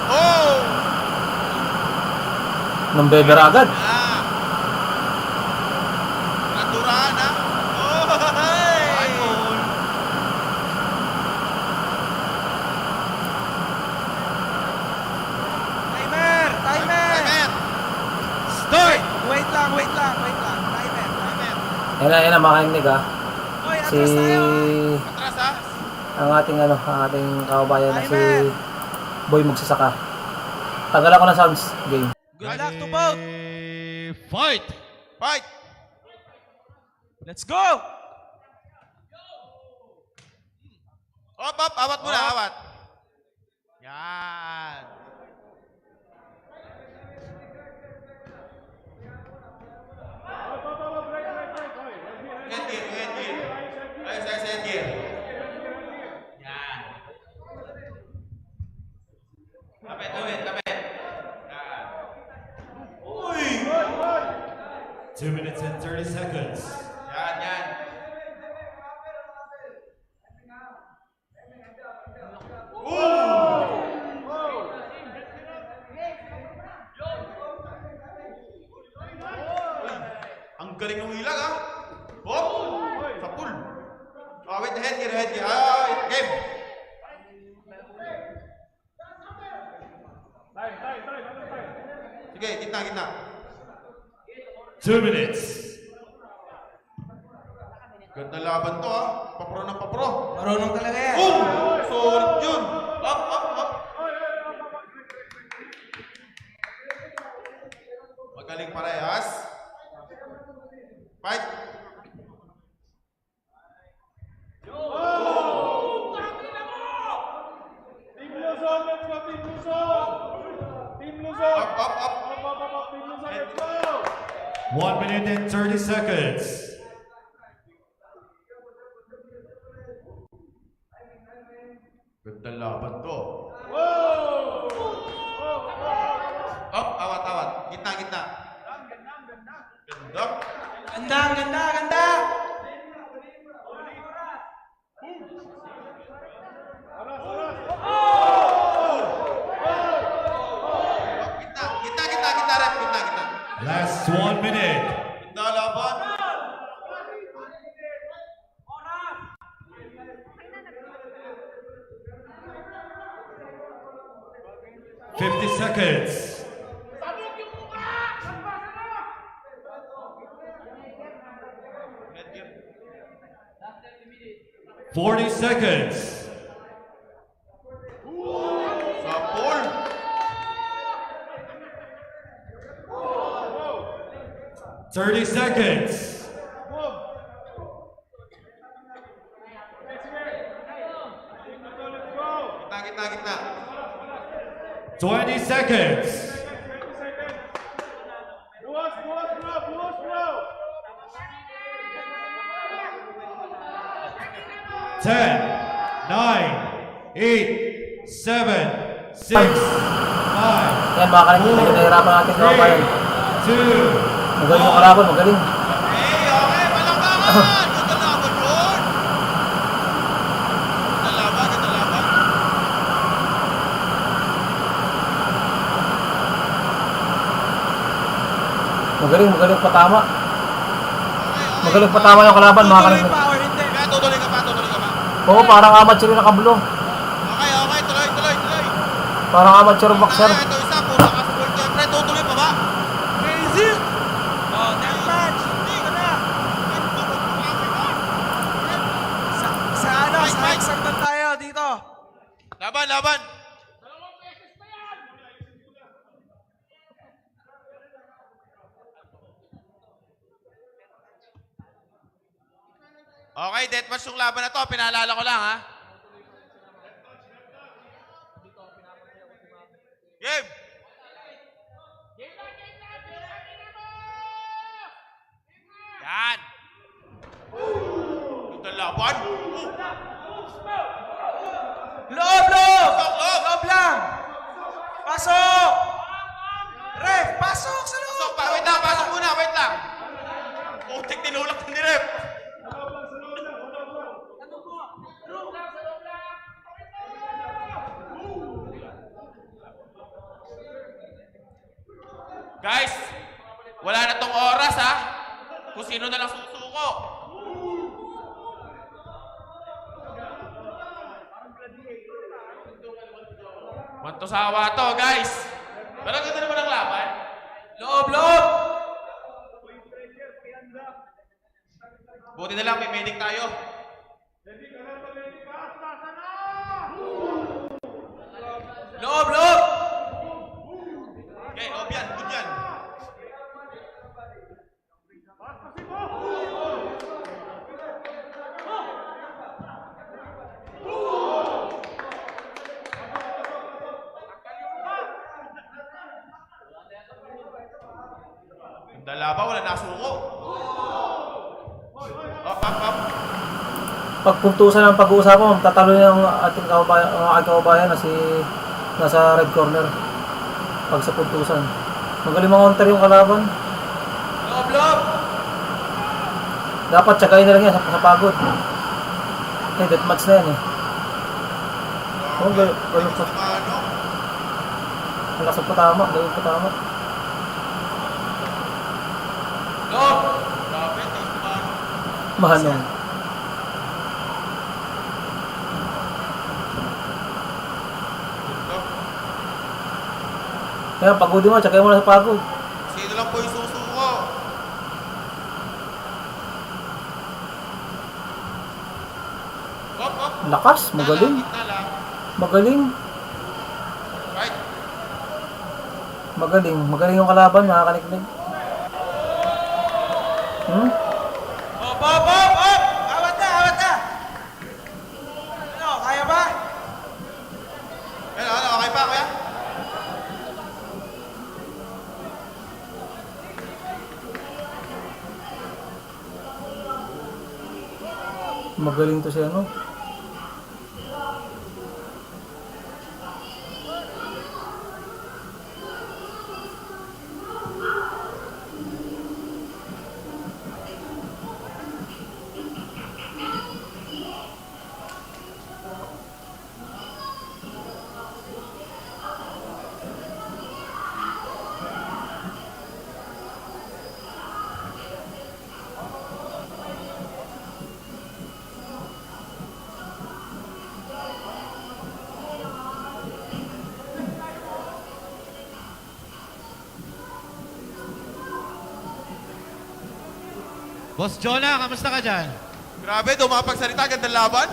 Oh! Nang beber agad. Naturahan ha. Oh! Ay! Timer! Start! Wait lang. Timer. Yan na mga ka-Neknek ha. Hoy, Si... Atras ha. ang ating kababayan na si Boy Magsasaka. Tagal ako ng sounds game. Good luck to both. Fight! Let's go! Awat muna, awat. Yan. Headgear. Ayos, headgear. Yan. Lapit. Yan. Uy! 2 minutes and 30 seconds. Yan. Ang galing ng ilag ha. Hop! Sa pool. Wait, headgear. Game! Sige, gitna. 2 minutes. Ganda laban to ha. Papro ng papro. Marunong talaga yan. Solid yun. Up. Magaling parehas. Fight. Team Luzon, let's go, Team Luzon! Team Luzon! Up. Team Luzon, let's go! 1 minute and 30 seconds. Ganda laban to. Whoa! Up, awat. Gitna. Ganda. Ganda! Gitna, ref. Gitna. Last 1 minute. Ganda laban. 50 seconds. 40 seconds. Sa pool. 30 seconds. Gitna. 20 seconds. 10, 9, 8, 7, 6, 5, Yan mga kanin yun, nahihirapan natin mga kabayan. 2, Magaling yung kalaban, magaling. Magaling patama. Magaling patama yung kalaban mga kanin. Kaya tutuloy ka pa. Oo, parang amateur yung nakabulo. Okay, tuloy. Parang amateur boxer. Ito isa, puro naka-full time. Pre, tutuloy pa ba? Crazy! Oh, next match! Hindi ka na! Sa excitement tayo dito. Laban! Okay, deathmatch yung laban na to. Pinaalala ko lang, ha? Game! Yan! Ito laban. Loob lang! Pasok! Ref, pasok sa loob! Pasok pa, pasok muna, wait lang. Putik, tinulak ni Rep. Guys, wala na tong oras, ha? Kung sino na lang susuko. Mantosawa to, guys. Pero ganda naman ang laban. Loob! Buti na lang, may medic tayo. Loob! Okay, loob yan, good yan. Ang dalawa, wala nasuko. Up. Pagpuntusan ng pag-uusapan, tatalo yung ating kababayan na si nasa red corner. Pag sa puntusan. Magaling mga counter yung kalaban. Loob! Dapat tsagayin na lang yan sa pagod. Deathmatch na yan eh. Oh, ganun pa. Ang lakas patama, ganun patama. Loob! Mahanong. Kaya pagodin mo, tsagayin mo na sa pagod. Sino lang po yung susuko? Up. Lakas, magaling. Magaling. Right. Magaling yung kalaban, mga kaniknig. Up! Awat na! Ano, kaya ba? Ano, okay pa, kuya? Magaling to siya, no? Boss Jonah, kamusta ka dyan? Grabe, dumapagsalita, gandang laban.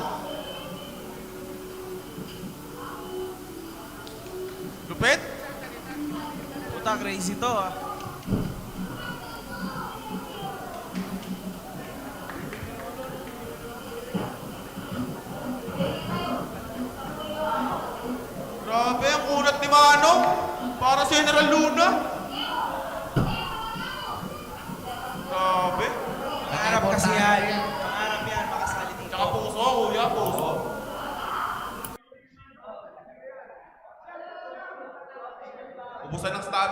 Lupit? Puta, crazy to ah. Grabe, ang kunat ni Manong. Para si General Luna. Grabe. Pangarap kasi yan. Pangarap yan, makasali dito. Tsaka puso, kuya, puso.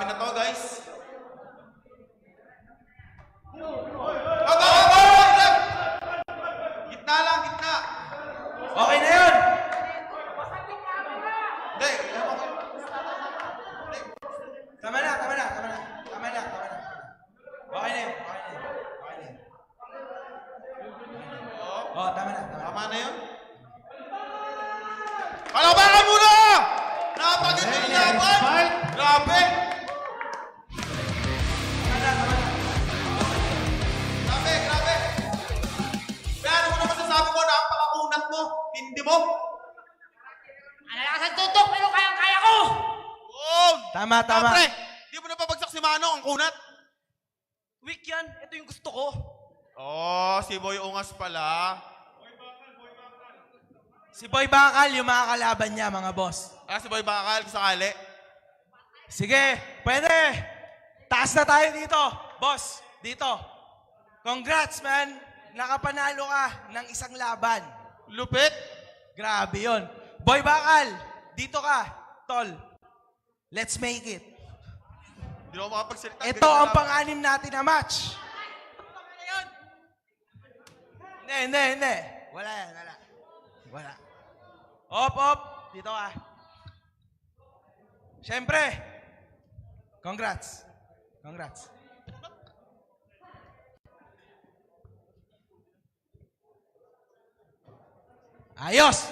amin na to, guys. Gitna lang, gitna. Okay na yun! Hindi, Tama na. Okay na yun. Oh, tama na. Tama na yun. Palabakan muna! Napaganda yung laban! Grabe! Grabe! Kaya ano mo naman sasabi mo na ang pakakunat mo? Hindi mo? Ang lakas ang tutok, pero kayang-kaya ko! Oo! Tama. Pre, di mo napabagsak si Mano ang kunat. Weak yan. Ito yung gusto ko. Oh, si Boy Ungas pala. Si Boy Bakal, yung mga kalaban niya, mga boss. Ah, si Boy Bakal, sakali. Sige, pwede. Taas na tayo dito. Boss, dito. Congrats, man. Nakapanalo ka ng isang laban. Lupit. Grabe yon. Boy Bakal, dito ka. Tol, let's make it. Hindi ako makapagsalita. Ito ang pang-anim natin na match. Hindi. Wala yan. Op. Dito ka. Siyempre. Congrats. Ayos!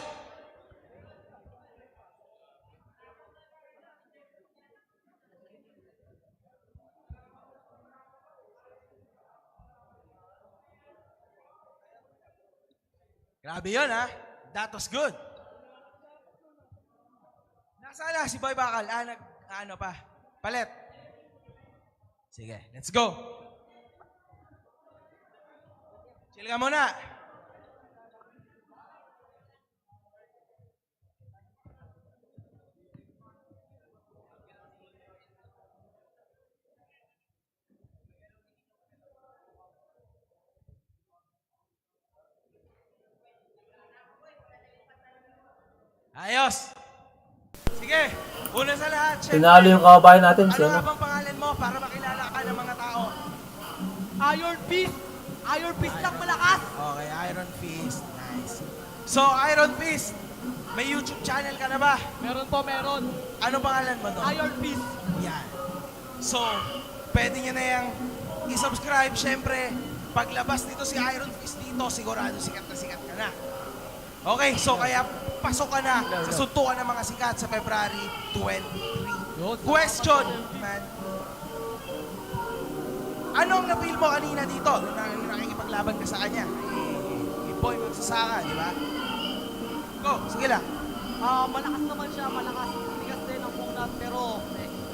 Grabe yun, ha? That was good. Nasaan na si Boy Bakal? Ano pa? Palit. Sige, let's go. Chill ka muna. Ayos. Sige, una sa lahat. Tinalo yung kababayan natin. Ano nga bang pangalan mo para makilala ka ng mga tao? Iron Fist! Iron Fist lang malakas! Okay, Iron Fist. Nice. So, Iron Fist, may YouTube channel ka na ba? Meron po, meron. Ano pangalan mo doon? Iron Fist. Yan. So, pwede nyo na yung i-subscribe. Syempre, paglabas nito si Iron Fist dito, sigurado sikat na sikat ka na. Okay, so kaya pasok ka na sa suntukan ng mga sikat sa February 23. Question, man. Anong na-feel mo kanina dito nung nakikipaglaban ka sa kanya? Eh, boy, magsasaka, di ba? Go, sige lang. Malakas naman siya, malakas. Tigas din ang punat, pero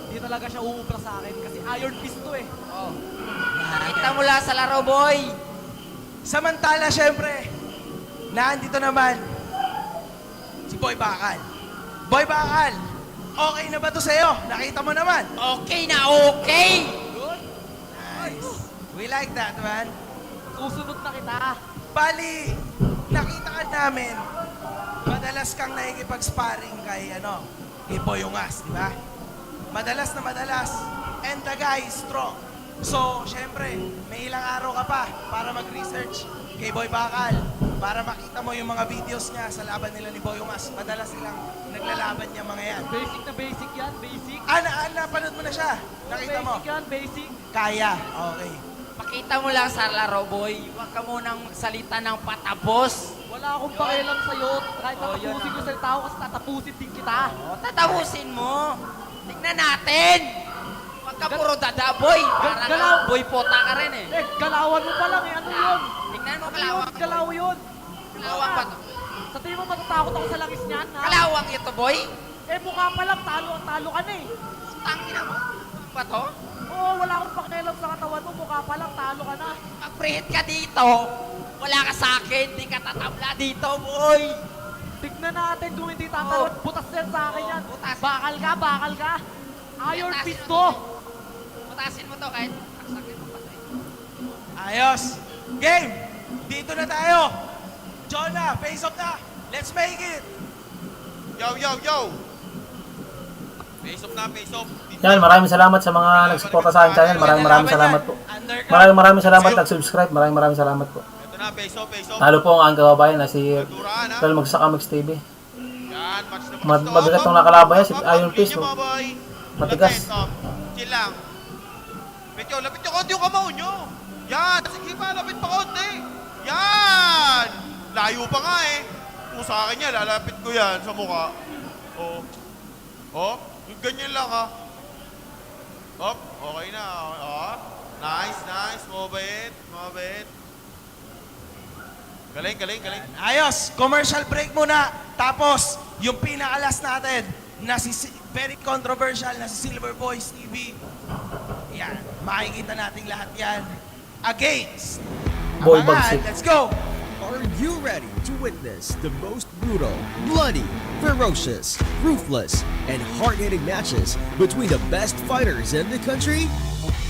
di talaga siya uubra sa akin kasi Iron Fist to eh. Oh. Nakita mo lang sa laro, boy. Samantala, syempre, nandito naman si Boy Bakal. Boy Bakal, okay na ba to sa'yo? Nakita mo naman. Okay na okay! Good. Nice. We like that, man. Susunod na kita. Bali, nakita ka namin, madalas kang nakikipag-sparring kay, kay Boy Ungas, di ba? Madalas na madalas. And the guy is strong. So, syempre, may ilang araw ka pa para mag-research kay Boy Bakal para makita mo yung mga videos niya sa laban nila ni Boy Ungas. Madalas silang naglalaban niya mga yan. Basic na basic yan, basic. Napanood mo na siya? Nakita mo? Basic yan, basic. Kaya, okay. Pakita mo lang sa laro, boy. Huwag ka munang magsalita ng patapos. Wala akong pakialam sa'yo. Kahit tatapusin ko sa tao kasi tatapusin din kita. Tatapusin mo. Tignan natin. Huwag ka puro dada, boy. Para boy pota ka rin eh. Galawan mo pa lang eh. Ano yun? Tignan mo, kalawang. Galaw yun. Kalawang pa to. Sa tingin mo matatakot ako sa langis niyan, ha? Kalawang ito, boy. Eh, mukha pa lang. Talo ka na eh. Tangin na mo. Pa to? Oo, wala akong pakialam sa katawan mo. Mukha pa lang. Talo ka na. Mag-prehit ka dito. Wala ka sa akin. Di ka tatabla dito, boy. Tignan natin kung hindi tatalon. Butas yan sa akin yan. Bakal ka. Iron Fist to. Butasin mo to kahit saksakin mo pa tayo. Ayos. Game. Dito na tayo. Jonah, face off na. Let's make it. Yo! Face off na, face off. Yan, maraming salamat sa mga nagsuporta sa aking channel. Maraming salamat po. Maraming salamat nag-subscribe. Maraming salamat po. Ito na, face off, face off. Lalo po ang aking kababayan na si Ral Magsaka Mix TV. Yan, match na match to. Mabigat tong nakalaban yan, si Iron Fist. Mga boy. Matigas. Chill lang. Lapit nyo konti yung kamao nyo. Yan, sige pa, lapit pa konti. Yan! Layo pa nga eh. Kung sa akin yan, lalapit ko yan sa mukha. Oh. Oh, yung ganyan lang ha. Hop, okay na. Oh. Nice, nice. Mabait, mabait. Galing, galing, galing. Ayos, commercial break muna. Tapos, yung pinakalas natin na very controversial na si Silver Boys TV. Yan, makikita natin lahat yan. Against Boy Abangan. Bagsik. Let's go! Are you ready to witness the most brutal, bloody, ferocious, ruthless, and hard-hitting matches between the best fighters in the country?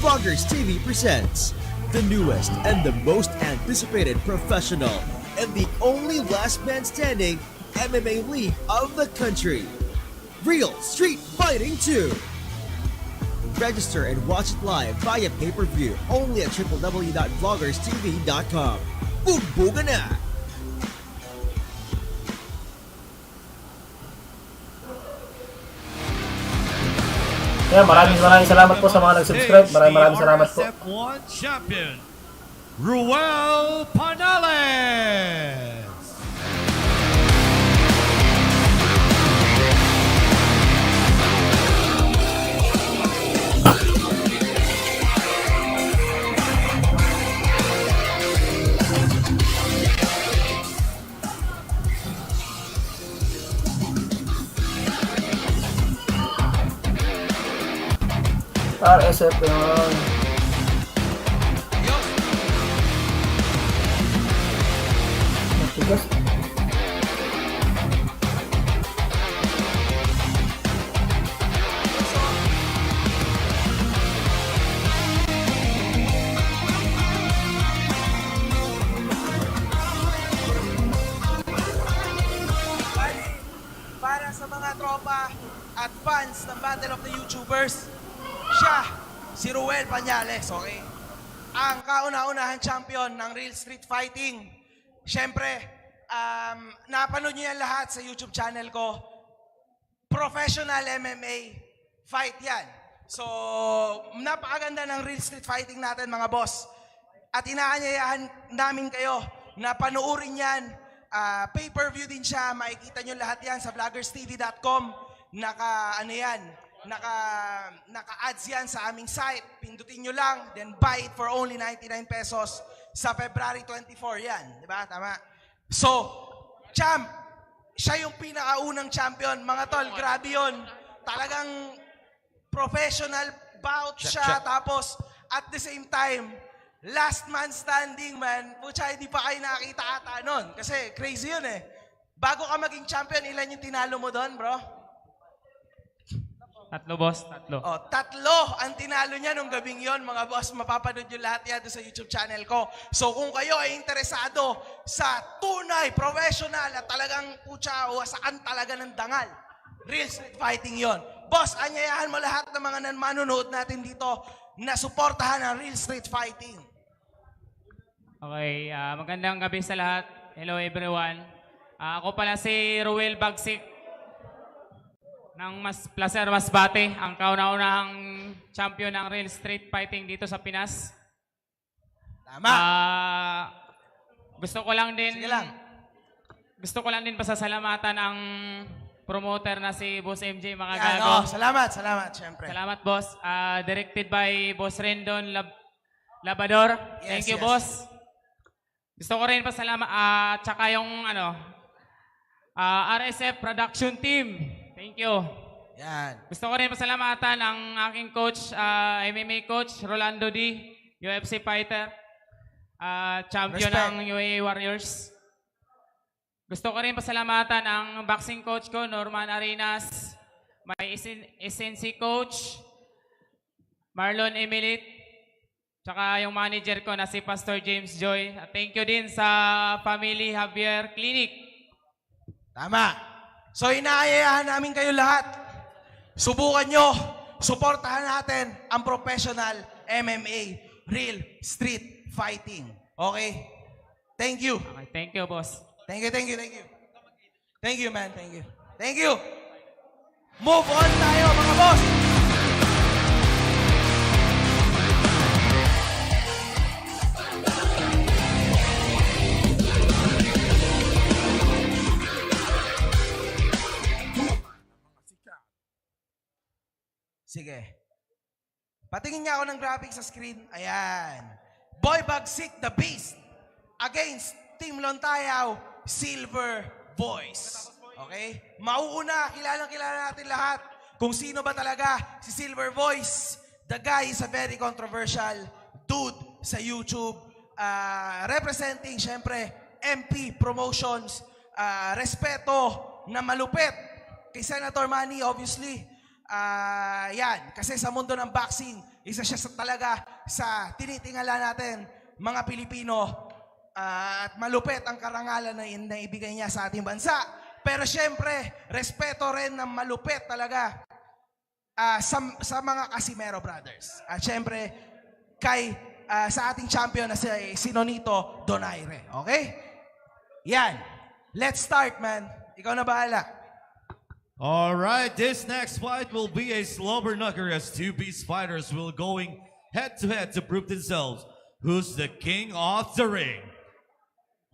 Vloggers TV presents the newest and the most anticipated professional and the only last man standing MMA league of the country. Real Street Fighting 2. Register and watch it live via pay-per-view only at www.vloggerstv.com. Bugbuga na! Kaya maraming salamat po sa mga nag-subscribe. Maraming salamat po. RSF1 champion, Ruel Panales. RSF yun. Matigas. Para sa mga tropa at fans ng Battle of the YouTubers, siya, si Ruel Panales, okay? Ang kauna-unahang champion ng Real Street Fighting. Siyempre, napanood niyo yan lahat sa YouTube channel ko. Professional MMA fight yan. So, napakaganda ng Real Street Fighting natin mga boss. At inaanyayahan namin kayo na panoorin yan. Pay-per-view din siya. Makikita nyo lahat yan sa vloggerstv.com. Naka-ads yan sa aming site. Pindutin nyo lang, then buy it for only 99 pesos sa February 24 yan. Diba? Tama? So, champ, siya yung pinakaunang champion. Mga tol, grabe yun. Talagang professional bout siya. Tapos, at the same time, last man standing, man. Pucha, hindi pa kayo nakakita ata nun. Kasi crazy yun eh. Bago ka maging champion, ilan yung tinalo mo doon, bro? Tatlo, boss. Tatlo. Oh, tatlo ang tinalo niya nung gabing yon, mga boss. Mapapanood yung lahat yan sa YouTube channel ko. So kung kayo ay interesado sa tunay, professional at talagang pucha, wasakan talaga ng dangal, Real Street Fighting yon. Boss, anyayahan mo lahat ng mga manonood natin dito na suportahan ang Real Street Fighting. Okay, magandang gabi sa lahat. Hello everyone. Ako pala si Ruel Bagsik ng Placer Masbate, ang kauna-unahang champion ng Real Street Fighting dito sa Pinas. Tama. Gusto ko lang din pasasalamatan ang promoter na si Boss MJ Makagago. Salamat, syempre. Salamat, boss. Directed by Boss Rendon Labador. Thank you, boss. Gusto ko rin pasalamat tsaka yung RSF production team. Thank you. Yan. Gusto ko rin pasalamatan ang aking coach, MMA coach, Rolando D, UFC fighter, champion ng UAE Warriors. Gusto ko rin pasalamatan ang boxing coach ko, Norman Arenas, my SNC coach, Marlon Emilit, tsaka yung manager ko na si Pastor James Joy. Thank you din sa Family Javier Clinic. Tama. So inaayayahan namin kayo lahat Subukan nyo. Suportahan natin ang professional MMA, real street fighting. Okay? Thank you. Okay, thank you, boss. Thank you. Thank you, man. Thank you. Thank you. Move on tayo, mga boss. Sige. Patingin niya ako ng graphics sa screen. Ayan. Boy Bagsik the Beast against Team Lontayaw, Silver Voice. Okay? Mauuna, kilala natin lahat kung sino ba talaga si Silver Voice. The guy is a very controversial dude sa YouTube. Representing, syempre, MP Promotions. Respeto na malupit kay Senator Manny, obviously. Yan, kasi sa mundo ng boxing, isa siya talaga sa tinitingala natin, mga Pilipino, at malupit ang karangalan na ibigay niya sa ating bansa. Pero syempre, respeto rin ng malupit talaga sa mga Casimero brothers. At syempre, sa ating champion na si Nonito Donaire. Okay? Yan. Let's start, man. Ikaw na bahala. All right, this next fight will be a slobber knocker as two beast fighters will going head to prove themselves who's the king of the ring.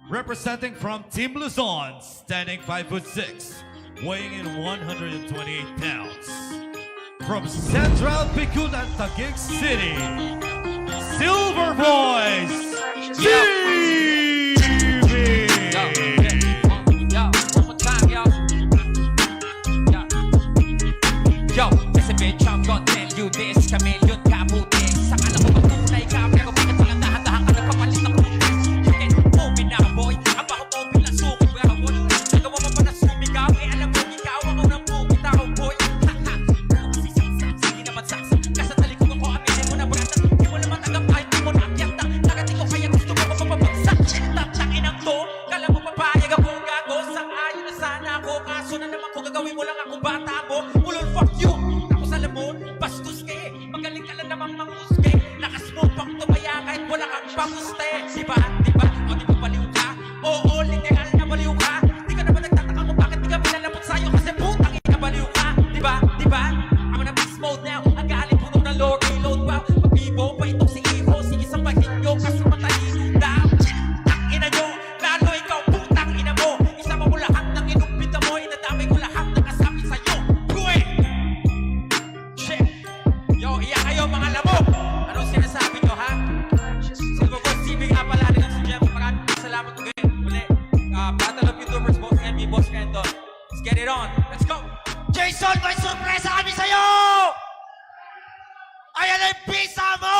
Representing from Team Luzon, standing 5'6", weighing in 128 pounds. From Central Bicutan, Taguig City, Silver Voice, Yo, ese bitch, I'm gonna tell you this. Chameleon ka puti. Sa kala ko magtunay ka. Pero bakit walang dahan-dahan ka nagpapalit ng puti? You can open na boy. Ang bako-open na suki. Wehawon. Nagawa mo pa na sumigaw. Eh alam mo ikaw ang unang pumitaw boy. Ha-ha. Ako kasi saksak. Sige naman saksak. Kasa talikog ako. Aminin mo na brata. Di mo naman tagap kahit di mo na akyat. Nakati ko kaya gusto mo mapapabagsak. Tatsakin ang to. Kala mo papayag ako gago. Sang-ayon na sana ako. Kaso na naman ko gagawin mo lang ako bata mo. Ulol fuck you. Tapos alam mo, bastos ka eh. Magaling ka lang namang manguske. Lakas mo pang tumaya kahit wala kang panguste. Diba? Diba? O di ba baliw ka? Oo, literal na baliw ka. Di ka naman nagtataka kung bakit di ka pinalapot sa'yo kasi putang ina baliw ka. Diba? Diba? I'm on a beast mode now. Ang galing puno ng low reload. Wow, pag-ibo pa itong si Ivo. Sige sa bahin nyo kasi matalino daw. Ang ina nyo, lalo ikaw putang ina mo. Isama mo lahat ng inumpita mo. Inadamay ko lahat ng kasabi sa'yo. Buwe! Shit! Yo, iyak kayo mga lamok! Anong sinasabi nyo ha? Silver Voice TV nga pala rin ang suggest. Maraming salamat ulit. Battle of YouTubers, Boss Envy, Boss Kendo. Let's get it on. Let's go! Jason, may surpresa kami sa'yo! Ayan ang pizza mo!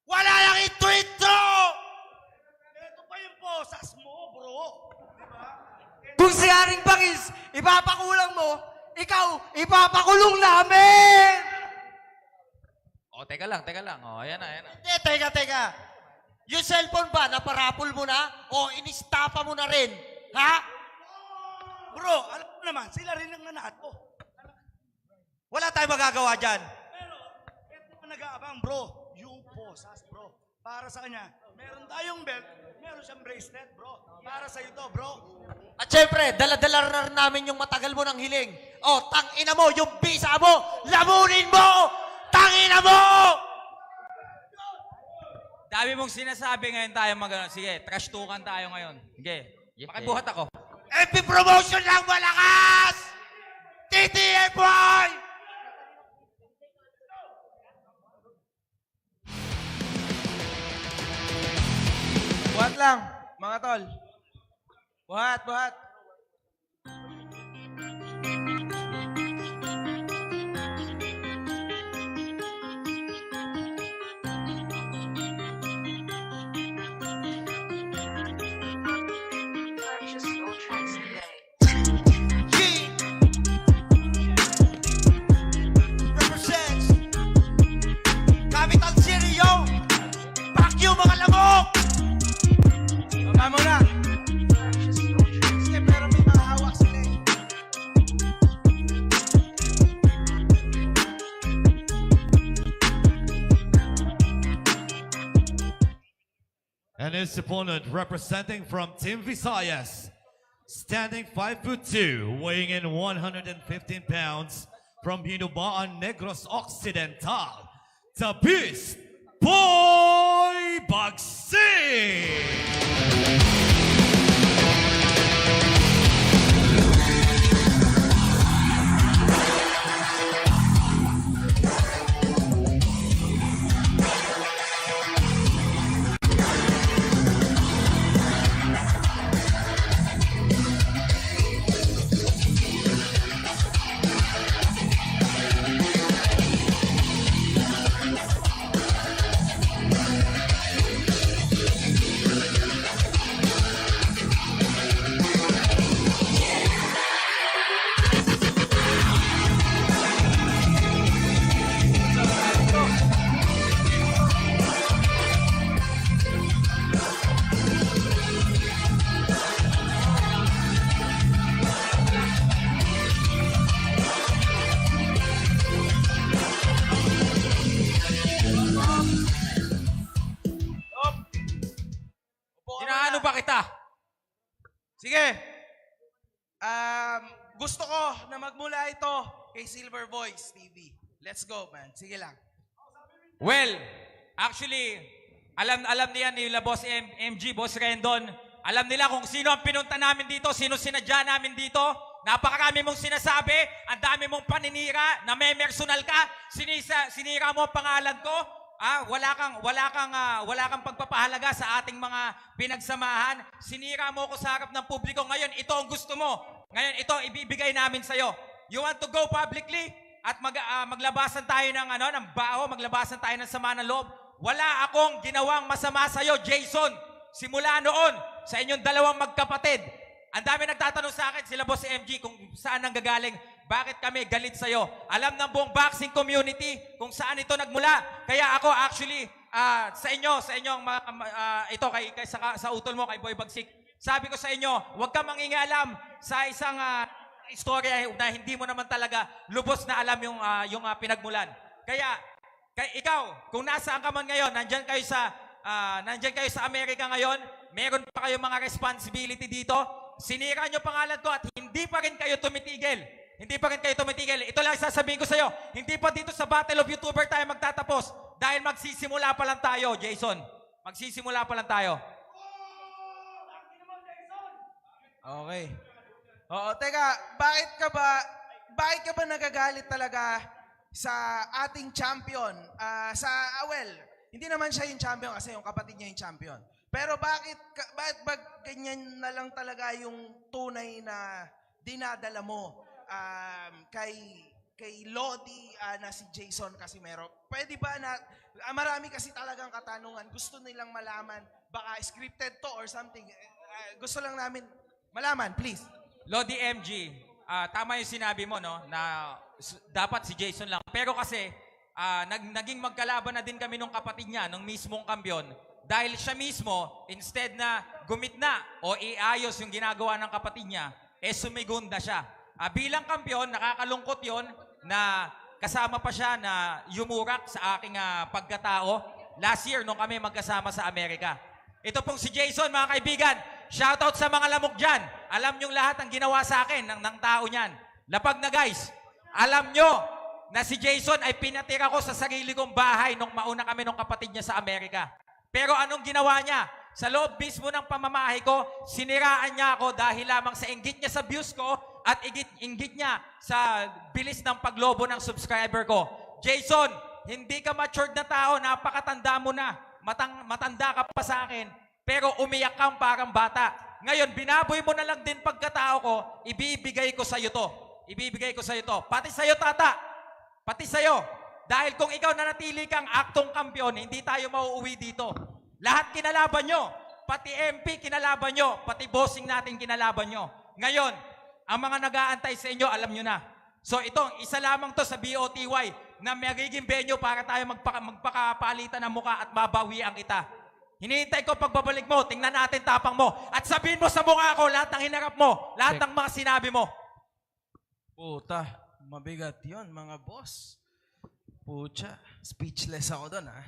Wala lang ito-ito! Ito pa yung posas mo, bro. Kung si Haring Bangis, ipapakulang mo, ikaw, ipapakulong namin! O, teka lang. O, ayan na. Teka. Yung cellphone ba, naparapol mo na? O inistapa mo na rin? Ha? Bro, alam mo naman, sila rin ang nanat ko. Wala tayong magagawa dyan. Pero, ito pa nag-aabang, bro. Yung posas, bro. Para sa kanya, meron tayong belt, meron siyang bracelet, bro. Para sa ito, bro. At syempre, dala-dala na rin namin yung matagal mo ng hiling. O, tangina mo, yung bisa mo, lamunin mo! Tangina mo! Dami mong sinasabi ngayon tayo mag-ano. Sige, trash talkan tayo ngayon. Sige, pakibuhat ako. MP Promotion lang malakas! TTF boy! Buhat lang, mga tol. Buhat. Represents Capital City, yo! Fuck you, mga lamok! Baba mo na. Step And his opponent representing from Team Visayas, standing 5'2", weighing in 115 pounds, from Binubaan Negros Occidental, the Beast Boy Bagsing! Inaano ba kita? Sige. Gusto ko na magmula ito kay Silver Voice TV. Let's go, man. Sige lang. Well, actually, alam niya nila Boss MG, Boss Rendon. Alam nila kung sino ang pinunta namin dito, sino sinadya namin dito. Napakarami mong sinasabi, ang dami mong paninira, na may personal ka, sinira mo ang pangalan ko. Wala kang pagpapahalaga sa ating mga pinagsamahan. Sinira mo ko sa harap ng publiko. Ngayon, ito ang gusto mo. Ngayon, ito ibibigay namin sa'yo. You want to go publicly at maglabasan tayo ng baho, maglabasan tayo ng sama ng loob. Wala akong ginawang masama sa'yo, Jason. Simula noon, sa inyong dalawang magkapatid. Ang dami nagtatanong sa akin, sila Boss MG, kung saan nanggagaling. Bakit kami galit sa'yo? Alam ng buong boxing community kung saan ito nagmula. Kaya ako actually, sa ito sa utol mo, kay Boy Bagsik, sabi ko sa inyo, huwag ka mangingialam sa isang istorya na hindi mo naman talaga lubos na alam yung pinagmulan. Kaya ikaw, kung nasaan ka man ngayon, nandyan kayo sa Amerika ngayon, meron pa kayong mga responsibility dito. Sinira nyo pangalan ko at hindi pa rin kayo tumitigil. Hindi pa rin kayo tumitigil. Ito lang sasabihin ko sa iyo. Hindi pa dito sa Battle of YouTuber tayo magtatapos. Dahil magsisimula pa lang tayo, Jason. Magsisimula pa lang tayo. Okay. Oo, teka, bakit ka ba nagagalit talaga sa ating champion? Hindi naman siya yung champion kasi yung kapatid niya yung champion. Pero bakit ba ganyan na lang talaga yung tunay na dinadala mo kay Lodi na si Jason Casimero? Pwede ba na marami kasi talagang katanungan, gusto nilang malaman, baka scripted to or something. Gusto lang namin malaman, please. Lodi MG, tama yung sinabi mo, no, na dapat si Jason lang. Pero kasi naging magkalaban na din kami nung kapatid niya, nung mismong kampiyon. Dahil siya mismo, instead na gumitna o iayos yung ginagawa ng kapatid niya, sumigunda siya. Bilang kampiyon, nakakalungkot yon na kasama pa siya na yumurak sa aking pagkatao last year nung kami magkasama sa Amerika. Ito pong si Jason, mga kaibigan. Shoutout sa mga lamok dyan. Alam nyo lahat ang ginawa sa akin ng tao niyan. Lapag na guys, alam nyo na si Jason ay pinatira ko sa sarili kong bahay nung mauna kami nung kapatid niya sa Amerika. Pero anong ginawa niya? Sa loob mismo ng pamamahay ko, siniraan niya ako dahil lamang sa inggit niya sa views ko at inggit niya sa bilis ng paglobo ng subscriber ko. Jason, hindi ka matured na tao, napakatanda mo na. Matanda ka pa sa akin, pero umiyak kang parang bata. Ngayon, binaboy mo na lang din pagkatao ko, ibibigay ko sa iyo to. Ibibigay ko sa iyo to. Pati sa iyo, tata. Pati sa iyo. Dahil kung ikaw nanatili kang aktong kampiyon, hindi tayo mauuwi dito. Lahat kinalaban nyo. Pati MP kinalaban nyo. Pati bossing natin kinalaban nyo. Ngayon, ang mga nag-aantay sa inyo, alam nyo na. So itong isa lamang to sa BOTY na magiging venue para tayo magpakapalitan ng muka at mabawian kita. Hinihintay ko pagbabalik mo, tingnan natin tapang mo. At sabihin mo sa mukha ko lahat ng hinarap mo, lahat ng mga sinabi mo. Puta, mabigat yun mga boss. Pucha, speechless ako doon ha.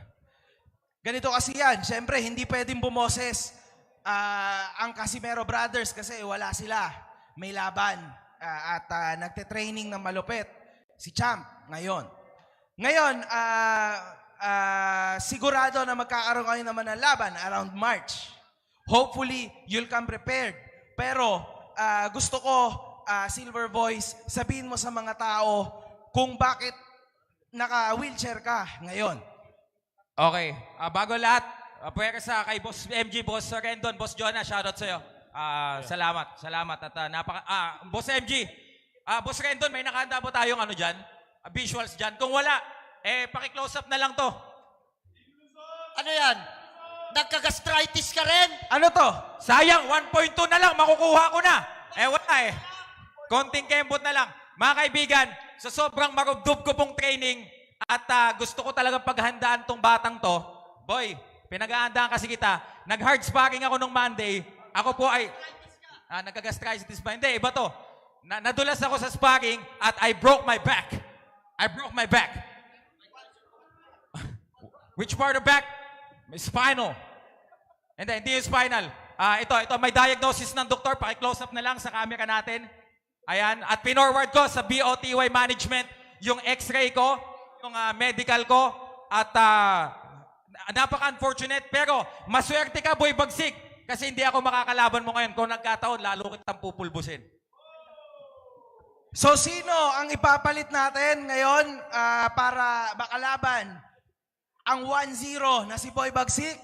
ganito kasi yan. Siyempre, hindi pwedeng bumoses ang Casimero Brothers kasi wala sila. May laban at nagte-training ng malupit. Si Champ ngayon. Ngayon, sigurado na magkakaroon kayo naman ng laban around March. Hopefully, you'll come prepared. Pero gusto ko, Silver Voice, sabihin mo sa mga tao kung bakit naka-wheelchair ka ngayon. Okay. Bago lahat, pwede sa kay Boss MG, Boss Rendon, Boss Jonah, shoutout sa'yo. Salamat. Salamat. At Boss MG, Boss Rendon, may nakahanda po tayong ano dyan? Visuals dyan. Kung wala, paki-close up na lang to. Ano yan? Nagka-gastritis ka rin? Ano to? Sayang, 1.2 na lang, makukuha ko na. Wala Konting kembot na lang. Mga kaibigan, sa sobrang marubdob ko pong training at gusto ko talagang paghandaan tong batang to, boy, pinaghahandaan kasi kita. Nag-hard sparring ako nung Monday. Ako po ay, nagka-gastritis ba? Hindi, iba to. Nadulas ako sa sparring at I broke my back. I broke my back. Which part of back? Spinal. Hindi yung spinal. Ito, may diagnosis ng doktor. Paki-close up na lang sa camera natin. Ayan. At pinorward ko sa BOTY Management yung x-ray ko, yung medical ko. At napaka-unfortunate. Pero maswerte ka, Boy Bagsik. Kasi hindi ako makakalaban mo ngayon. Kung nagkataon, lalo kitang pupulbusin. So sino ang ipapalit natin ngayon para makalaban ang 1-0 na si Boy Bagsik?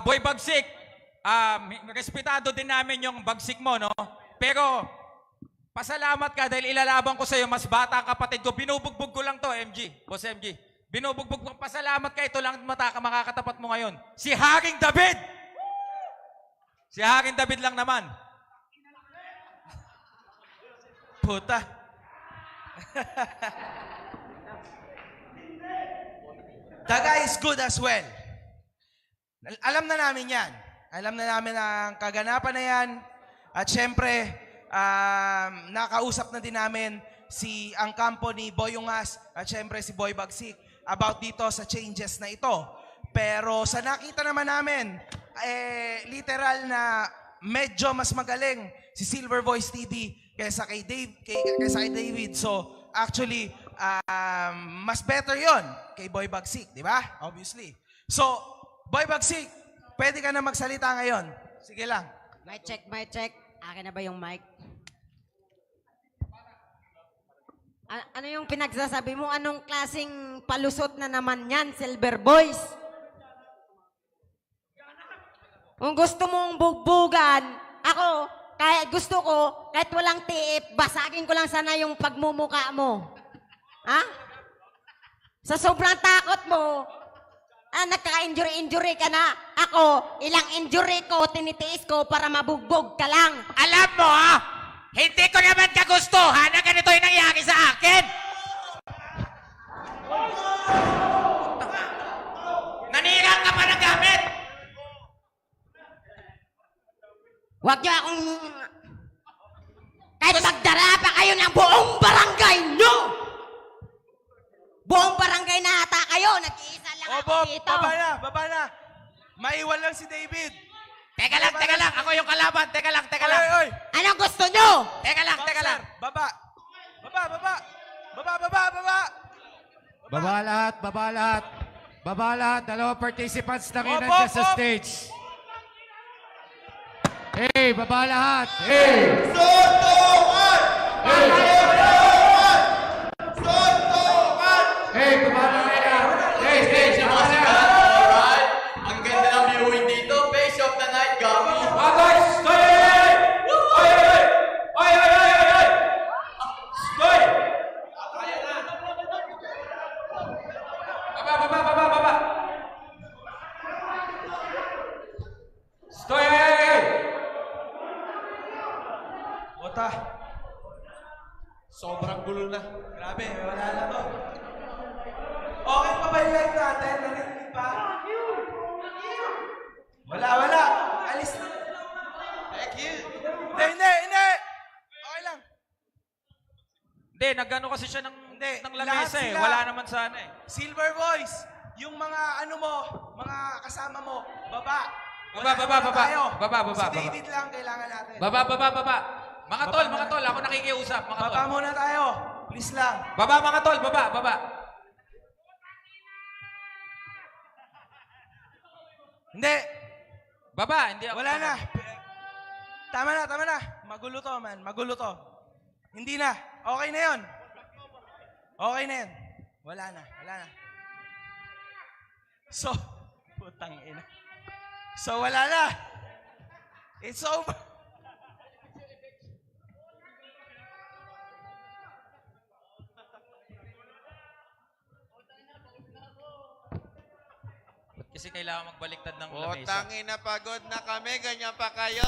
Boy Bagsik, respetado din namin yung Bagsik mo, no? Pero pasalamat ka dahil ilalaban ko sa iyo, mas bata ang kapatid ko. Binubugbog ko lang to, MG. Boss MG. Binubugbog ko. Pasalamat ka, ito lang makakatapat mo ngayon. Si Haring David! Si Haring David lang naman. Puta. The guy is good as well. Alam na namin yan. Alam na namin ang kaganapan na yan. At syempre, nakausap na din namin ang kampo ni Boy Ungas at syempre si Boy Bagsik about dito sa changes na ito. Pero sa nakita naman namin, literal na medyo mas magaling si Silver Voice TV kaysa kay David. So, actually, mas better yon kay Boy Bagsik, di ba? Obviously. So, Boy Bagsik, pwede ka na magsalita ngayon. Sige lang. Mic check. Akin na ba yung mic? Ano yung pinagsasabi mo? Anong klaseng palusot na naman yan, Silver Boys? Kung gusto mong bugbugan, ako, gusto ko, kahit walang tiip, basagin ko lang sana yung pagmumuka mo. Ha? Sa sobrang takot mo, nagka-injury ka na. Ako, ilang injury ko, tinitiis ko para mabugbog ka lang. Alam mo, hindi ko naman kagustuhan na ganito yung nangyari sa akin. Nanira ka pa ng gamit. Huwag niyo akong... Kahit magdara pa kayo ng buong barangay, no! Buong barangay na ata kayo, nag-iisa lang ako dito. Baba na. Maiwan lang si David. Teka lang. Ako yung kalaban. Teka lang. Oy. Anong gusto nyo? Teka lang. Baba. Baba lahat. Dalawang participants lang yun nandiyan sa stage. Hey, baba lahat. Hey! Suntukan! Hey, baba na kayo. Hey, stage, baba na. Alright. Ang ganda ng viewing dito. Base of the night, Gabi. Guys! Stoy! Baba! Stoy! Ota. Sobrang gulo na. Grabe, wala na to. Okay pa ba yung live natin? Narinig pa? Wala. Alis na. Thank you. Hindi. Okay lang. Hindi, nagano kasi siya ng lamesa lahat eh. sila. Wala naman sana eh. Silver Voice, yung mga ano mo, mga kasama mo, baba. Baba. Si David lang kailangan natin. Baba. Mga tol, ako nakikiusap, mga tol. Baba muna tayo. Please lang. Baba, mga tol, baba. Hindi. Baba, hindi ako. Wala na. Tama na. Magulo to, man. Magulo to. Hindi na. Okay na yun. Wala na. So, putang ina. So, wala na. It's over. Kasi kailangan magbaliktad ng lamesa. Putangin na pagod na kami, ganyan pa kayo.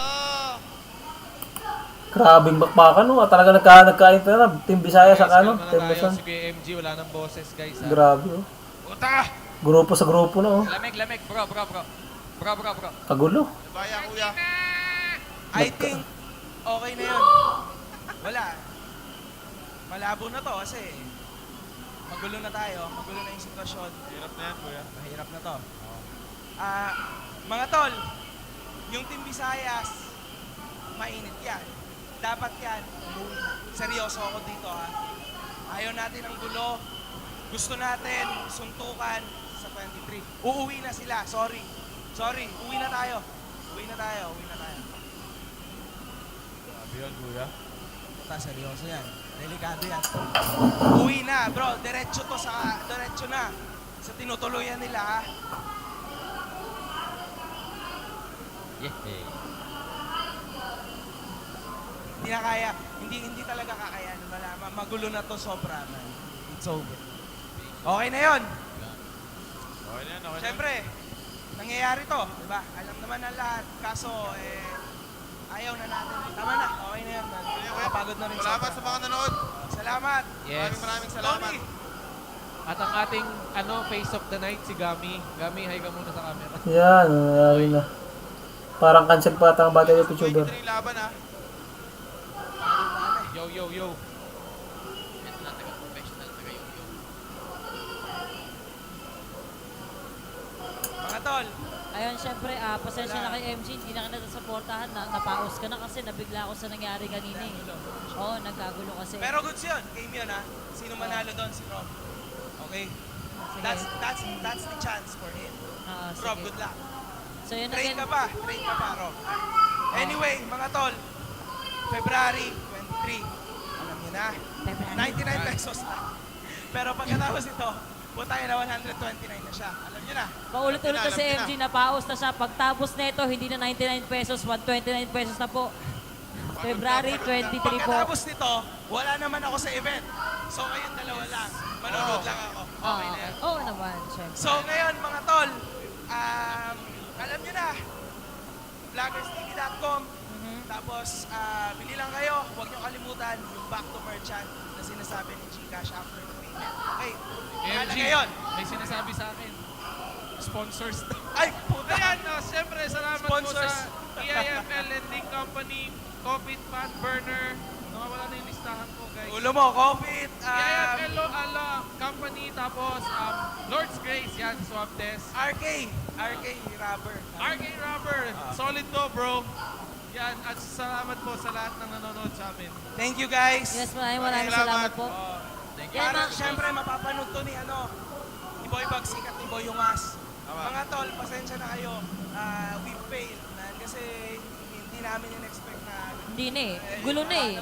Grabing bakbakan, no? Talaga nagkain na. Team Bisaya sa ano? Team Luzon. Si Kuya MG, wala nang boses, guys. Ha? Grabe, oh. Puta! Grupo sa grupo na, oh. Lamig, bro. Kagulo. Baya, kuya. I think, okay na yun. Wala. Malabo na to kasi magulo na tayo. Magulo na yung sitwasyon. Hirap na yan, kuya. Mahirap na to. Mga tol, yung Team Visayas, mainit yan. Dapat yan. Seryoso ako dito, ha. Ayaw natin ang gulo. Gusto natin suntukan sa 23. Uuwi na sila. Sorry. Uwi na tayo. Sabi yun, kuya. Seryoso yan. Delikado yan. Uwi na, bro. Diretso na. Sa tinutuluyan nila, ha. Hindi na kaya. Hindi talaga kakayanin. Magulo na to sobra, man. It's over. Okay na yun. Siyempre, nangyayari to, di ba? Alam naman ang lahat. Kaso, ayaw na natin. Tama na. Okay na yun, man. Kapagod na rin. Salamat sa mga nanood. Salamat. Yes. Maraming salamat. Tony. At ang ating face of the night, si Gami. Gami, hi ka muna sa camera. Yan, nangyari na. Parang cancel pa ata ang battery of YouTuber. Ito yung laban, ha. Yo. Mga tol. Ayun, syempre, pasensya na kay MG, hindi na ka natasuportahan, napaus ka na kasi nabigla ako sa nangyari kanina eh. Oo, nagkagulo kasi. Pero goods yun. Game yun, ha. Sino manalo doon? Si Rob. Okay? That's the chance for him. Rob, good luck. So yun Train again. ka pa, Rob. Anyway, mga tol, February 23, alam niyo na, 99 pesos na. Pero pagkatapos ito, putangin na 129 na siya. Alam niyo na. Paulit-ulit na si MG, napaus na siya. Pagtapos nito, hindi na 99 pesos, 129 pesos na po. February 23 po. Pagkatapos nito, wala naman ako sa event. So kayong dalawa lang. Manonood lang ako. Okay na yan. Oo naman, syempre. So ngayon mga tol, alam nyo na, vloggerstv.com. Tapos, bili lang kayo. Huwag nyo kalimutan yung back to merchant na sinasabi ni Gcash after the payment. Okay, MG, ngayon. may sinasabi sa akin. Sponsors. Ay, puta! Ayan, siyempre, salamat Sponsors. po sa EIFL Lending Company, Coffee Pan Burner. Nakawala na yung listahan ko, guys. Ulo mo, Coffee. EIFL Company, tapos Lord's Grace, yan, swab test. RK Rubber. RK Rubber, solid to, bro. Yan, at salamat po sa lahat ng nanonood sa amin. Thank you, guys. Yes, maraming salamat po. Para siyempre mapapanood to ni Boy Bagsik at ni Boy Yungas. Mga tol, pasensya na kayo. We failed, man. Kasi hindi namin yung expect na... Hindi na eh. Gulo na eh.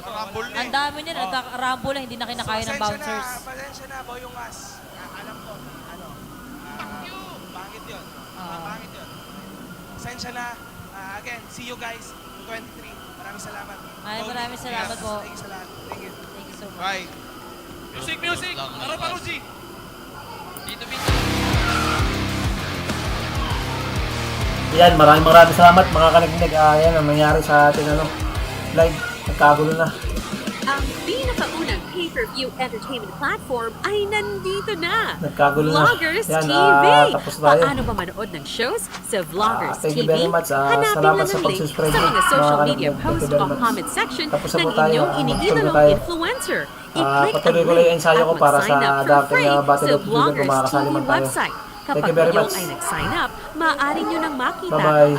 Ang dami nila, nagkakarambol na, hindi na kinakaya ng bouncers. Pasensya na, Boy Yungas. Alam ko, pangit yun. Pangit yun. Pasensya na. Again, see you guys 23. Maraming salamat. Maraming salamat po. Thank you sa lahat. Thank you. Thank you so much. Bye. Music! Araw pa, Ruji! Yan, maraming salamat mga kaniknig. Yan ang nangyari sa ating live. Nagkagulo na. Ang pinakaunang pay-per-view entertainment platform ay nandito na. Nagkagulo na. Vloggers Yan, TV. tapos tayo. Paano ba manood ng shows sa Vloggers Thank you TV? very much. Hanapin Salamat lang sa ang link pag-subscribe sa mga social mga media kaniknig. Thank post you very o much. comment section Tapos na ng po tayo. inyong Tapos iniidolong na tayo. influencer. I-click ang Patuloy ko lang yung link ensayo at ko para mag-sign sa up for darating free na Battle sa of Twitter kung Vloggers makakasali TV man tayo. website. Kapag you very kayo much. ay nag-sign up, maaari nyo nang makita Bye-bye.